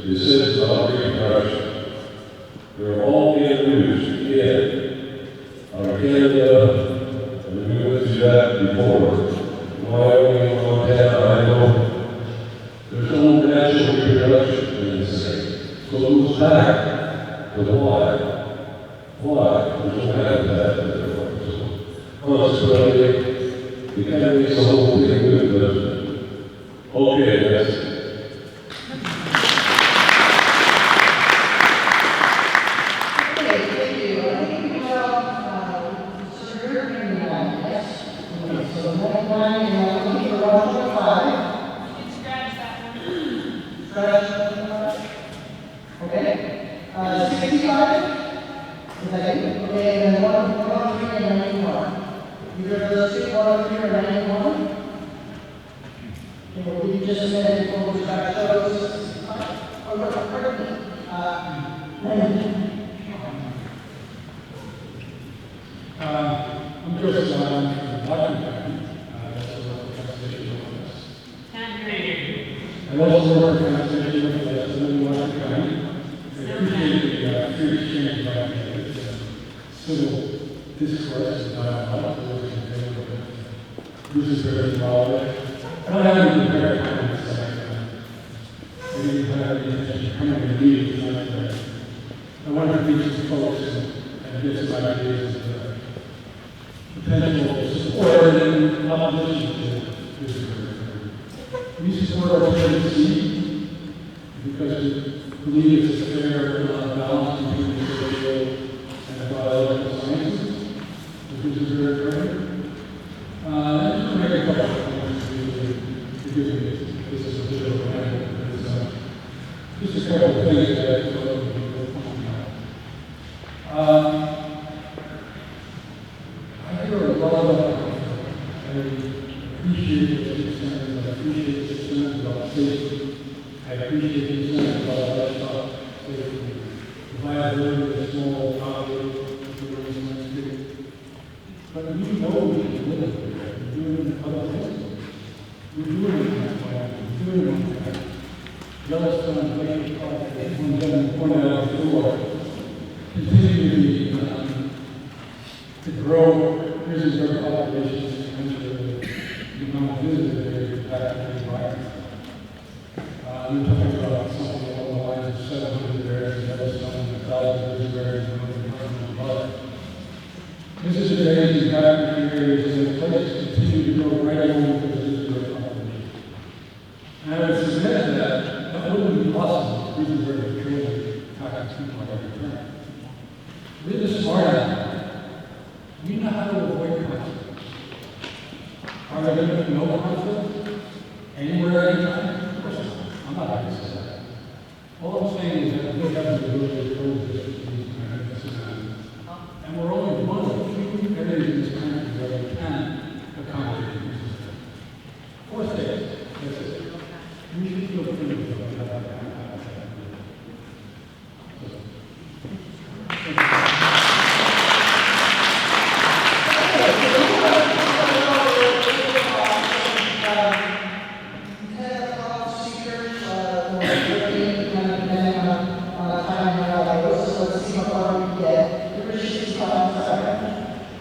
that says about reproduction. They're all being used again. Canada, and we went through that before. Wyoming, Montana, Idaho. There's no natural reproduction in this thing. So it goes back to why. There's no habitat there. So consequently, it kind of makes the whole thing good, doesn't it? Okay, that's it. Okay, thank you. I think we have, so you're in the line, yes? Okay, so 99 and looking for 125. You can scratch that one. Scratch that one. Okay. 65? Is that it? Okay, and then 103 and 91. Either of those two, 103 or 91? Okay, we just said before we start shows. Pardon me. 90. I'm Joseph Allen from Washington. That's a local conservation office. I also work in conservation with the Southern Washington County. I appreciate the free exchange of ideas, civil discourse and dialogue. This is very involved. I don't have any prepared comments. I didn't have any intention of coming to the meeting tonight. I wanted to meet some folks and get some ideas of potential support and opposition to this program. We support our PNC because we believe it's a fair balance between the social and biological sciences, which is very great. And just to make a couple of comments, this is a bit of a matter, just a couple of things that I thought would be worth pointing out. I hear a lot about, I appreciate the concerns, I appreciate the concerns about safety, I appreciate the concerns about livestock safety, the viability of small populations, but we know we can live with that. We're doing other things. We're doing it in that way. We're doing it in that way. Yellowstone Glacier Park, as one gentleman pointed out before, continue to be to grow Grizzly Bear populations and to become a visitor back to the environment. You're talking about something along the lines of 700 bears in Yellowstone, 1,000 grizzly bears in the Department of Water. This is a day back in the areas and the places continue to grow right along with the grizzly bear population. And I would submit that wouldn't be possible if grizzly bears were truly attacking people at every turn. We're the smart animals. We know how to avoid conflict. Are there going to be no conflict anywhere, anytime? Of course not. I'm not going to say that. All I'm saying is that we have the ability to coexist with these magnificent animals. And we're only one of the few areas in this country where we can accommodate these. 4 states. That's it. We should feel pretty good about that.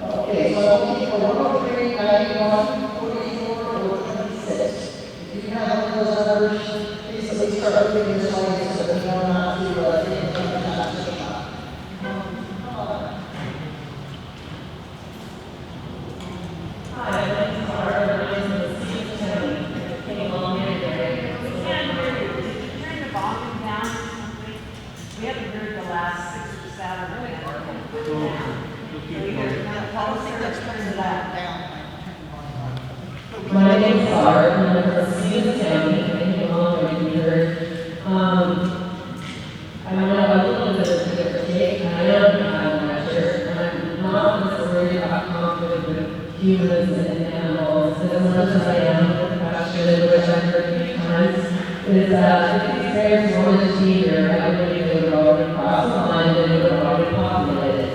Okay, so I'll keep for 103, 91, 44, or 26. If you have those numbers, please at least start moving this way so that we know not to take it from the top to the top. Hi, my name is Laura. I'm in the Steve County. Came along here today. We can't hear you. Did you turn the volume down or something? We haven't heard the last 6 or 7 or whatever. I don't think that's turning that down. My name is Laura. I'm from Steve County. I came along here. I'm a little bit of a different take. I am a lecturer. I'm not necessarily about conflict with humans and animals. As much as I am with passion, which I've heard many times, is that if these bears wanted to be here, I believe they would already cross the line and they would already populate it.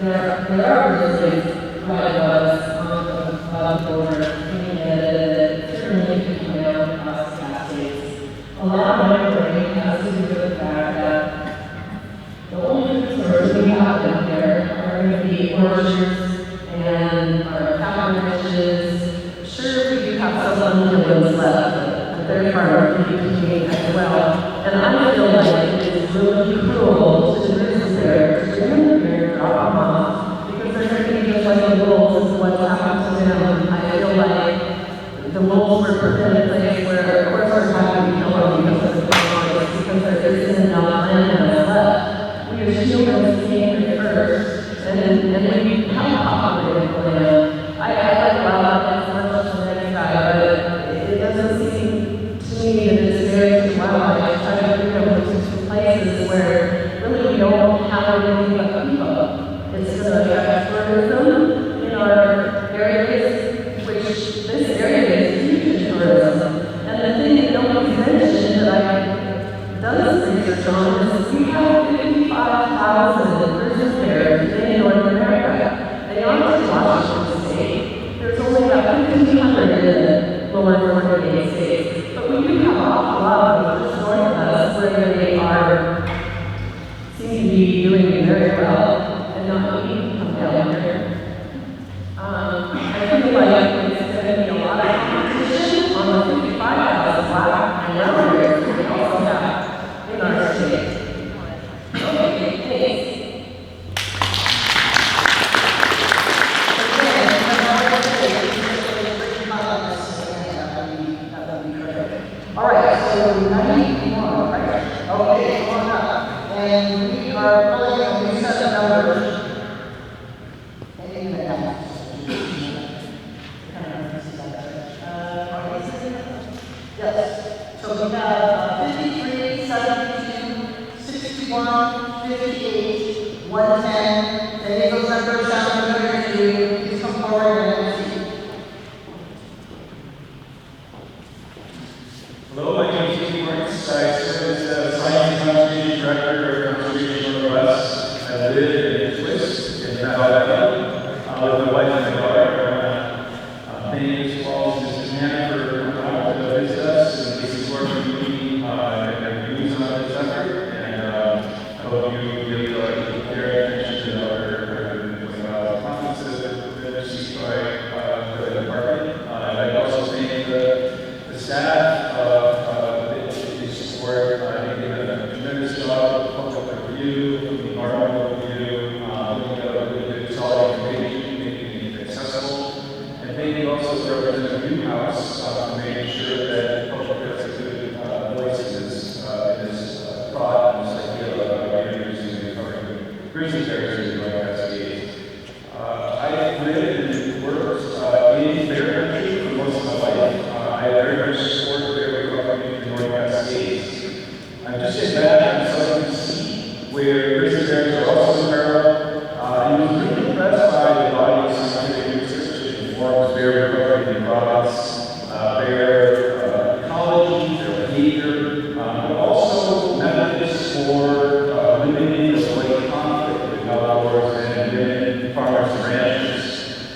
There are grizzlies right above us on the border, looking at it, certainly picking down across the Cascades. A lot of my worry has to do with the fact that the only resources we have down there are going to be orchards and our cattle ranches. Sure, we do have some woods left, but they're part of the community as well. And I feel like it is really cruel to the grizzly bears to bring them here, drop them off, because they're going to be just like the wolves, is what's happened to them. I feel like the wolves were put in a place where, of course, we're having to kill them because of the conflict, because there isn't enough land left. We as humans came here first, and we have populated the land. I like wildlife as much as the next guy, but it doesn't seem to me that it's very too wildlife. I try to bring them to places where really we don't have anything but people. It's going to affect tourism in our areas, which this area is huge in tourism. And the thing that nobody's mentioned that I've done some research on is we have 55,000 grizzly bears in North America. They aren't in Washington State. There's only about 1,500 in the lower 48 states. But we do have an awful lot of just north of us where they seem to be doing very well. Not being come down here. I feel like there's going to be a lot of competition on the 55,000 black and brown bears that we also have in our state. Okay, thanks. All right, so 91, right? Okay, come on up. And we are pulling a new set of numbers. Yes. So we have 53, 72, 61, 58, 110. Any of those numbers sound familiar to you? Please come forward and see. Hello, my name is Marks. I serve as the Science and Conservation Director of Conservation Northwest. I live in Twist in Okanogan with my wife and my daughter. Thank you all, Mr. Mann, for coming out to visit us and to support the community and views on this effort. And I hope you give care and attention to our also represent a new house, making sure that public gets a good voice in this thought and this idea of introducing and covering grizzly bears in the Cascade. I lived and worked in bear country for most of my life. I very much support bear recovery in the North Cascades. I'm just sitting back and starting to see where grizzly bears are also parallel. And was really impressed by the body of scientific research that informs bear recovery in the province, bear ecology, their behavior, but also methods for limiting the late conflict with outdoors and women, farmers and ranchers.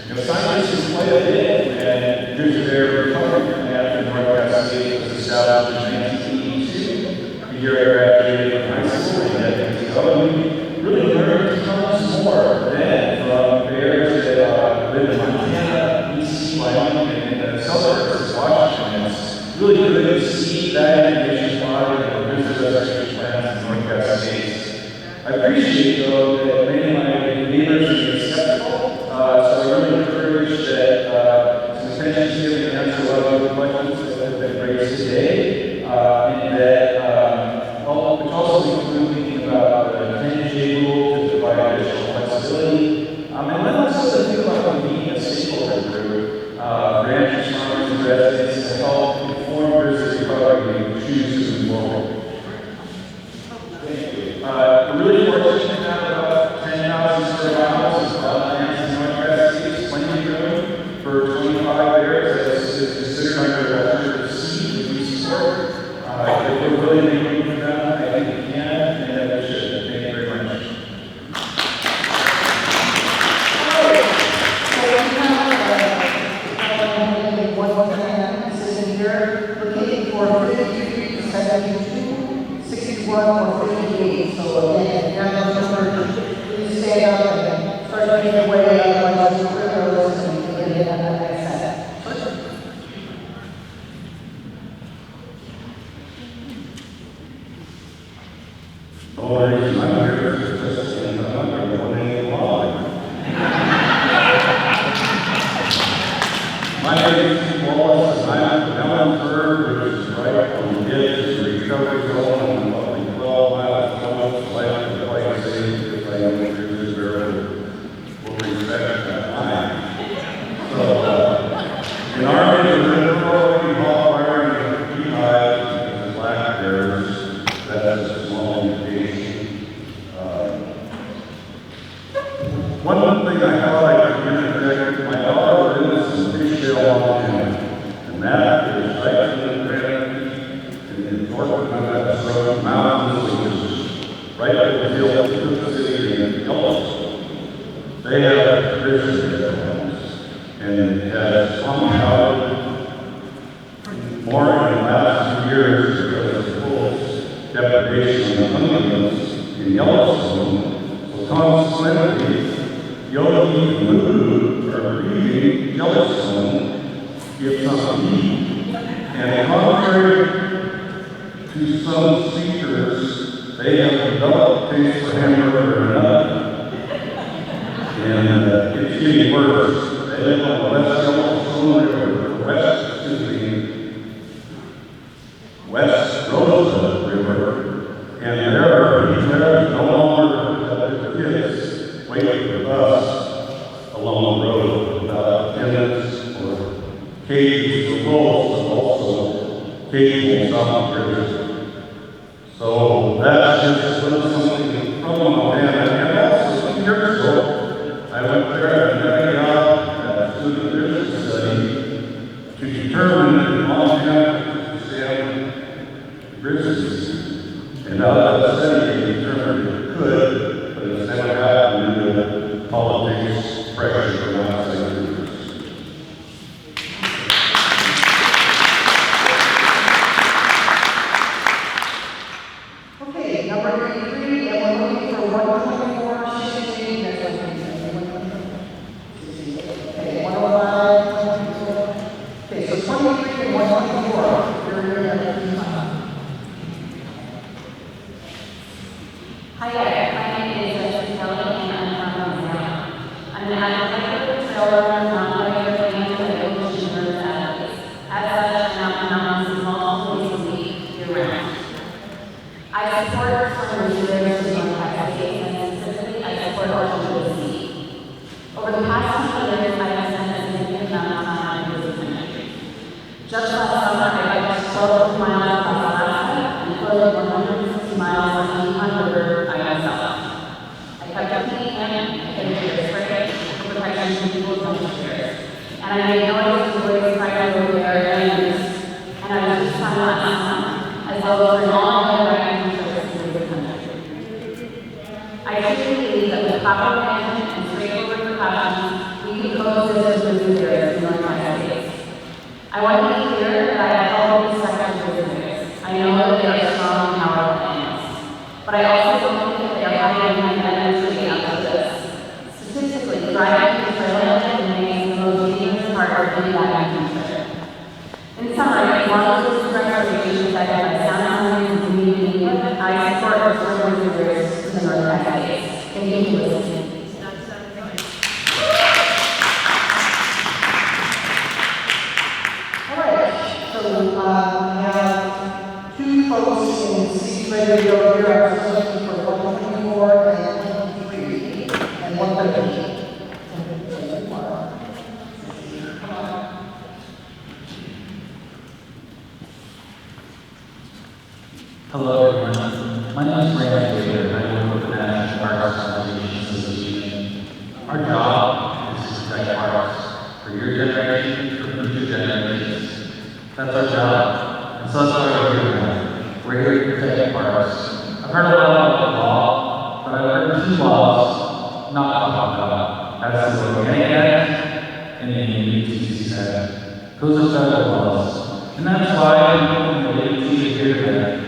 You know, scientists do quite a bit when grizzly bear recovery plan for the North Cascades was established in 1982, the year I graduated from high school in decades ago. And we really learned tons more then from bears that live in Montana, BC, Wyoming, and suburbs of Washington. It's really good to see that information applied in the grizzly restoration plans in the North Cascades. I appreciate, though, that many of my neighbors are skeptical, so I really encourage that some attention is given to answer a lot of the questions that have been raised today, and that which also include thinking about the 10-J rule to provide additional flexibility, and then also think about being a stakeholder group, ranchers, farmers, and residents to help inform grizzly recovery and choose to move forward. We're really fortunate to have about 10,000 square miles of wildlands in North Cascades, plenty of room for 25 bears as is considered under Alternative C, which we support. If we're really making room for them, I think we can, and that we should. Thank you very much. Looking for 52, 72, 61, or 58. So again, if you have those numbers, please stand up and start making your way, otherwise you'll clear those and you can get in on that next set. Oh, I'm here to just stand up and go in the line. My name is Wallace, and I'm from Ellenburg, which is right on the edge of the recovery zone, and about 12 miles from life of the place because I am a grizzly bear will respect that line. So, in our neighborhood, we haul firing beehives and black bears. That's a small indication. One thing I thought I could interject, my daughter lives in Reintroduction, and that is right in the Grand, in North Dakota Mountains, which is right at the hill of the city in Yellowstone. They have grizzly bears, and it has compounded more in the last 2 years because of wolves' depredation of onions in Yellowstone. So consequently, Yogi and Lulu are leaving Yellowstone to get something to eat. And contrary to some speakers, they have developed a taste for hamburger and nut. And it's getting worse. They live on the West Yellowstone River, West Rosa River, and there are bears no longer kids waiting for us along the road without attendants or cages or wolves, and also occasional sound critters. So that's just something from Montana. And also some years ago, I went there and carried out a student grizzly study to determine if Montana could stand grizzlies. And out of that study, they determined it could, but it's never happened due to politics, pressure from outside groups. Okay, number 83, and we're looking for 124, 16, okay, 105, 124. Okay, so 23 and 124. Hi there, my name is Jessica Kelly and I'm from Louisiana. I'm an advocate for trail runners, non-regular fans, and and deer spray for protection from people with bunch of deer. And I made noise to raise prices over there and I was just trying to last as well as for all other refuge services in the country. I truly believe that with proper management and straightforward precautions, we can coexist with grizzly bears in North Cascade. I want to be clear that I have all respect for grizzly bears. I know that they are strong and powerful animals, but I also don't think that they are hiding behind evidence out of this. Statistically, driving through trailhead remains the most dangerous part of any backpacking trip. In summary, as long as this restoration is backed by sound science and community input, I support restoring grizzly bears in the North Cascades. Thank you for listening. All right, so we have two folks in seats ready to go here. I was looking for 124 and 123 and 113. Hello everyone, my name is Reintroduction. I work with the National Parks Conservation Association. Our job is to protect parks for your generation, for future generations. That's our job, and so that's why we're here tonight. We're here to protect parks. I've heard a lot about the law, but I've heard two laws not talked about. That's the Organic Act and the UTC's Act. Those are federal laws, and that's why people in the agency are here tonight.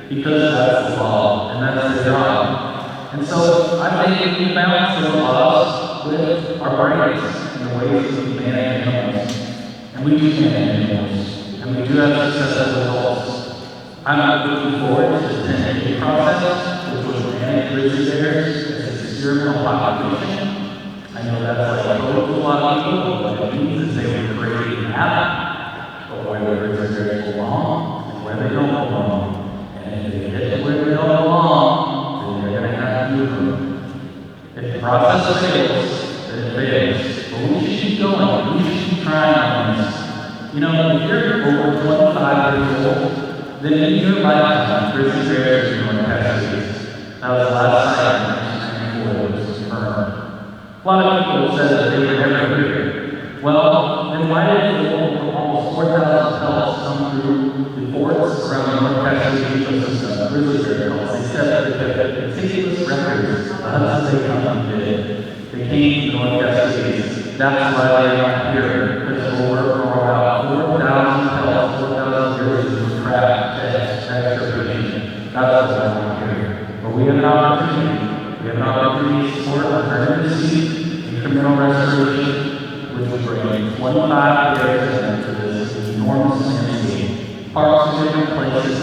Because that's the law, and that's their job. And so I think we balance those laws with our brains and the ways that we manage animals. And we do manage animals, and we do have successful results. I'm looking forward to the 10-day process, which was manage grizzly bears as an experimental population. I know that's like a lot of people, but what it means is they would create an app of where the grizzly bears belong and where they don't belong. And if they get to where they don't belong, then they're going to have to move them. If the process fails, then it fails. But we should keep going. We should keep trying on this. You know, if you're over 25 years old, then in your lifetime, grizzly bears are going to Cascade. That was the last time it was confirmed. A lot of people said that they were never here. Well, then why did the almost 4,000 pellets come through the forts around the North Cascade ecosystem, grizzly bear pellets? They said that they kept meticulous records. The Hudson Bay Company did. They came to the North Cascades. That's why they're not here, because over about 4,000 pellets, 4,000 grizzlies were trapped as extirpation. That's why they're not here. But we have an opportunity. We have an opportunity to support alternative seed, incremental restoration, which would bring 25 bears into this enormous landscape. Parks are different places.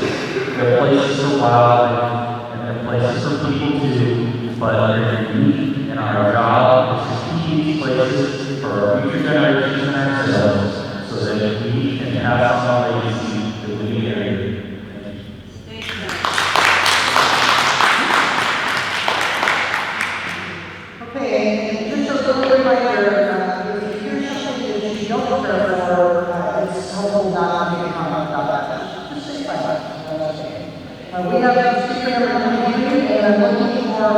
There are places for wildlife, and there are places for people too, but they're unique, and our job is to keep these places for our future generations and ourselves, so that we can pass on the legacy that we inherited. Okay, and just a little reminder, if you hear something that you don't care for, it's helpful not to make a comment about that. Just say bye. We have a speaker number 23, and I'm looking for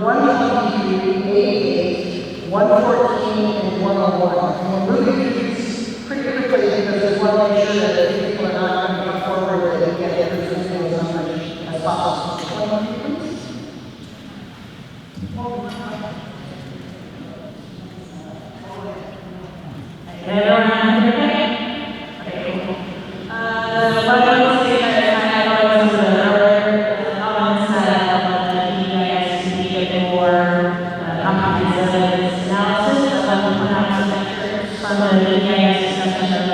123, 88, 114, and 101. And we're moving through these pretty quickly because we want to make sure that people are not going to come forward and get everything as much as possible. 123, please. Can everyone hear me? Okay, cool. What I want to say is that I know it was earlier comments that you guys to be a bit more comprehensive analysis of perhaps experts from the EIS discussion of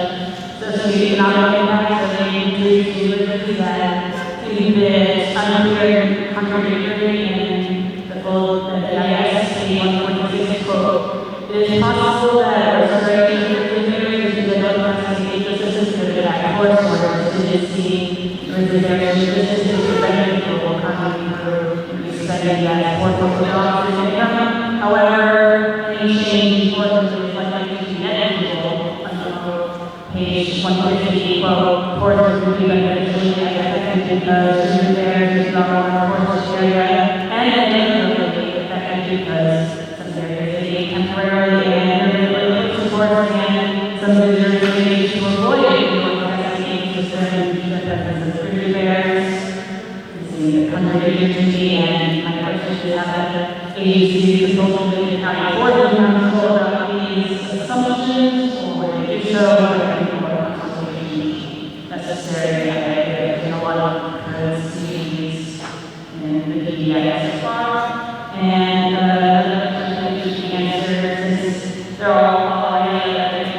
associated economic impacts that they introduced to grizzlies that seem a bit unclear and contradictory in the full EIS 146 quote. It is possible that restoration of grizzly bears is the North Cascade ecosystem could be back and forth orders to just see grizzly bears. This is a beneficial economy for spending that $4 billion in income. However, any change for grizzlies is likely to be negligible until page 150, quote, forests would be beneficially affected because grizzly bears is not more forest area and negatively affected because some areas they're all following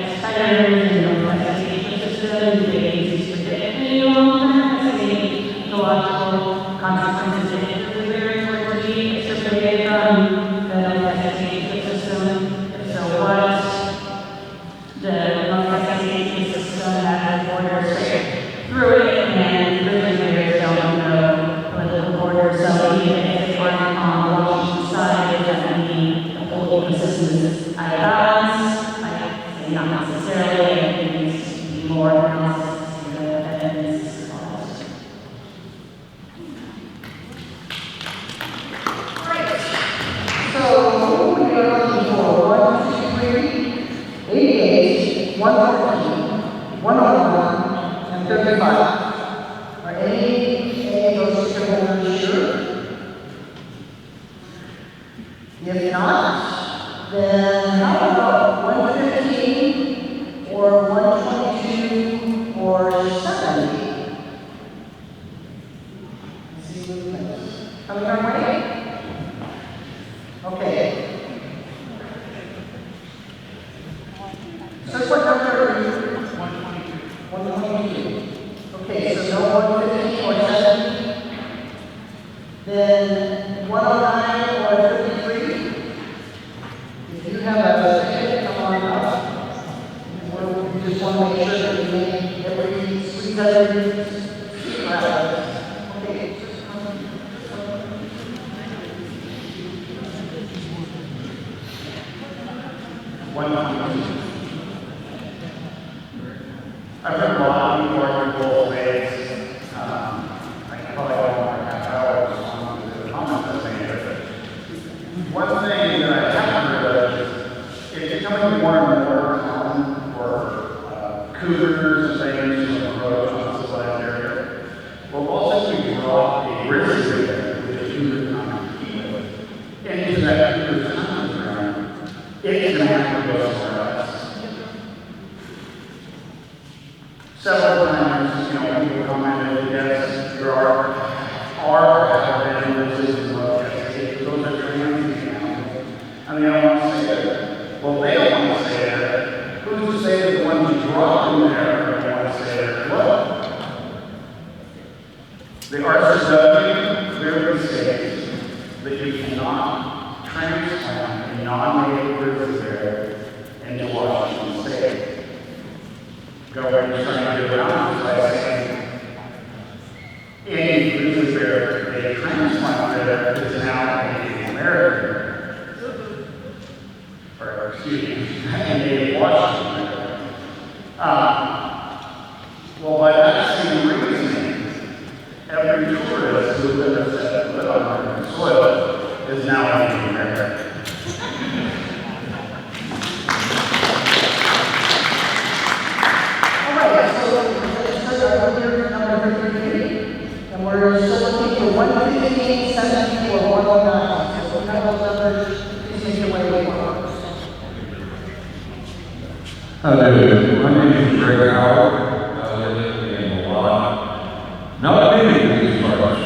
competitors and the investigation system, the agencies predict any long-term ecological consequences of the very important to be extirpated from the investigation system. So what the investigation system has borders through it, and grizzly bears don't know what the borders, so even if they aren't on the Washington side, it doesn't mean the whole ecosystem is out of balance. I say not necessarily, I think there needs to be more analysis to the evidence involved. So we are looking for 1, 2, 3, 88, 114, 101, and 35. Are any of those shareholders sure? If not, then how about 115 or 122 or 70? See movements coming our way? Okay. So what number are you? 122. 122. Okay, so no 115 or 70? Then 109 or 53? If you have a second, come on up. We just want to make sure that we make every squeeze every seat out of this. Okay. I've heard a lot of people argue both ways. I can probably go on like half hours on the comments I'm saying, but one thing that I haven't heard of is it's becoming more and more common for cougars and things to approach on the civilized area. Well, also we brought a grizzly bear with a cougar to compete with into that cougar's hunting ground. It's going to have to go somewhere else. Several times, people commented, yes, there are animals in the Cascade, those are transient animals, and they don't want to say that. Well, they don't want to say that. Who's to say that the ones you draw in there don't want to say that as well? The RCW clearly states that you cannot transplant a non-native grizzly bear into Washington State. Government is trying to get around this by saying any grizzly bear they transplant there is now a Native American, or excuse me, a Native Washington bear. Well, by that same reasoning, every tourist who lives on American soil is now a Native American. And we're still looking for 115, 70, or 109. So we have those numbers, please make your way forward. Hello, my name is Greg Howard. I live in Milan. Not many of these parts.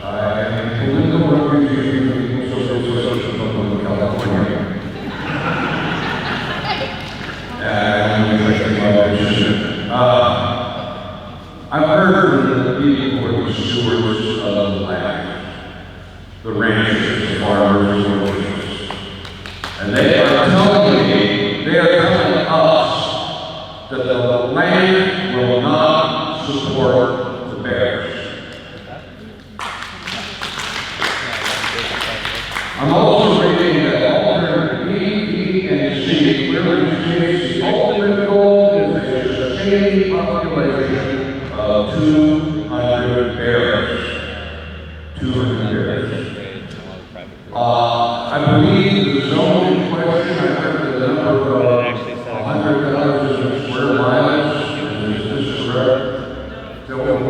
I am a political refugee from the Social Club of California. And I'm reflecting my position. I've heard that the people who are the stewards of the land, the ranchers, the farmers, the workers, and they are telling us that the land will not support the bears. I'm also reading that alternative B, B, and C clearly states the ultimate goal is a sustained population of 200 bears. 200 bears. I believe the zone in question, I heard the number of 100,000 square miles, is this correct? That will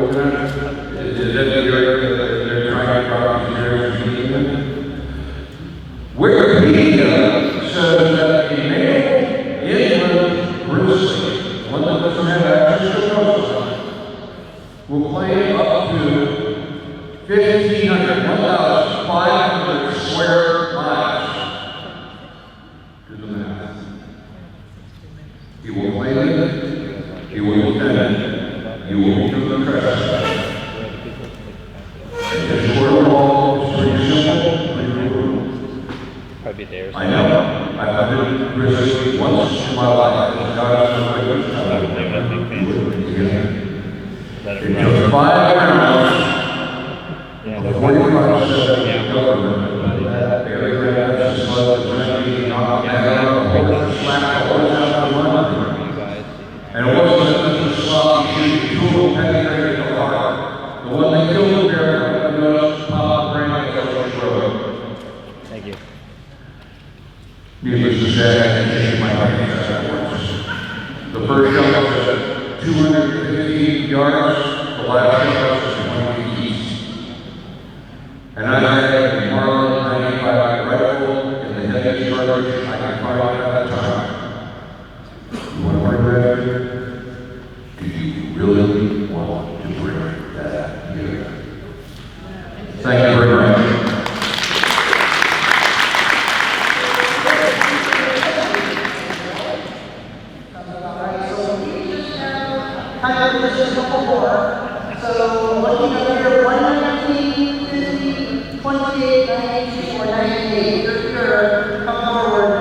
it, you will defend it, you will do the trespass. This protocol is pretty simple, pretty brutal. Probably there. I know. I've been Grizzly once in my life. God is my witness. It took 5 rounds before you upset the government. That paragraph is slow as anything, not a horse, slap a horse out of the mud. And it wasn't just a sloppy shooting tool penetrating the heart. The one that killed the bear, goes pop brain like a road. Thank you. Needless to say, I had to change my range afterwards. The first shot was at 250 yards, the last shot was 20 feet east. And I had a Marlin 95 rifle in the heaviest cartridge I could find at that time. You want to bring that here? Do you really want to bring that here? Thank you very much. There's just a couple more. So looking at here, 119, 50, 28, 92, or 98. You're here. Come forward.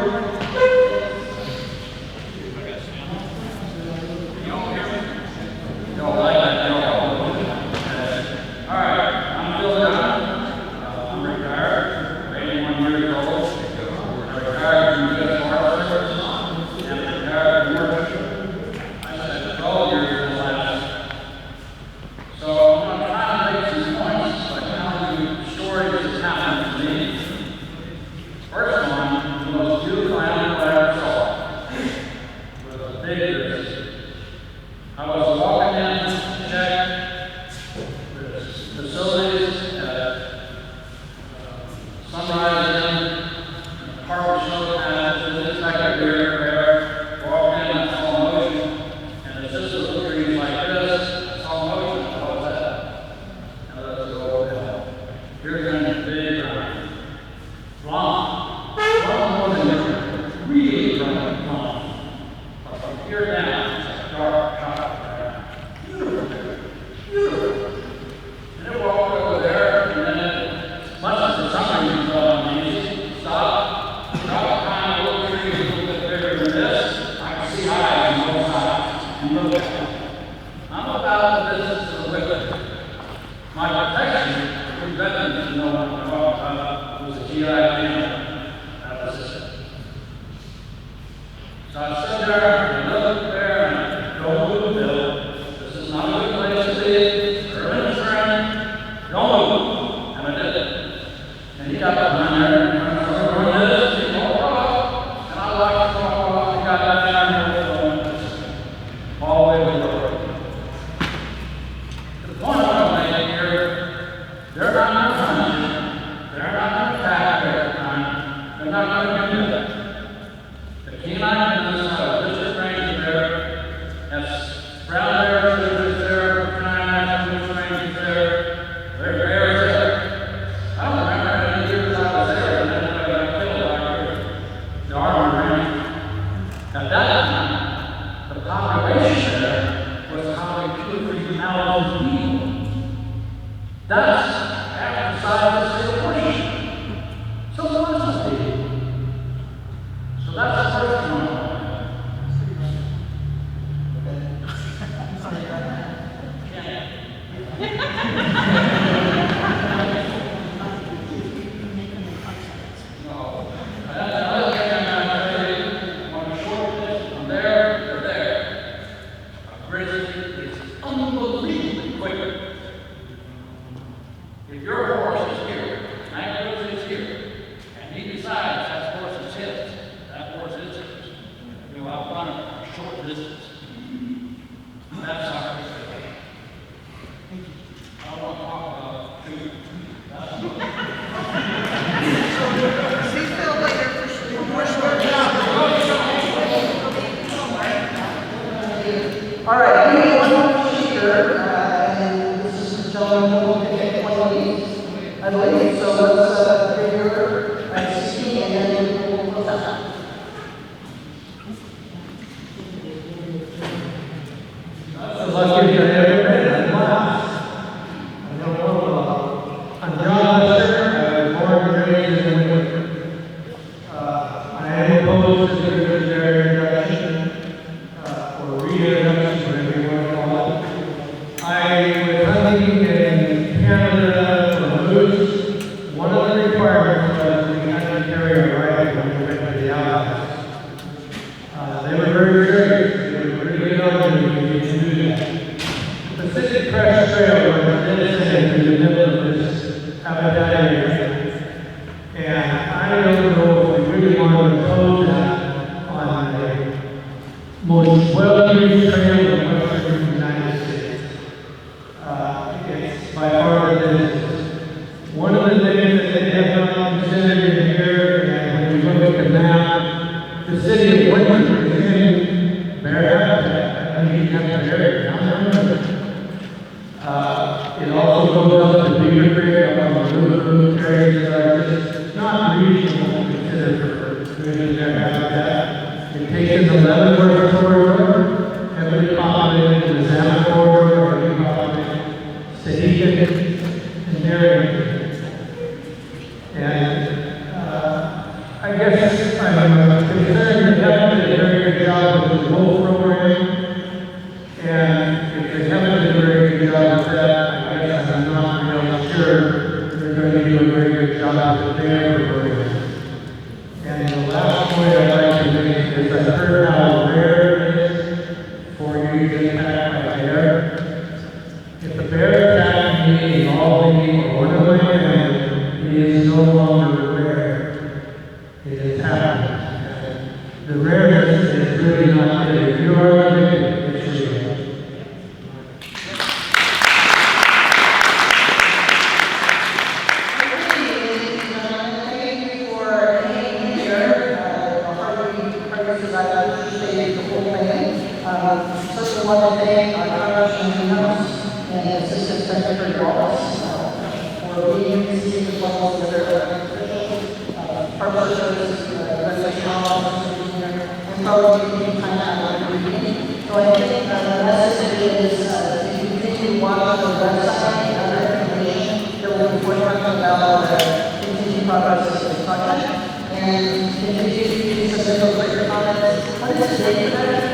All right, we have one more speaker, and this is the gentleman who will take 20 minutes, I believe. So let's bring her and speak, and then we'll close out. luckiest I ever been. I'm last. I don't know. I'm John Lester. I was born and raised in Winwood. I am opposed to the Reintroduction, or Reintroduction, whatever you want to call it. I was hunting in Canada for moose. One of the requirements was we had to carry a rifle when we went to the outhouse. They were very serious. They were pretty good on it when we didn't do that. The Pacific Crest Trail was descending through the middle of this habitat area. And I don't know if we really want to impose that on the most well-used trail in the western United States. It's by far the business. One of the things that they have not considered in here, and when you look at the map, the city of Winwood is in bear habitat. I mean, you have to bear it. It also goes up to Beaver Creek, up on the roof areas that are just not reasonable to consider for grizzly bear habitat. It takes in the Leavenworth corridor, heavily populated, the Zama corridor, heavily populated, Sahican, and Darien. And I guess I'm concerned that haven't done a very good job with the wolf program. And if they haven't done a very good job with that, I guess I'm not really sure they're going to do a very good job with the bear program. And the last point I'd like to make is I've heard how rare it is for you to get attacked by a bear. If a bear attacked me in Albany or one of my family, it is no longer rare. It has happened. The rareness is really not there. If you are a victim, it's real. First, I want to thank our Congressman and Assistant Secretary Wallace for being received as well as other officials, Harbor Service, Legislation Office, and probably taking time out of the meeting. So I think the message is to continue to watch the website and other information that will be forthcoming about the continued progress of this project, and continue to use the great comments. What is the date for that?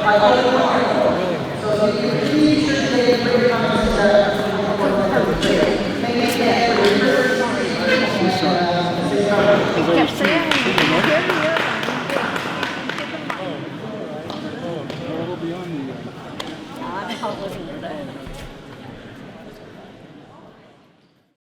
I hope it's wonderful. So if you can please circulate great comments that maybe it's that for your He kept saying, I'm publishing.